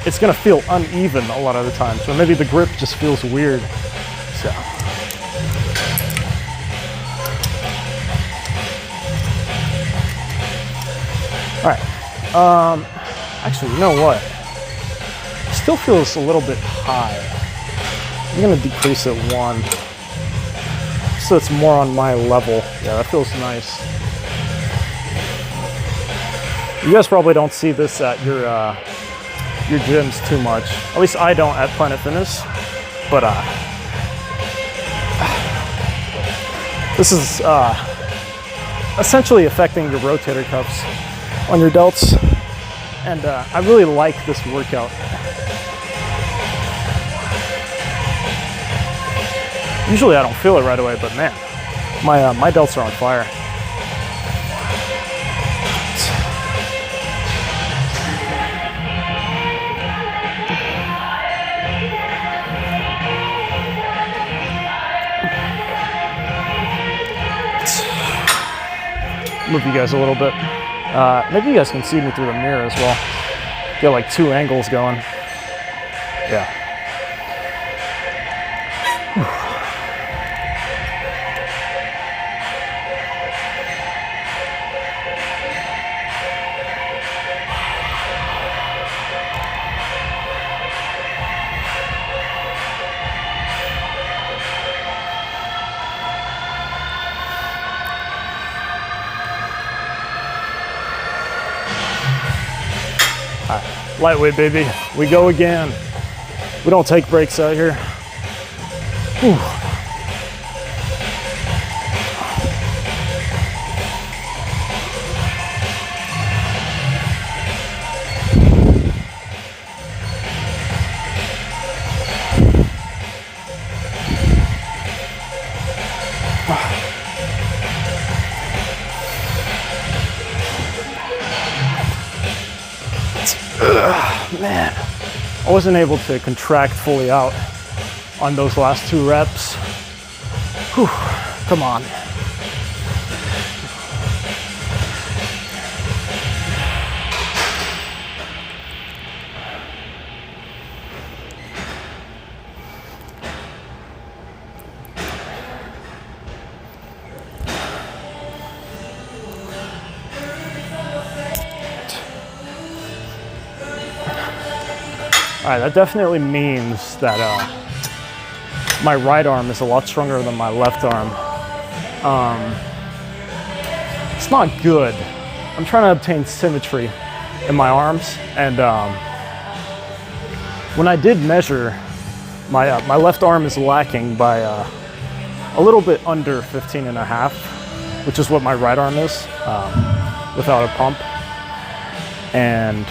it's gonna feel uneven a lot of the time. So maybe the grip just feels weird. So. All right. Actually, you know what? It still feels a little bit high. I'm gonna decrease it one, so it's more on my level. Yeah, that feels nice. You guys probably don't see this at your gyms too much. At least I don't at Planet Fitness. But this is essentially affecting your rotator cuffs on your delts, and I really like this workout. Usually I don't feel it right away, but man, my delts are on fire. Move you guys a little bit. Maybe you guys can see me through the mirror as well. Get like two angles going. Yeah. All right, lightweight, baby. We go again. We don't take breaks out here. Whew. Man, I wasn't able to contract fully out on those last 2 reps. Whew, come on. All right, that definitely means that my right arm is a lot stronger than my left arm. It's not good. I'm trying to obtain symmetry in my arms, and when I did measure, my left arm is lacking by a little bit under 15 and a half, which is what my right arm is without a pump. And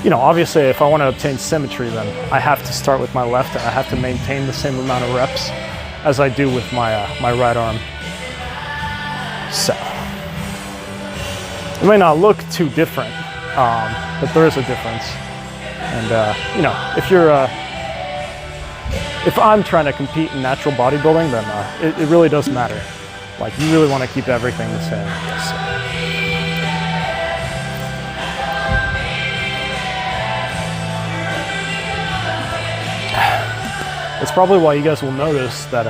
you know, obviously if I want to obtain symmetry, then I have to start with my left, and I have to maintain the same amount of reps as I do with my right arm. So it may not look too different, but there is a difference. And you know, if I'm trying to compete in natural bodybuilding, then it really does matter. Like, you really want to keep everything the same. So. It's probably why you guys will notice that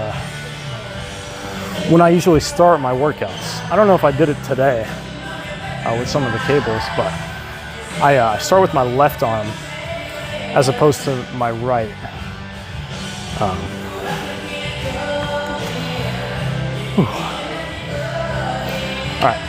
when I usually start my workouts, I don't know if I did it today with some of the cables, but I start with my left arm as opposed to my right. All right.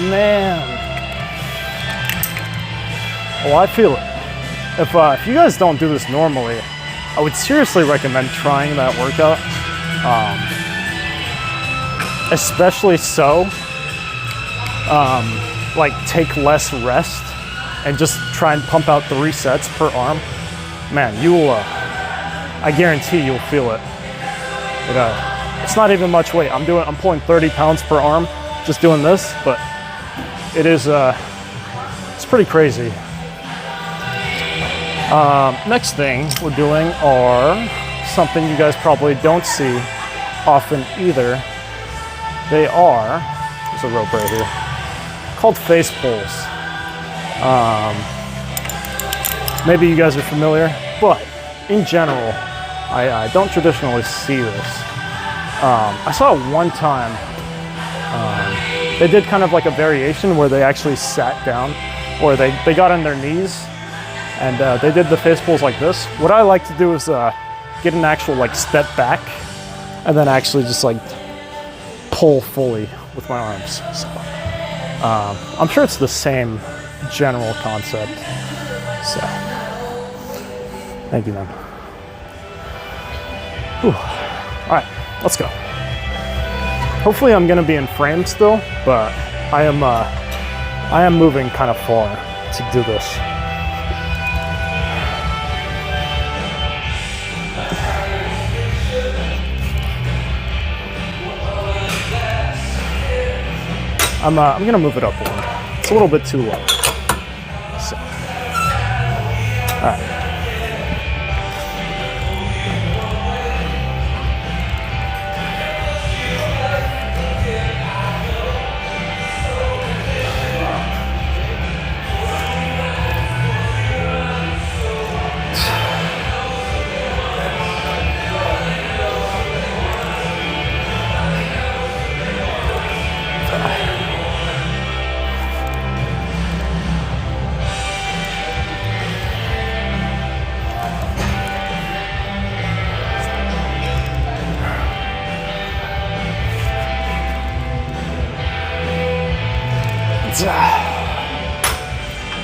Man, well, I feel it. If you guys don't do this normally, I would seriously recommend trying that workout. Especially so, like, take less rest and just try and pump out 3 sets per arm. Man, you will. I guarantee you'll feel it. It's not even much weight. I'm pulling 30 pounds per arm just doing this, but it is, it's pretty crazy. Next thing we're doing are something you guys probably don't see often either. They are, there's a rope right here, called face pulls. Maybe you guys are familiar, but in general, I don't traditionally see this. I saw it one time. They did kind of like a variation where they actually sat down, or they got on their knees, and they did the face pulls like this. What I like to do is get an actual like step back, and then actually just like pull fully with my arms. So, I'm sure it's the same general concept. So, thank you, man. Whew. All right, let's go. Hopefully I'm gonna be in frame still, but I am moving kind of far to do this. I'm gonna move it up a little. It's a little bit too low. So, all right.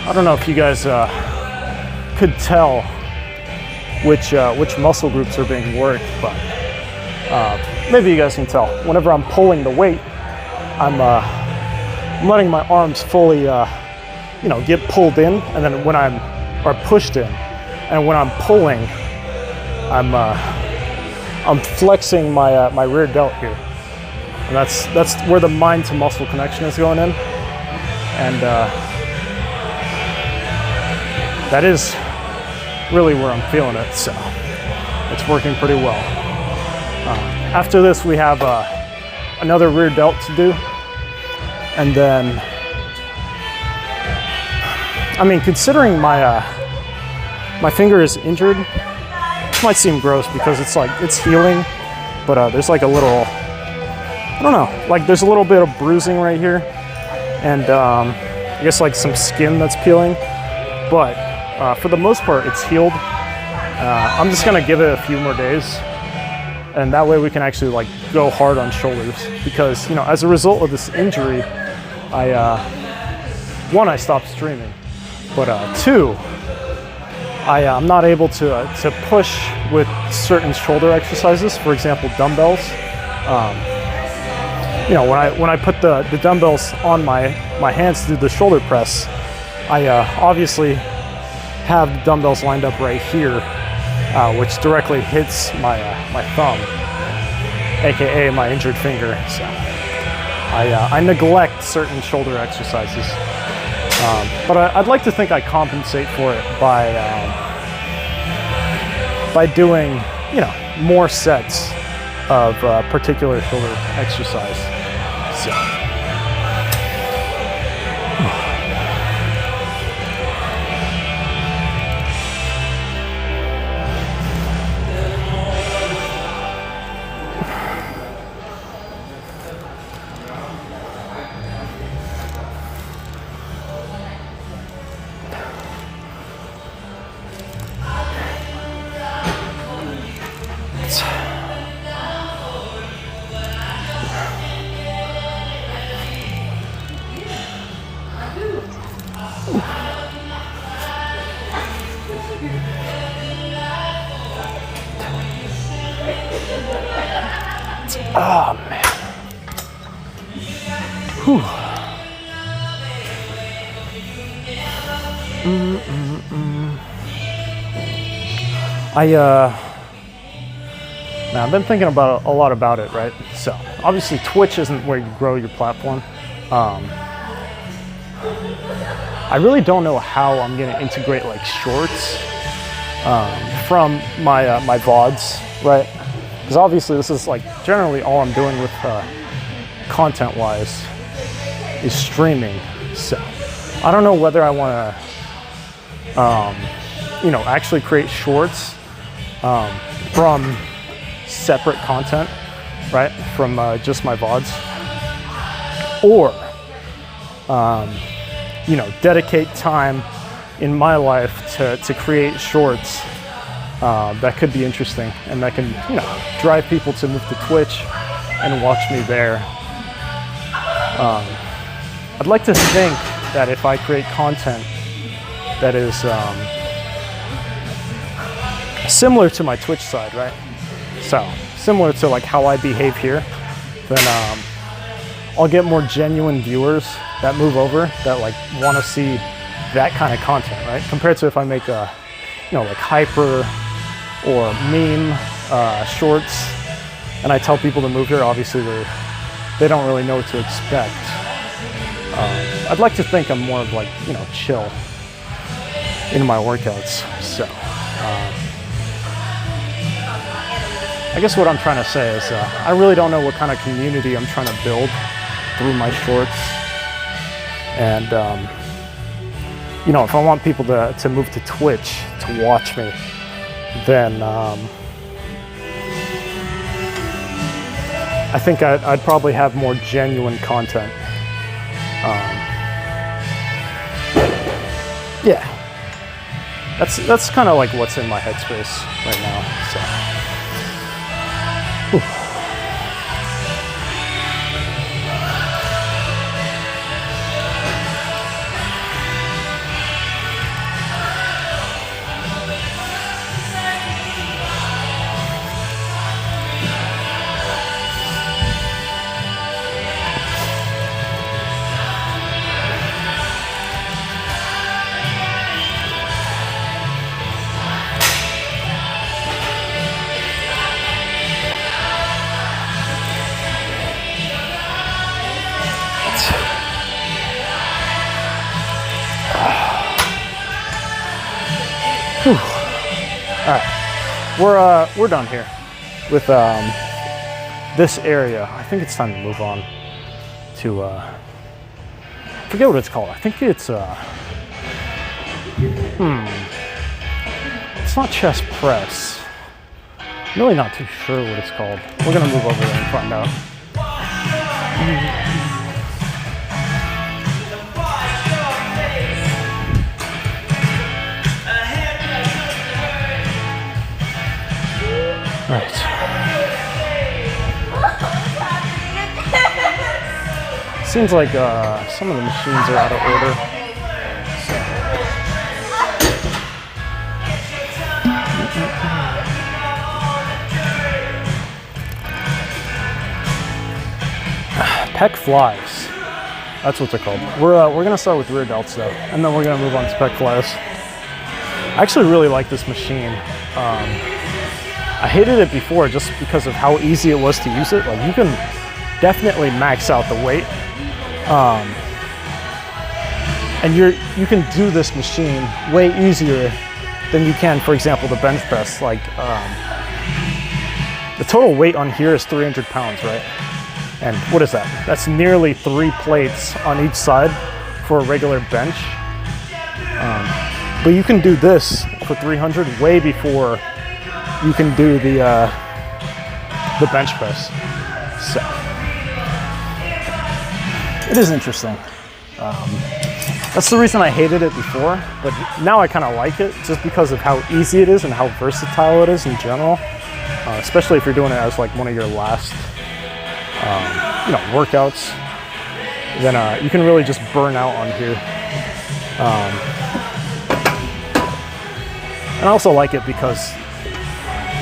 I don't know if you guys could tell which muscle groups are being worked, but maybe you guys can tell. Whenever I'm pulling the weight, I'm letting my arms fully, get pulled in, and then or pushed in, and when I'm pulling, I'm flexing my rear delt here, and that's where the mind to muscle connection is going in, and that is really where I'm feeling it. So it's working pretty well. After this, we have another rear delt to do, and then, I mean, considering my finger is injured, it might seem gross because it's healing, but there's like a little, I don't know, like there's a little bit of bruising right here, and I guess like some skin that's peeling, but for the most part, it's healed. I'm just gonna give it a few more days, and that way we can actually like go hard on shoulders, because as a result of this injury, I stopped streaming, but two, I'm not able to push with certain shoulder exercises. For example, dumbbells. When I put the dumbbells on my hands to do the shoulder press, I obviously have the dumbbells lined up right here, which directly hits my thumb, aka my injured finger. So I neglect certain shoulder exercises, but I'd like to think I compensate for it by doing more sets of particular shoulder exercise. So. Oh man. Whew. Now I've been thinking about a lot about it, right? So obviously Twitch isn't where you grow your platform. I really don't know how I'm gonna integrate like shorts from my VODs, right? Because obviously this is like generally all I'm doing with content-wise is streaming. So I don't know whether I want to, actually create shorts from separate content, right? From just my VODs, or dedicate time in my life to create shorts that could be interesting and that can, drive people to move to Twitch and watch me there. I'd like to think that if I create content that is similar to my Twitch side, right? So similar to like how I behave here, then I'll get more genuine viewers that move over that like want to see that kind of content, right? Compared to if I make a, like hyper or meme shorts, and I tell people to move here, obviously they don't really know what to expect. I'd like to think I'm more of like, chill in my workouts. So I guess what I'm trying to say is I really don't know what kind of community I'm trying to build through my shorts. And, if I want people to move to Twitch to watch me, then I think I'd probably have more genuine content. Yeah, that's kind of like what's in my headspace right now. So. Whew. We're done here with this area. I think it's time to move on to forget what it's called. I think it's it's not chest press. I'm really not too sure what it's called. We're gonna move over there and find out. Right. Seems like some of the machines are out of order. Pec flies. That's what they're called. We're gonna start with rear delts though, and then we're gonna move on to pec flies. I actually really like this machine. I hated it before just because of how easy it was to use it. Like you can definitely max out the weight, and you can do this machine way easier than you can, for example, the bench press. Like the total weight on here is 300 pounds, right? And what is that? That's nearly 3 plates on each side for a regular bench. But you can do this for 300 way before you can do the bench press. So it is interesting. That's the reason I hated it before, but now I kind of like it just because of how easy it is and how versatile it is in general. Especially if you're doing it as like one of your last, workouts, then you can really just burn out on here. And I also like it because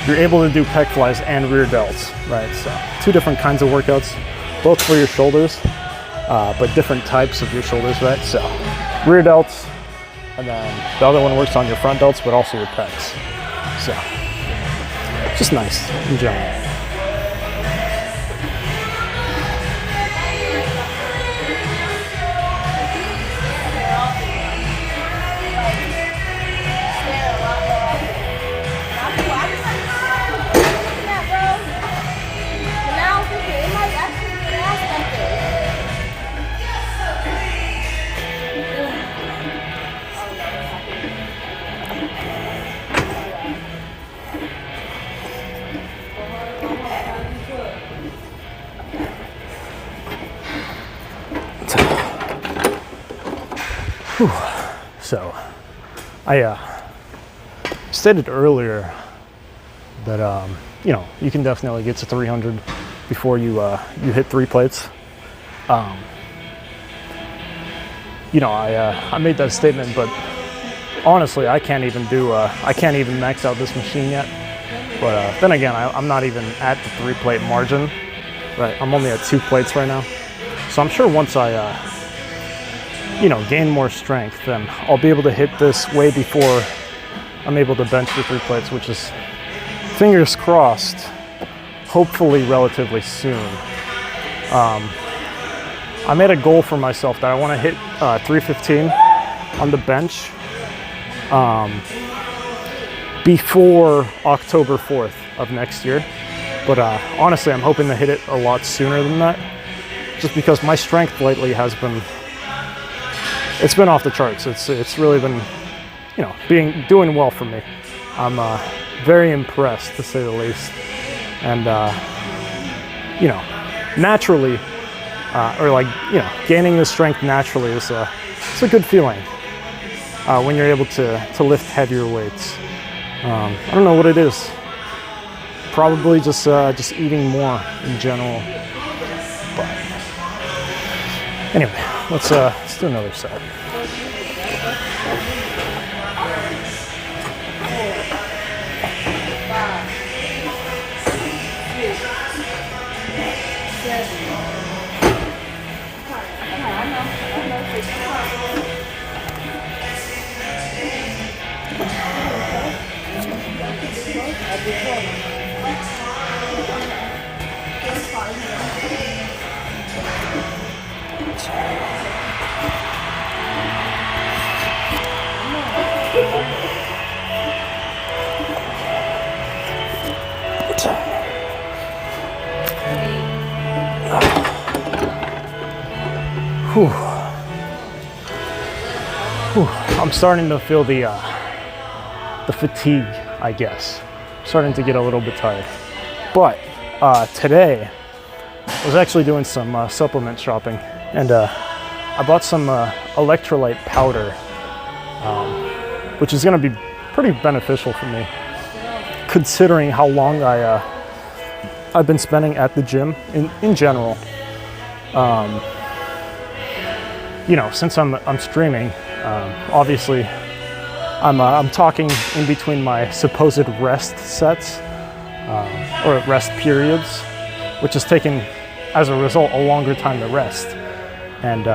you're able to do pec flies and rear delts, right? So 2 different kinds of workouts, both for your shoulders, but different types of your shoulders, right? So rear delts, and then the other one works on your front delts, but also your pecs. So just nice in general. So, I stated earlier that you can definitely get to 300 before you hit 3 plates. I made that statement, but honestly, I can't even max out this machine yet. But then again, I'm not even at the 3 plate margin, right? I'm only at 2 plates right now. So I'm sure once I gain more strength, then I'll be able to hit this way before I'm able to bench for 3 plates, which is, fingers crossed, hopefully relatively soon. I made a goal for myself that I want to hit 315 on the bench before October 4th of next year. But honestly, I'm hoping to hit it a lot sooner than that, just because my strength lately has been, it's been off the charts. It's really been, doing well for me. I'm very impressed, to say the least. And naturally, gaining the strength naturally is it's a good feeling when you're able to lift heavier weights. I don't know what it is. Probably just eating more in general. But anyway, let's do another set. Whew. Whew. I'm starting to feel the fatigue, I guess. Starting to get a little bit tired. But today, I was actually doing some supplement shopping, and I bought some electrolyte powder, which is going to be pretty beneficial for me, considering how long I've been spending at the gym in general. You know, since I'm streaming, obviously I'm talking in between my supposed rest sets or rest periods, which has taken, as a result, a longer time to rest. And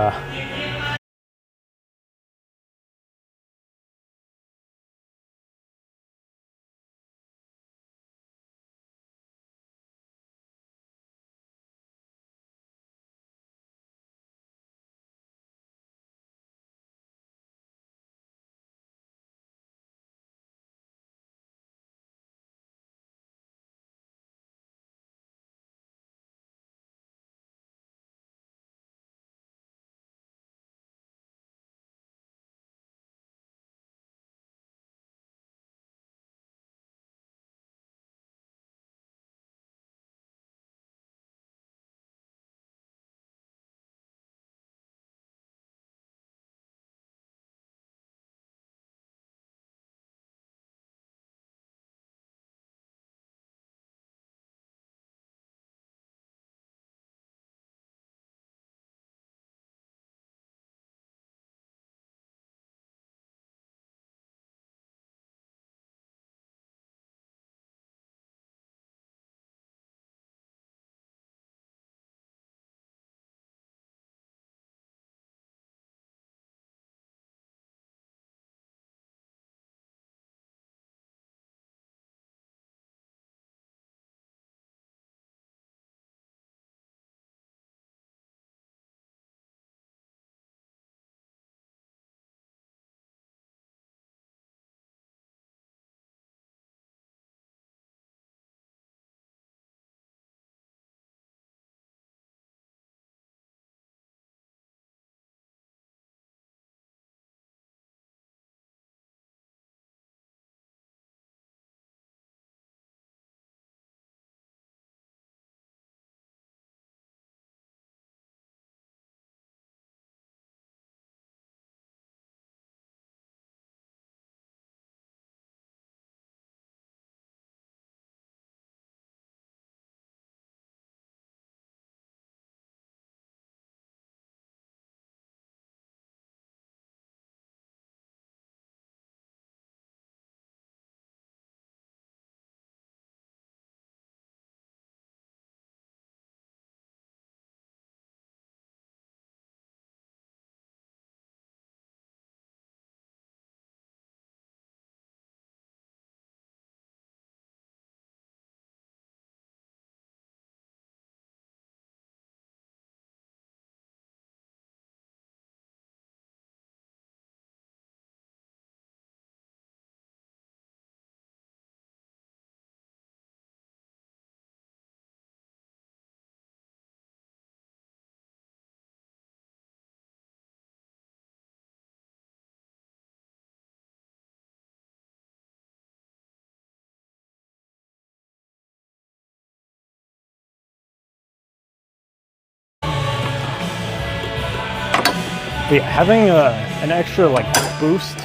yeah, having an extra like boost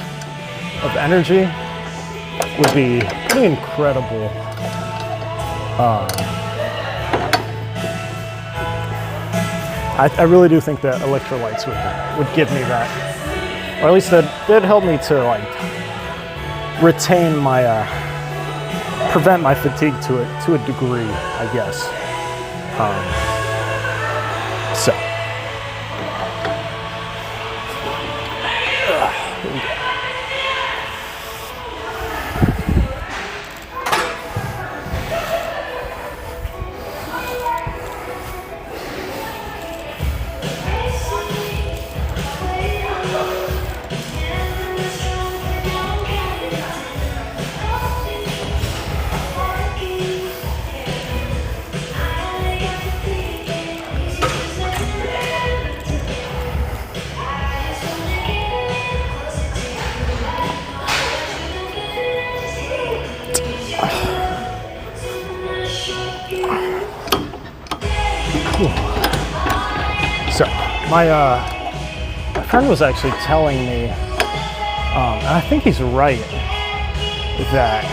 of energy would be pretty incredible. I really do think that electrolytes would give me that, or at least that'd help me to like retain my prevent my fatigue to a degree, I guess. So. So my friend was actually telling me, and I think he's right, that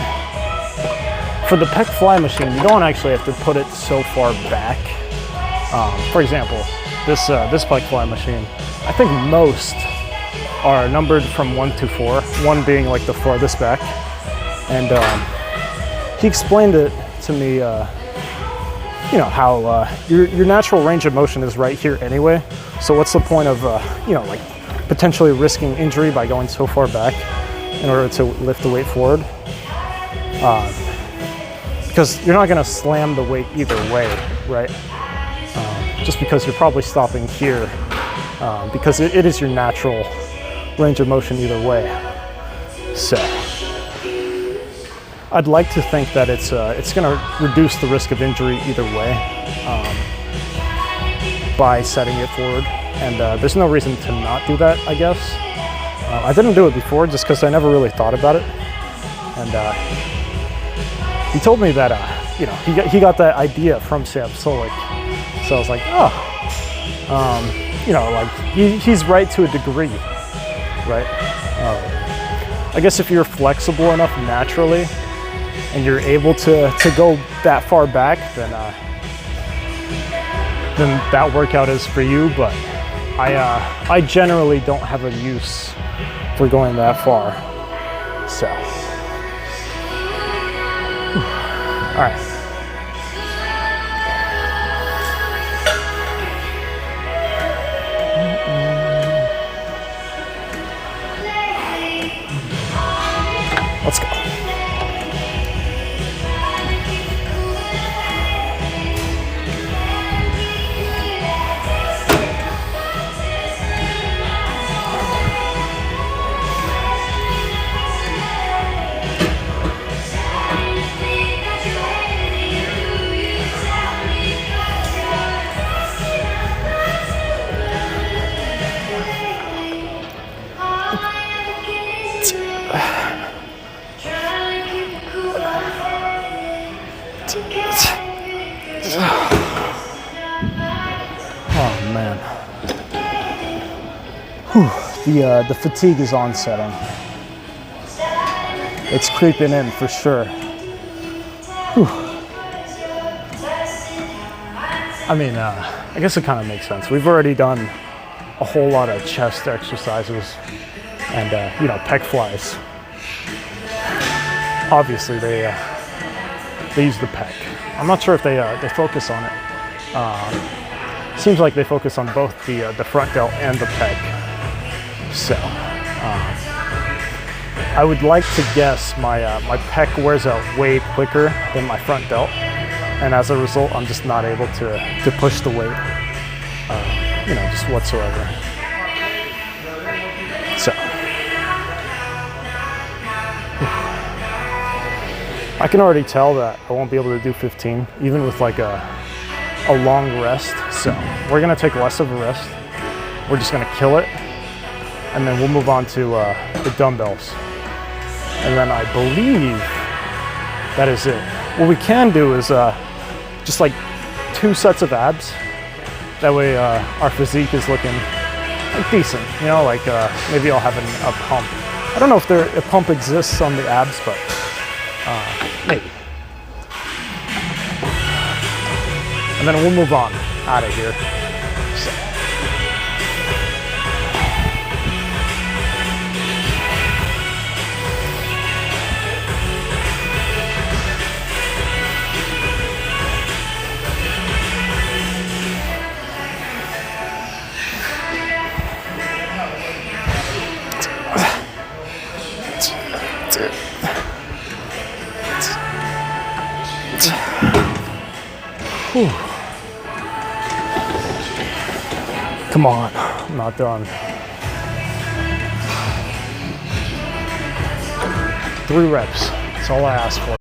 for the pec fly machine, you don't actually have to put it so far back. For example, this pec fly machine, I think most are numbered from 1 to 4, 1 being like the farthest back. And he explained it to me, you know, how your natural range of motion is right here anyway. So what's the point of, you know, like potentially risking injury by going so far back in order to lift the weight forward? Because you're not going to slam the weight either way, right? Just because you're probably stopping here, because it is your natural range of motion either way. So I'd like to think that it's going to reduce the risk of injury either way by setting it forward, and there's no reason to not do that, I guess. I didn't do it before just because I never really thought about it, and he told me that you know, he got that idea from Sam Sulek, so I was like, oh, you know, like he's right to a degree, right? I guess if you're flexible enough naturally and you're able to go that far back, then that workout is for you. But I generally don't have a use for going that far. So, all right. Let's go. Oh man. Whew. The fatigue is onsetting. It's creeping in for sure. Whew. I mean, I guess it kind of makes sense. We've already done a whole lot of chest exercises and, you know, pec flies. Obviously, they use the pec. I'm not sure if they focus on it. Seems like they focus on both the front delt and the pec. So, I would like to guess my pec wears out way quicker than my front delt, and as a result, I'm just not able to push the weight, you know, just whatsoever. So, I can already tell that I won't be able to do 15, even with like a long rest. So we're gonna take less of a rest. We're just gonna kill it, and then we'll move on to the dumbbells. And then I believe that is it. What we can do is just like 2 sets of abs. That way our physique is looking like decent, you know, like maybe I'll have a pump. I don't know if a pump exists on the abs, but maybe. And then we'll move on out of here. So. Whew. Come on, I'm not done. 3 reps, that's all I asked for.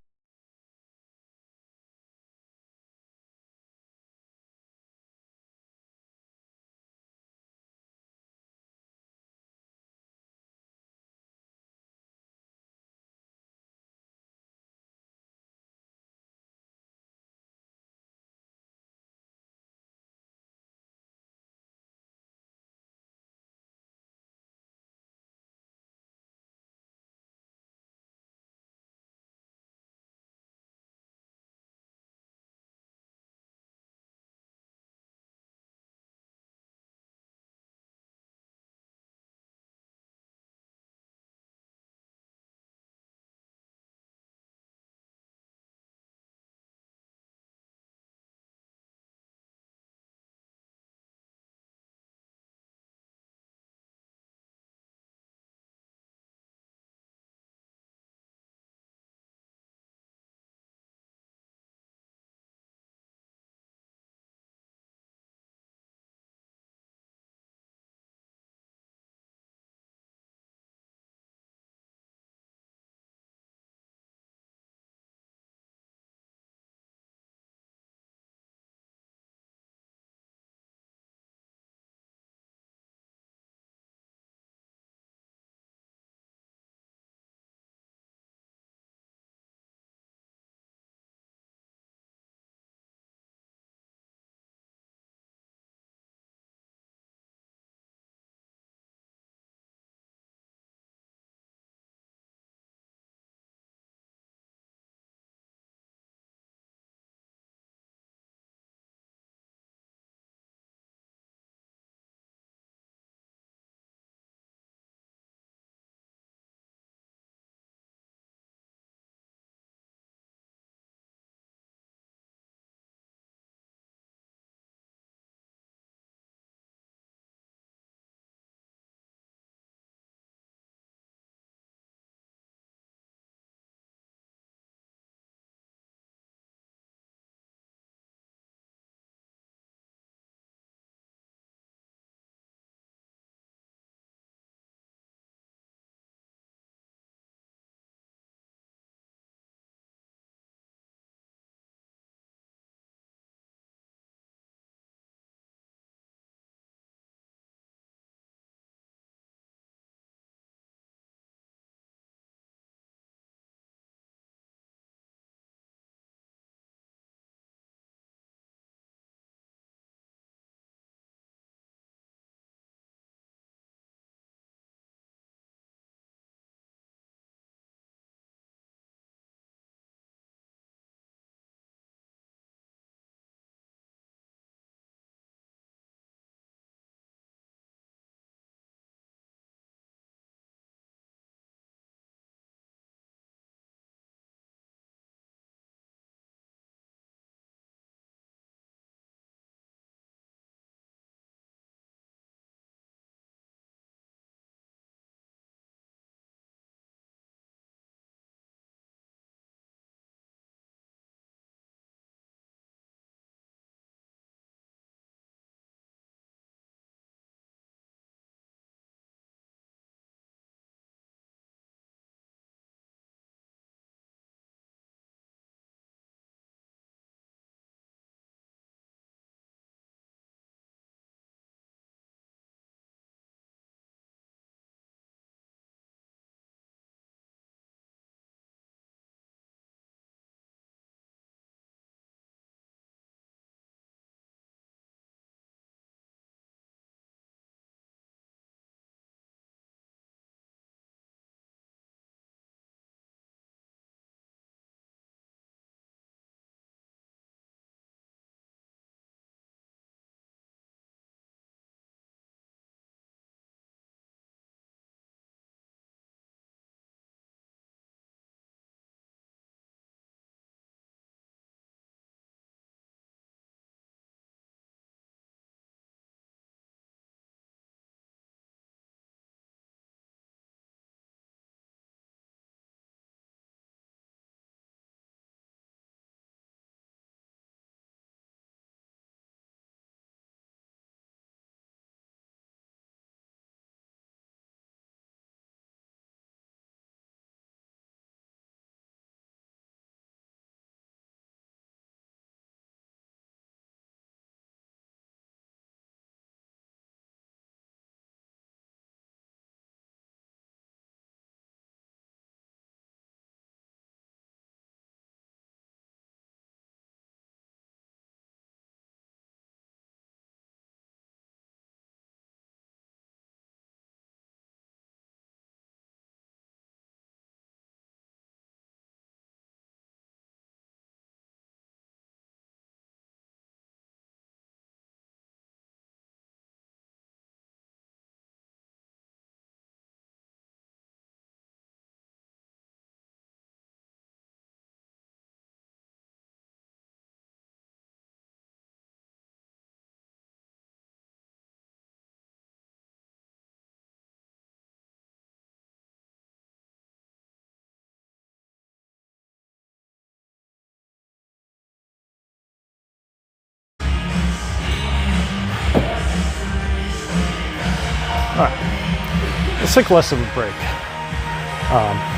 let's take less of a break.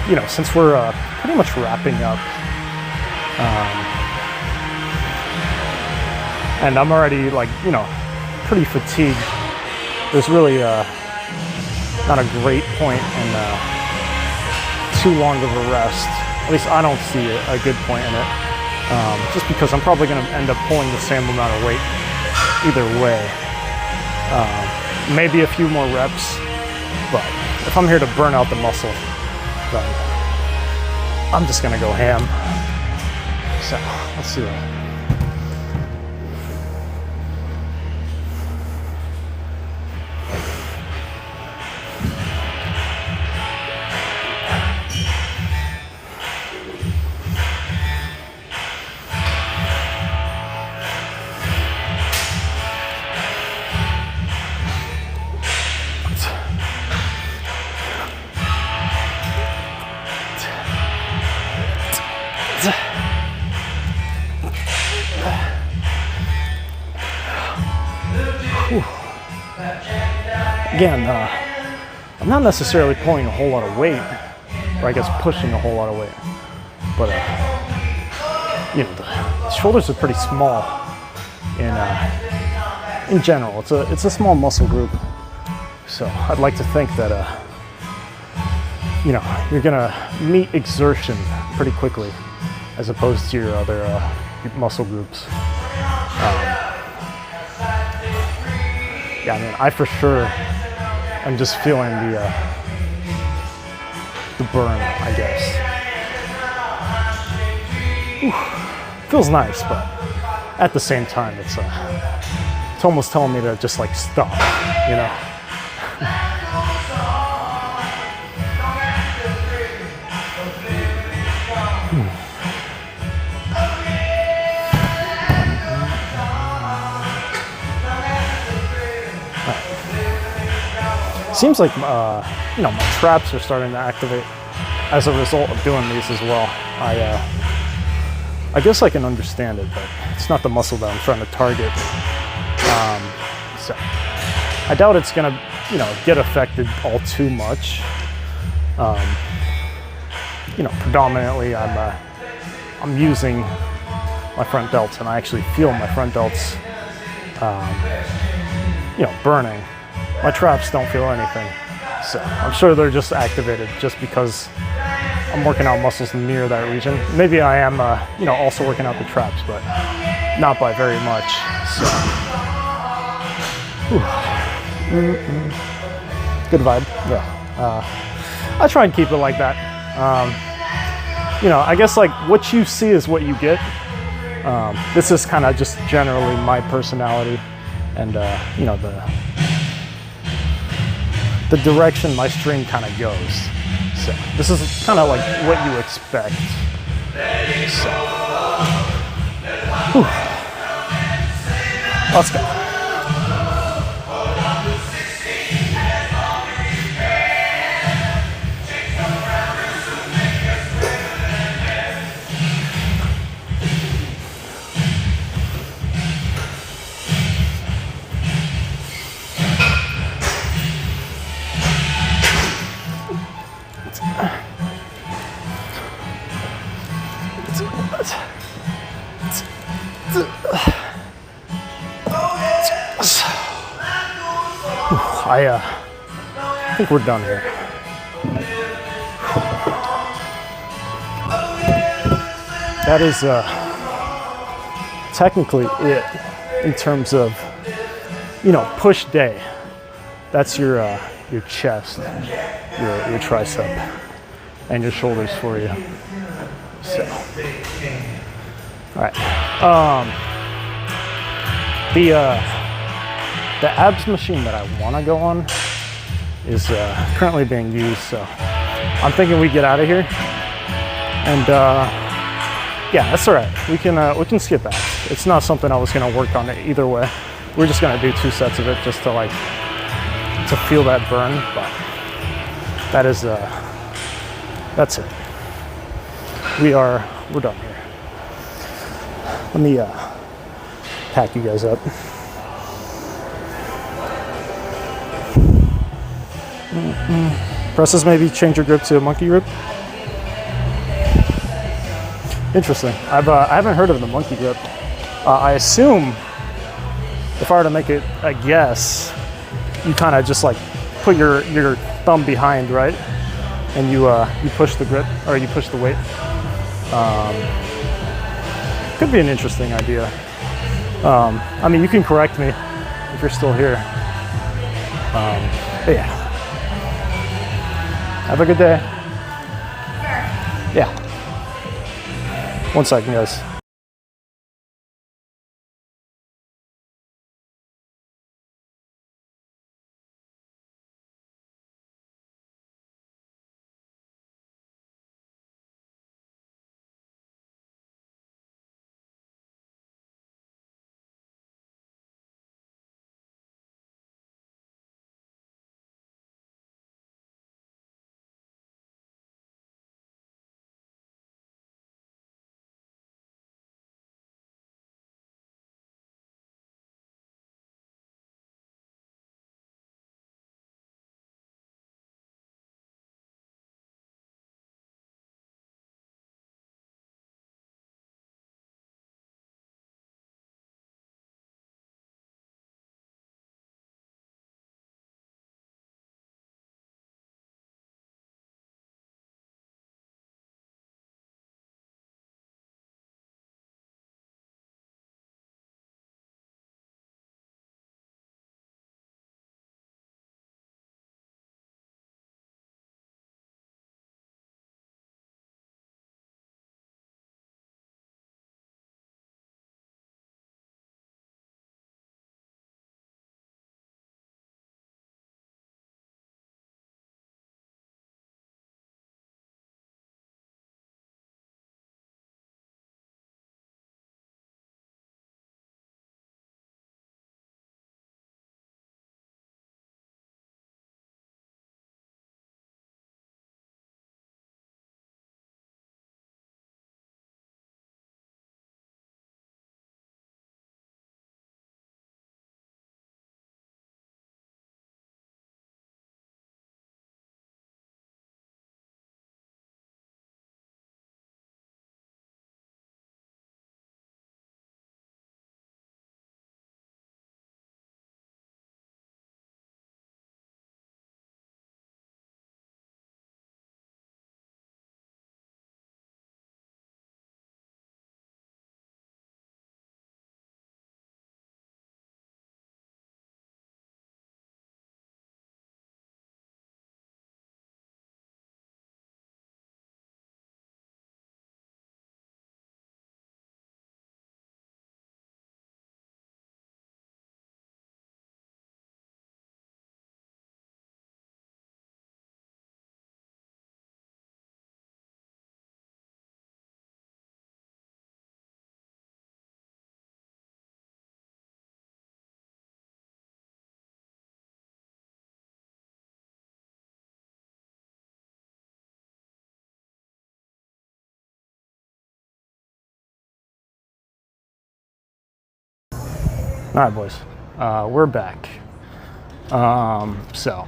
You know, since we're pretty much wrapping up, and I'm already like, you know, pretty fatigued. There's really not a great point in too long of a rest. At least I don't see a good point in it. Just because I'm probably going to end up pulling the same amount of weight either way. Maybe a few more reps, but if I'm here to burn out the muscle, then I'm just going to go ham. So let's see that. Again, I'm not necessarily pulling a whole lot of weight, or I guess pushing a whole lot of weight, but you know, the shoulders are pretty small in general. It's a small muscle group, so I'd like to think that you know, you're gonna meet exertion pretty quickly, as opposed to your other muscle groups. Yeah, I mean, I for sure am just feeling the burn, I guess. Whew. Feels nice, but at the same time, it's almost telling me to just like stop, you know. Seems like you know, my traps are starting to activate as a result of doing these as well. I guess I can understand it, but it's not the muscle that I'm trying to target. So I doubt it's gonna, you know, get affected all too much. You know, predominantly I'm using my front delts, and I actually feel my front delts, you know, burning. My traps don't feel anything, so I'm sure they're just activated just because I'm working out muscles near that region. Maybe I am, you know, also working out the traps, but not by very much. So, good vibe. Yeah, I try and keep it like that. You know, I guess like what you see is what you get. This is kind of just generally my personality, and you know, the direction my stream kind of goes. So this is kind of like what you expect. So, whew. Let's go. I think we're done here. That is technically it in terms of, you know, push day. That's your chest, your tricep, and your shoulders for you. So, all right. The abs machine that I want to go on is currently being used, so I'm thinking we get out of here. And yeah, that's all right. We can skip that. It's not something I was gonna work on either way. We're just gonna do 2 sets of it just to like to feel that burn. But that is that's it. We're done here. Let me pack you guys up. Presses maybe change your grip to a monkey grip. Interesting. I haven't heard of the monkey grip. I assume, if I were to make it a guess, you kind of just like put your thumb behind, right? And you push the grip, or you push the weight. Could be an interesting idea. I mean, you can correct me if you're still here. But yeah. Have a good day. Yeah. 1 second, guys. All right, boys, we're back. So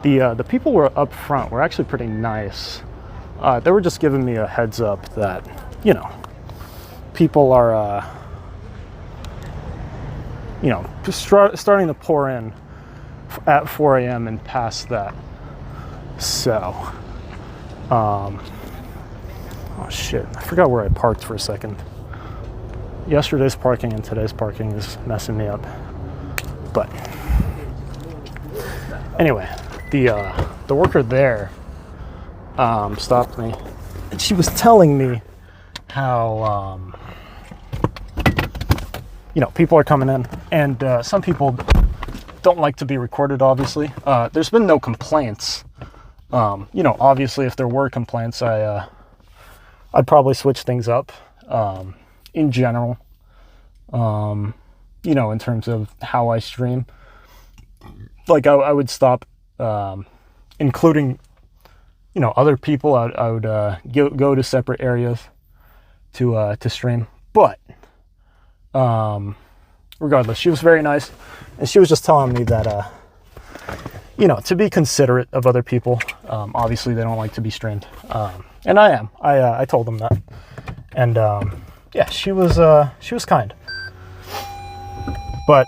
the people were up front were actually pretty nice. They were just giving me a heads up that, you know, people are, you know, starting to pour in at 4 a.m. and past that. So, oh shit, I forgot where I parked for a second. Yesterday's parking and today's parking is messing me up. But anyway, the worker there stopped me, and she was telling me how you know, people are coming in, and some people don't like to be recorded. Obviously, there's been no complaints. You know, obviously, if there were complaints, I'd probably switch things up. In general, you know, in terms of how I stream, like I would stop including, you know, other people. I would go to separate areas to stream. But regardless, she was very nice, and she was just telling me that to be considerate of other people. Obviously, they don't like to be streamed, and I am. I told them that, and yeah, she was kind, but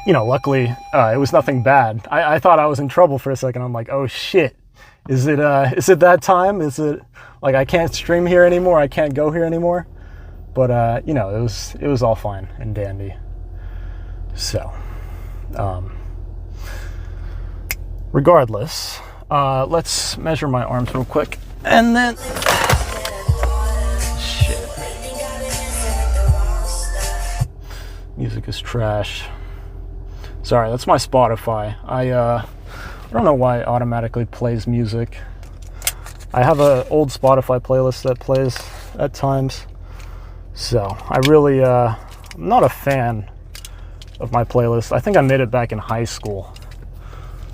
luckily it was nothing bad. I thought I was in trouble for a second. I'm like, oh shit, is it that time? Is it like I can't stream here anymore? I can't go here anymore? But it was all fine and dandy. So. Regardless, let's measure my arms real quick, and then shit. Music is trash. Sorry, that's my Spotify. I don't know why it automatically plays music. I have an old Spotify playlist that plays at times, so I really I'm not a fan of my playlist. I think I made it back in high school.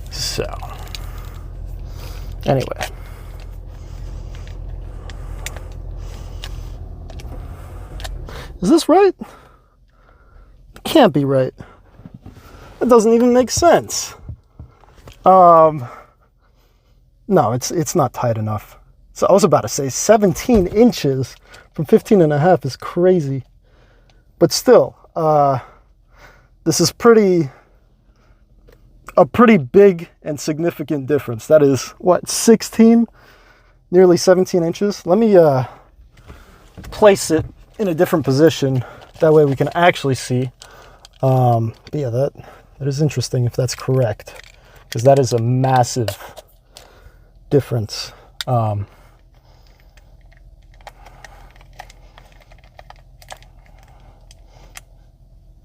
So, anyway. Is this right? It can't be right. It doesn't even make sense. No, it's not tight enough. So I was about to say 17 inches from 15 and a half is crazy. But still, this is a pretty big and significant difference. That is, what, 16? Nearly 17 inches? Let me place it in a different position. That way we can actually see. But yeah, that is interesting if that's correct, because that is a massive difference.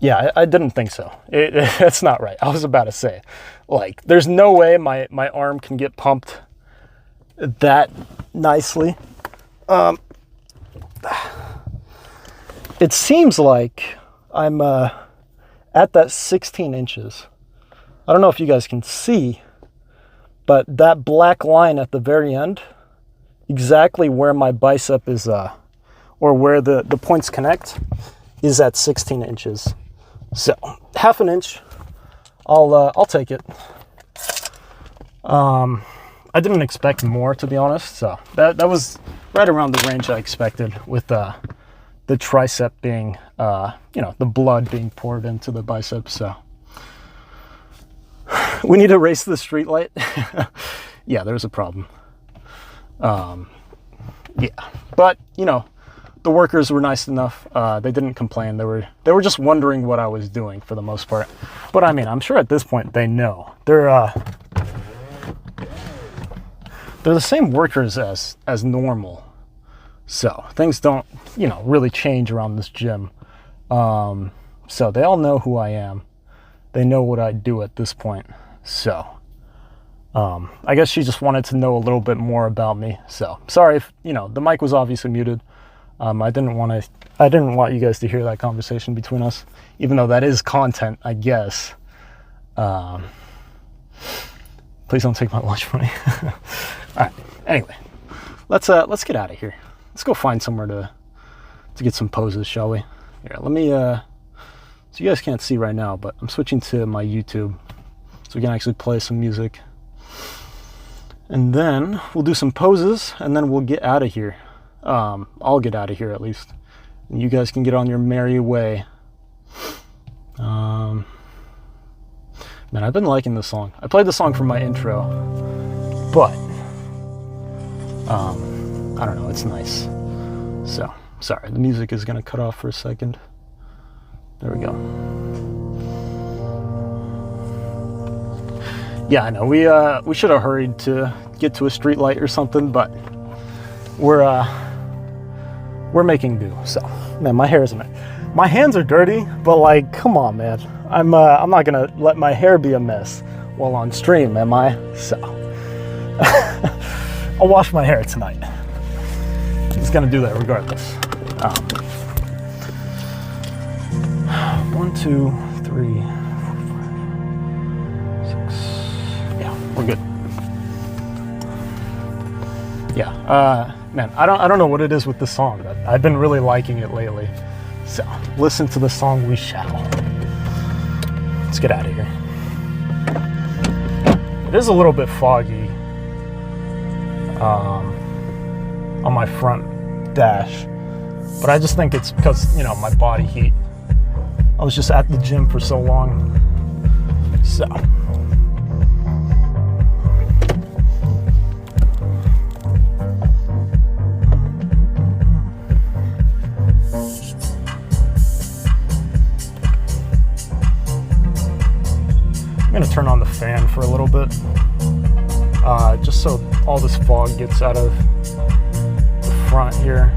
Yeah, I didn't think so. That's not right. I was about to say, like, there's no way my arm can get pumped that nicely. It seems like I'm at that 16 inches. I don't know if you guys can see, but that black line at the very end, exactly where my bicep is, or where the points connect, is at 16 inches. So, half an inch, I'll take it. I didn't expect more, to be honest. So that was right around the range I expected, with the tricep being, the blood being poured into the bicep. So we need to race the street light. Yeah, there's a problem. Yeah, but the workers were nice enough. They didn't complain. They were just wondering what I was doing for the most part. But I mean, I'm sure at this point they know. They're the same workers as normal. So things don't, really change around this gym. So they all know who I am. They know what I do at this point. So I guess she just wanted to know a little bit more about me. So sorry if, the mic was obviously muted. I didn't want you guys to hear that conversation between us, even though that is content, I guess. Please don't take my lunch money. All right. Anyway, let's get out of here. Let's go find somewhere to get some poses, shall we? Here, let me. So you guys can't see right now, but I'm switching to my YouTube, so we can actually play some music, and then we'll do some poses, and then we'll get out of here. I'll get out of here at least, and you guys can get on your merry way. Man, I've been liking this song. I played the song for my intro, but I don't know, it's nice. So sorry, the music is gonna cut off for a second. There we go. Yeah, I know we should have hurried to get to a street light or something, but we're making do. So, man, my hair is a mess. My hands are dirty, but like, come on, man. I'm not gonna let my hair be a mess while on stream, am I? So, I'll wash my hair tonight. He's gonna do that regardless. 1, 2, 3, 4, 5, 6. Yeah, we're good. Yeah, man, I don't know what it is with this song, but I've been really liking it lately. So, listen to the song we shall. Let's get out of here. It is a little bit foggy on my front dash, but I just think it's because, you know, my body heat. I was just at the gym for so long. So. I'm gonna turn on the fan for a little bit, just so all this fog gets out of the front here.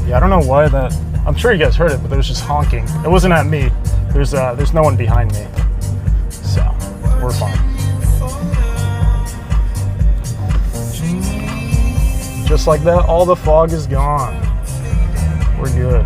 Yeah, I don't know why that. I'm sure you guys heard it, but there was just honking. It wasn't at me. There's no one behind me, so we're fine. Just like that, all the fog is gone. We're good.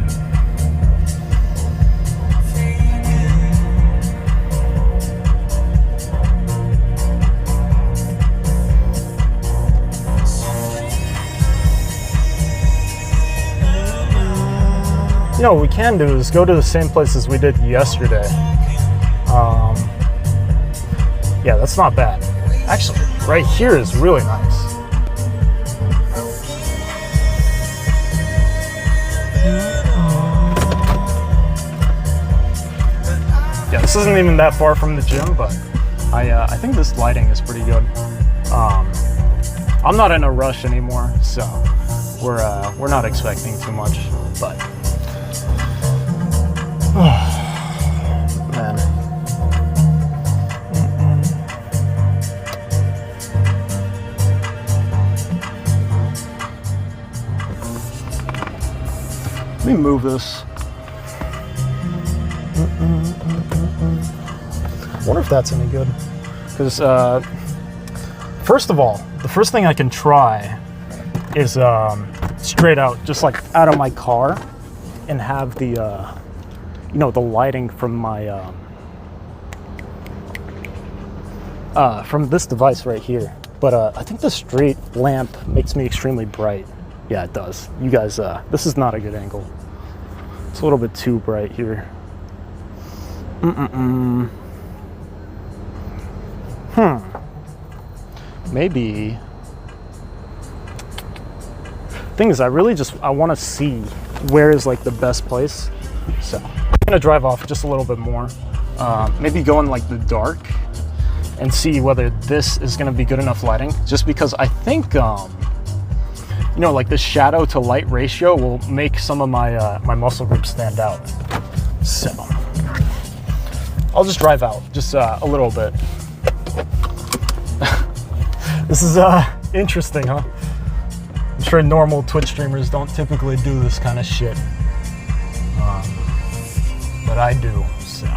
You know, what we can do is go to the same places we did yesterday. Yeah, that's not bad. Actually, right here is really nice. Yeah, this isn't even that far from the gym, but I think this lighting is pretty good. I'm not in a rush anymore, so we're not expecting too much, but. Man. Let me move this. I wonder if that's any good. Because, first of all, the first thing I can try is straight out, just like out of my car, and have the, you know, the lighting from my, from this device right here. But I think the street lamp makes me extremely bright. Yeah, it does. You guys, this is not a good angle. It's a little bit too bright here. Maybe. Thing is, I want to see where is like the best place. So I'm gonna drive off just a little bit more. Maybe go in like the dark and see whether this is gonna be good enough lighting. Just because I think, you know, like the shadow to light ratio will make some of my my muscle groups stand out. So I'll just drive out just a little bit. This is interesting, huh? I'm sure normal Twitch streamers don't typically do this kind of shit, but I do. So.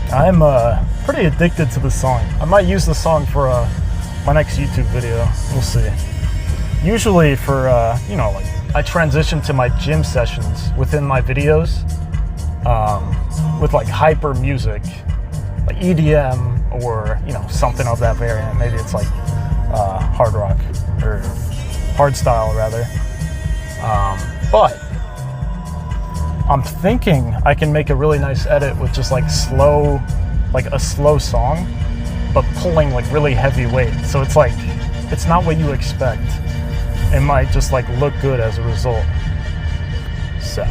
I'm pretty addicted to the song. I might use the song for my next YouTube video. We'll see. Usually for, you know, like I transition to my gym sessions within my videos with like hyper music, like EDM or, you know, something of that variant. Maybe it's like hard rock or hard style rather. But I'm thinking I can make a really nice edit with just like slow, like a slow song, but pulling like really heavy weight. So it's like, it's not what you expect. It might just like look good as a result. So.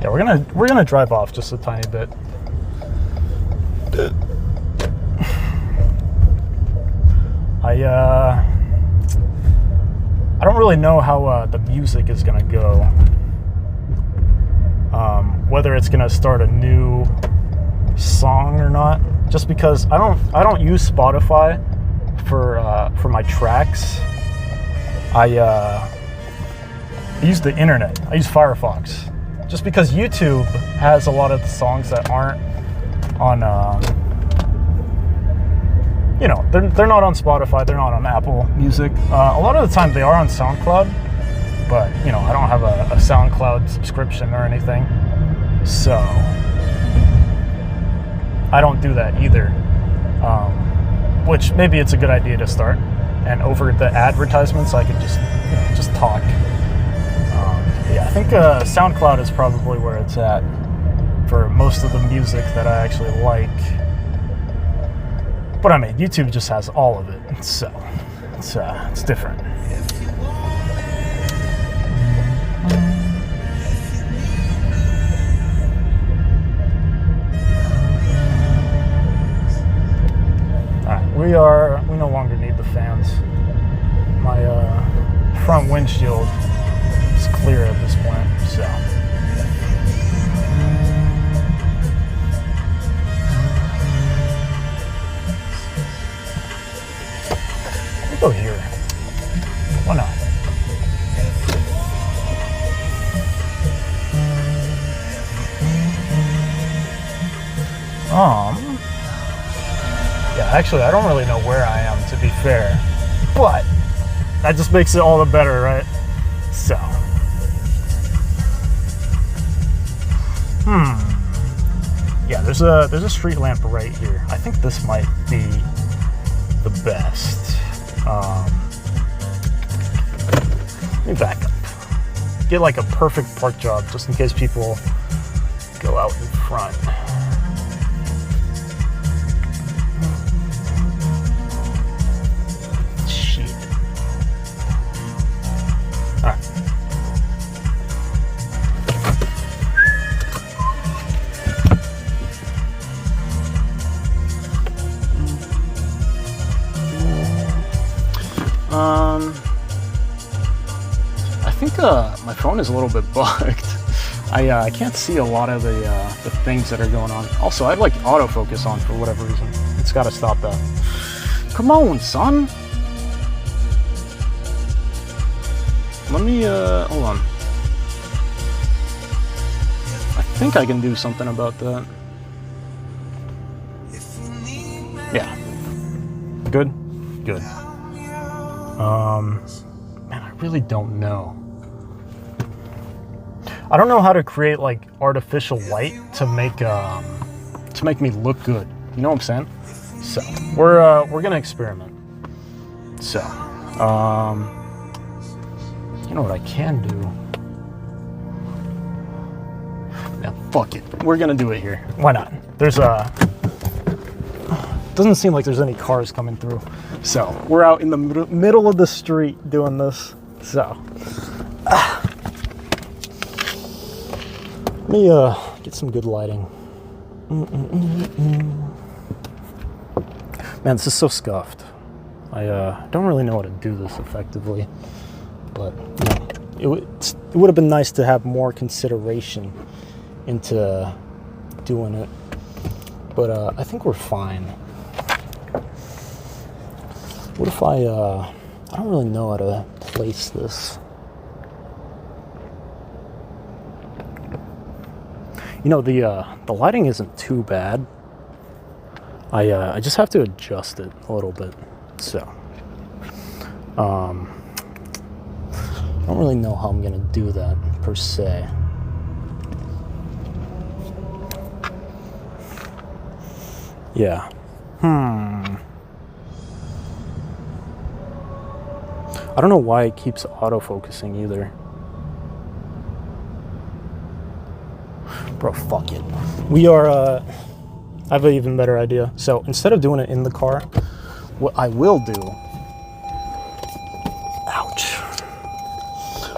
Yeah, we're gonna drive off just a tiny bit. I don't really know how the music is gonna go. Whether it's gonna start a new song or not. Just because I don't use Spotify for my tracks. I use the internet. I use Firefox. Just because YouTube has a lot of the songs that aren't on, you know, they're not on Spotify, they're not on Apple Music. A lot of the time they are on SoundCloud, but, you know, I don't have a SoundCloud subscription or anything, so I don't do that either, which maybe it's a good idea to start, and over the advertisements I could just, you know, just talk. Yeah, I think SoundCloud is probably where it's at for most of the music that I actually like. But I mean, YouTube just has all of it, so it's different. Alright, we no longer need the fans. My front windshield is clear at this point, so. Go here. Why not? Yeah, actually, I don't really know where I am, to be fair, but that just makes it all the better, right? So, yeah, there's a street lamp right here. I think this might be the best. Let me back up. Get like a perfect park job just in case people go out in front. Shit. All right. I think my phone is a little bit bugged. I can't see a lot of the things that are going on. Also, I have like autofocus on for whatever reason. It's got to stop that. Come on, son. Let me hold on. I think I can do something about that. Yeah. Good? Good. Man, I really don't know. I don't know how to create like artificial light to make me look good. You know what I'm saying? So we're gonna experiment. So, you know what I can do? Yeah, fuck it. We're gonna do it here. Why not? Doesn't seem like there's any cars coming through. So we're out in the middle of the street doing this. So let me get some good lighting. Man, this is so scuffed. I don't really know how to do this effectively, but you know, it would have been nice to have more consideration into doing it. But I think we're fine. What if I don't really know how to place this. You know, the lighting isn't too bad. I just have to adjust it a little bit. So, I don't really know how I'm gonna do that per se. Yeah. I don't know why it keeps autofocusing either. Bro, fuck it. We are, I have an even better idea. So instead of doing it in the car, what I will do, ouch,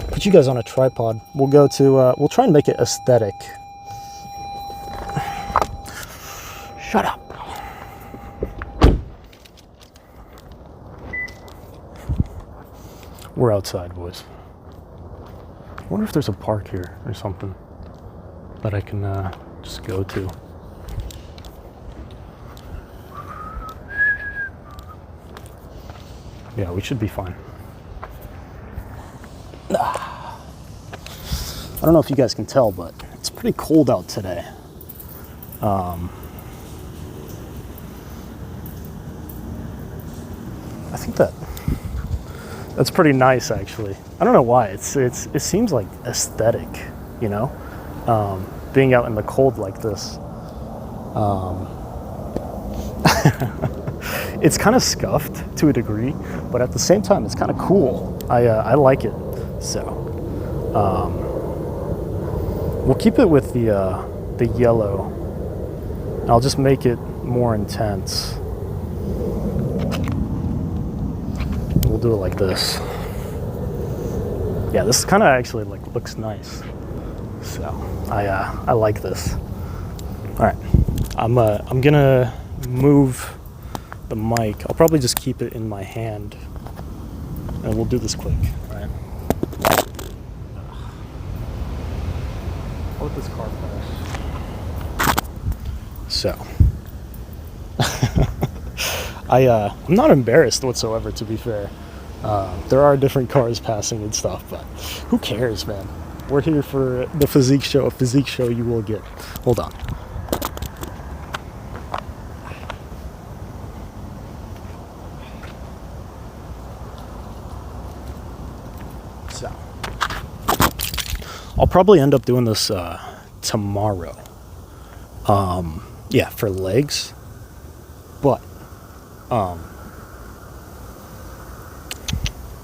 put you guys on a tripod. We'll go to, we'll try and make it aesthetic. Shut up. We're outside, boys. I wonder if there's a park here or something that I can just go to. Yeah, we should be fine. I don't know if you guys can tell, but it's pretty cold out today. think that's pretty nice, actually. I don't know why. It seems like aesthetic, you know, being out in the cold like this. It's kind of scuffed to a degree, but at the same time, it's kind of cool. I like it. So we'll keep it with the yellow. I'll just make it more intense. We'll do it like this. Yeah, this kind of actually like looks nice. So I like this. All right, I'm gonna move the mic. I'll probably just keep it in my hand, and we'll do this quick. All right. I'll let this car pass. So, I'm not embarrassed whatsoever, to be fair. There are different cars passing and stuff, but who cares, man? We're here for the physique show. A physique show you will get. Hold on. So, I'll probably end up doing this tomorrow. Yeah, for legs. But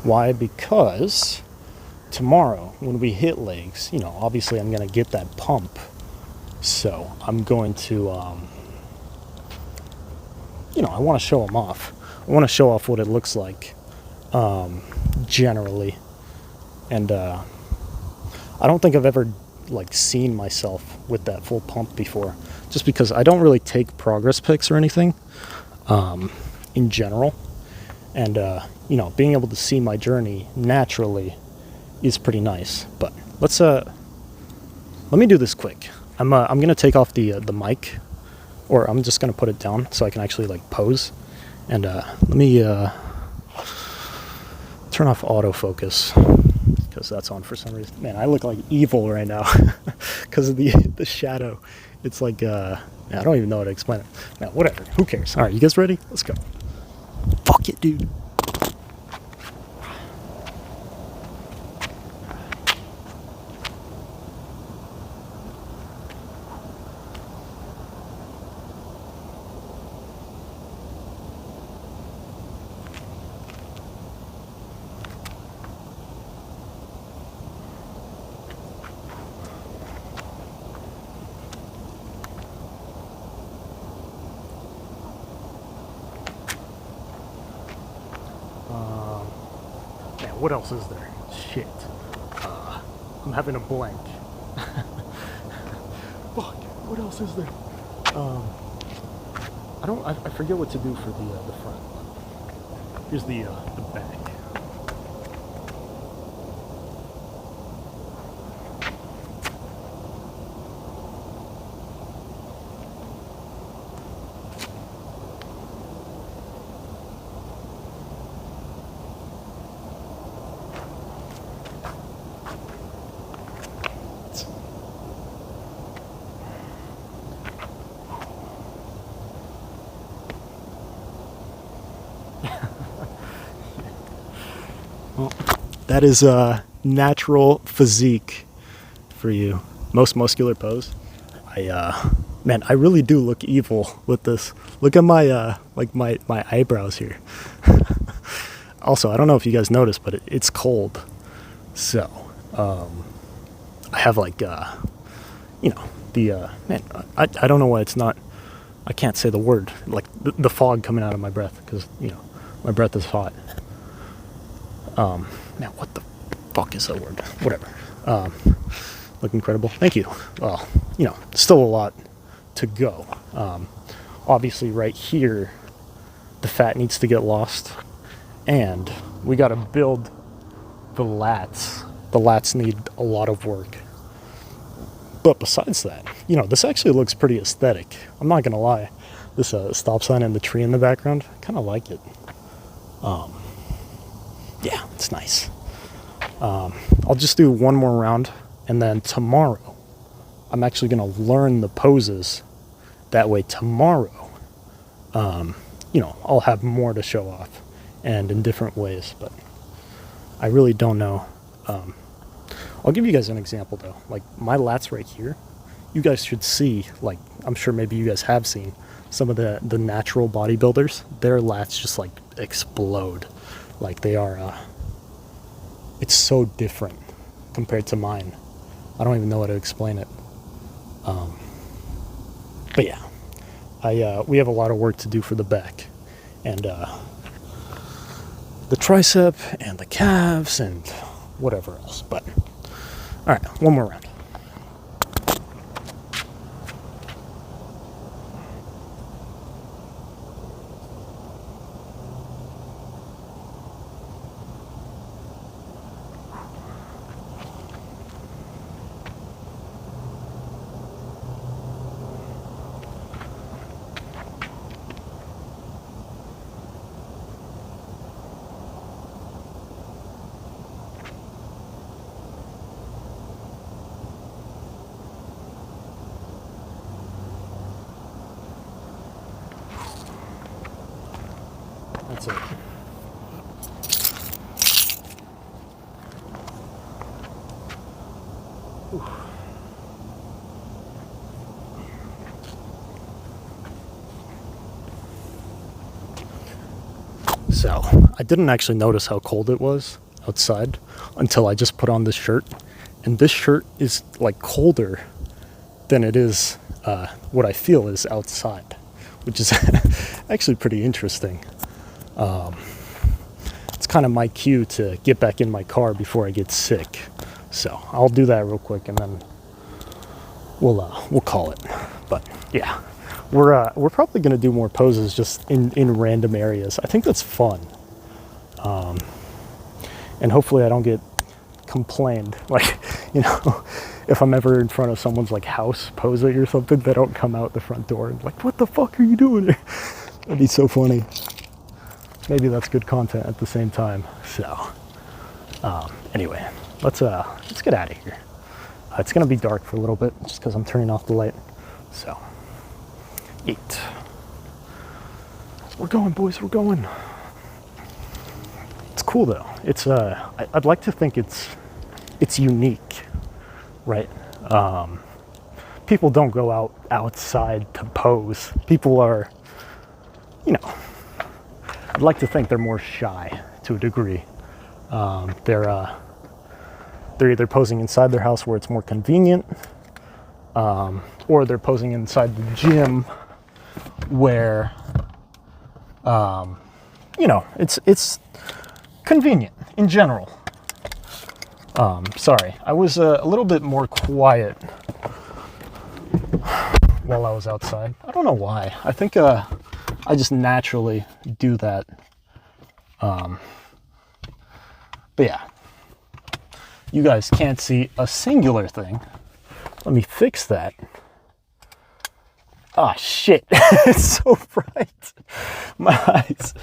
why? Because tomorrow when we hit legs, you know, obviously I'm going to get that pump. So I'm going to, you know, I want to show them off. I want to show off what it looks like generally. And I don't think I've ever like seen myself with that full pump before, just because I don't really take progress pics or anything in general. And you know, being able to see my journey naturally is pretty nice. But let's let me do this quick. I'm gonna take off the mic, or I'm just gonna put it down so I can actually like pose. And let me turn off autofocus, because that's on for some reason. Man, I look like evil right now because of the shadow. It's like I don't even know how to explain it. Now, whatever. Who cares? All right, you guys ready? Let's go. Fuck it, dude. Man, what else is there? Shit. I'm having a blank. Fuck. What else is there? I forget what to do for the front. Here's the back. Well, that is a natural physique for you. Most muscular pose. Man, I really do look evil with this. Look at my like my eyebrows here. Also, I don't know if you guys noticed, but it's cold. So, I have like you know, the man, I don't know why it's not, I can't say the word, like the fog coming out of my breath, because, you know, my breath is hot. Now what the fuck is that word? Whatever. Look incredible. Thank you. Well, you know, still a lot to go. Obviously right here, the fat needs to get lost, and we got to build the lats. The lats need a lot of work. But besides that, you know, this actually looks pretty aesthetic. I'm not gonna lie. This stop sign and the tree in the background, I kind of like it. Yeah, it's nice. I'll just do one more round, and then tomorrow I'm actually gonna learn the poses. That way tomorrow, you know, I'll have more to show off, and in different ways, but I really don't know. I'll give you guys an example though. Like my lats right here, you guys should see, like I'm sure maybe you guys have seen some of the natural bodybuilders, their lats just like explode. Like they are, it's so different compared to mine. I don't even know how to explain it. But yeah, we have a lot of work to do for the back, and the tricep and the calves and whatever else. But all right, one more round. That's it. Whew. So, I didn't actually notice how cold it was outside until I just put on this shirt. And this shirt is like colder than it is what I feel is outside, which is actually pretty interesting. It's kind of my cue to get back in my car before I get sick. So I'll do that real quick and then we'll call it. But yeah, we're probably gonna do more poses just in random areas. I think that's fun. And hopefully I don't get complained, like, you know, if I'm ever in front of someone's like house posing or something, they don't come out the front door and like, what the fuck are you doing here? That'd be so funny. Maybe that's good content at the same time. So anyway, let's get out of here. It's gonna be dark for a little bit just because I'm turning off the light. So 8. We're going, boys, we're going. It's cool though. It's I'd like to think it's unique, right? People don't go outside to pose. People are, you know, I'd like to think they're more shy to a degree. They're either posing inside their house where it's more convenient, or they're posing inside the gym where, you know, it's convenient in general. Sorry, I was a little bit more quiet while I was outside. I don't know why. I think I just naturally do that. But yeah, you guys can't see a singular thing. Let me fix that. Ah, shit. It's so bright. My eyes.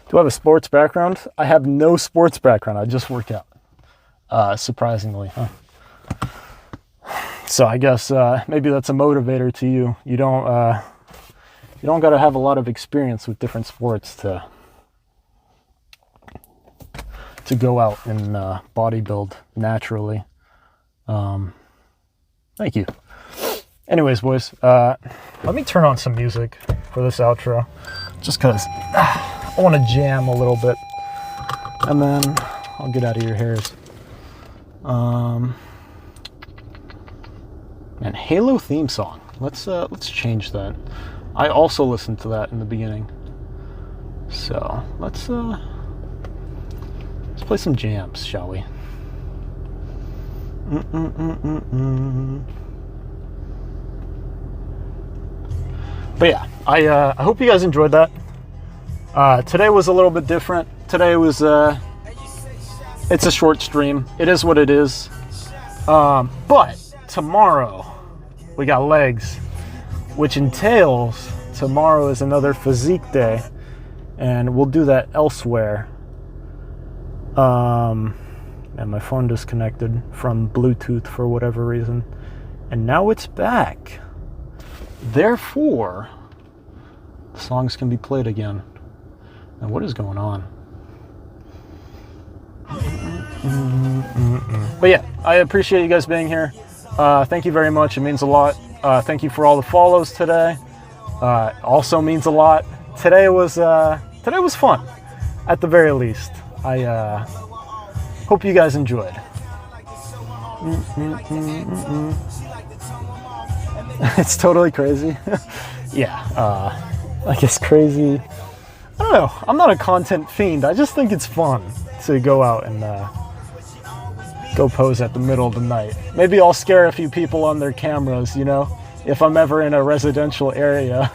Do I have a sports background? I have no sports background. I just work out. Surprisingly, huh? So I guess maybe that's a motivator to you. You don't got to have a lot of experience with different sports to go out and bodybuild naturally. Thank you. Anyways, boys, let me turn on some music for this outro, just because I want to jam a little bit, and then I'll get out of your hairs. And Halo theme song. Let's change that. I also listened to that in the beginning. So let's play some jams, shall we? But yeah, I hope you guys enjoyed that. Today was a little bit different. Today was it's a short stream. It is what it is. But tomorrow we got legs, which entails tomorrow is another physique day, and we'll do that elsewhere. And my phone disconnected from Bluetooth for whatever reason, and now it's back. Therefore, songs can be played again. And what is going on? But yeah, I appreciate you guys being here. Thank you very much. It means a lot. Thank you for all the follows today. Also means a lot. Today was fun, at the very least. I hope you guys enjoyed. It's totally crazy. Yeah, I guess crazy. I don't know. I'm not a content fiend. I just think it's fun to go out and go pose at the middle of the night. Maybe I'll scare a few people on their cameras, you know, if I'm ever in a residential area.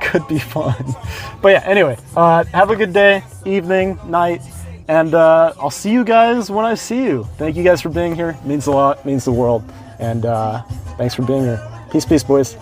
Could be fun. But yeah, anyway, have a good day, evening, night, and I'll see you guys when I see you. Thank you guys for being here. It means a lot, means the world. And thanks for being here. Peace, peace, boys.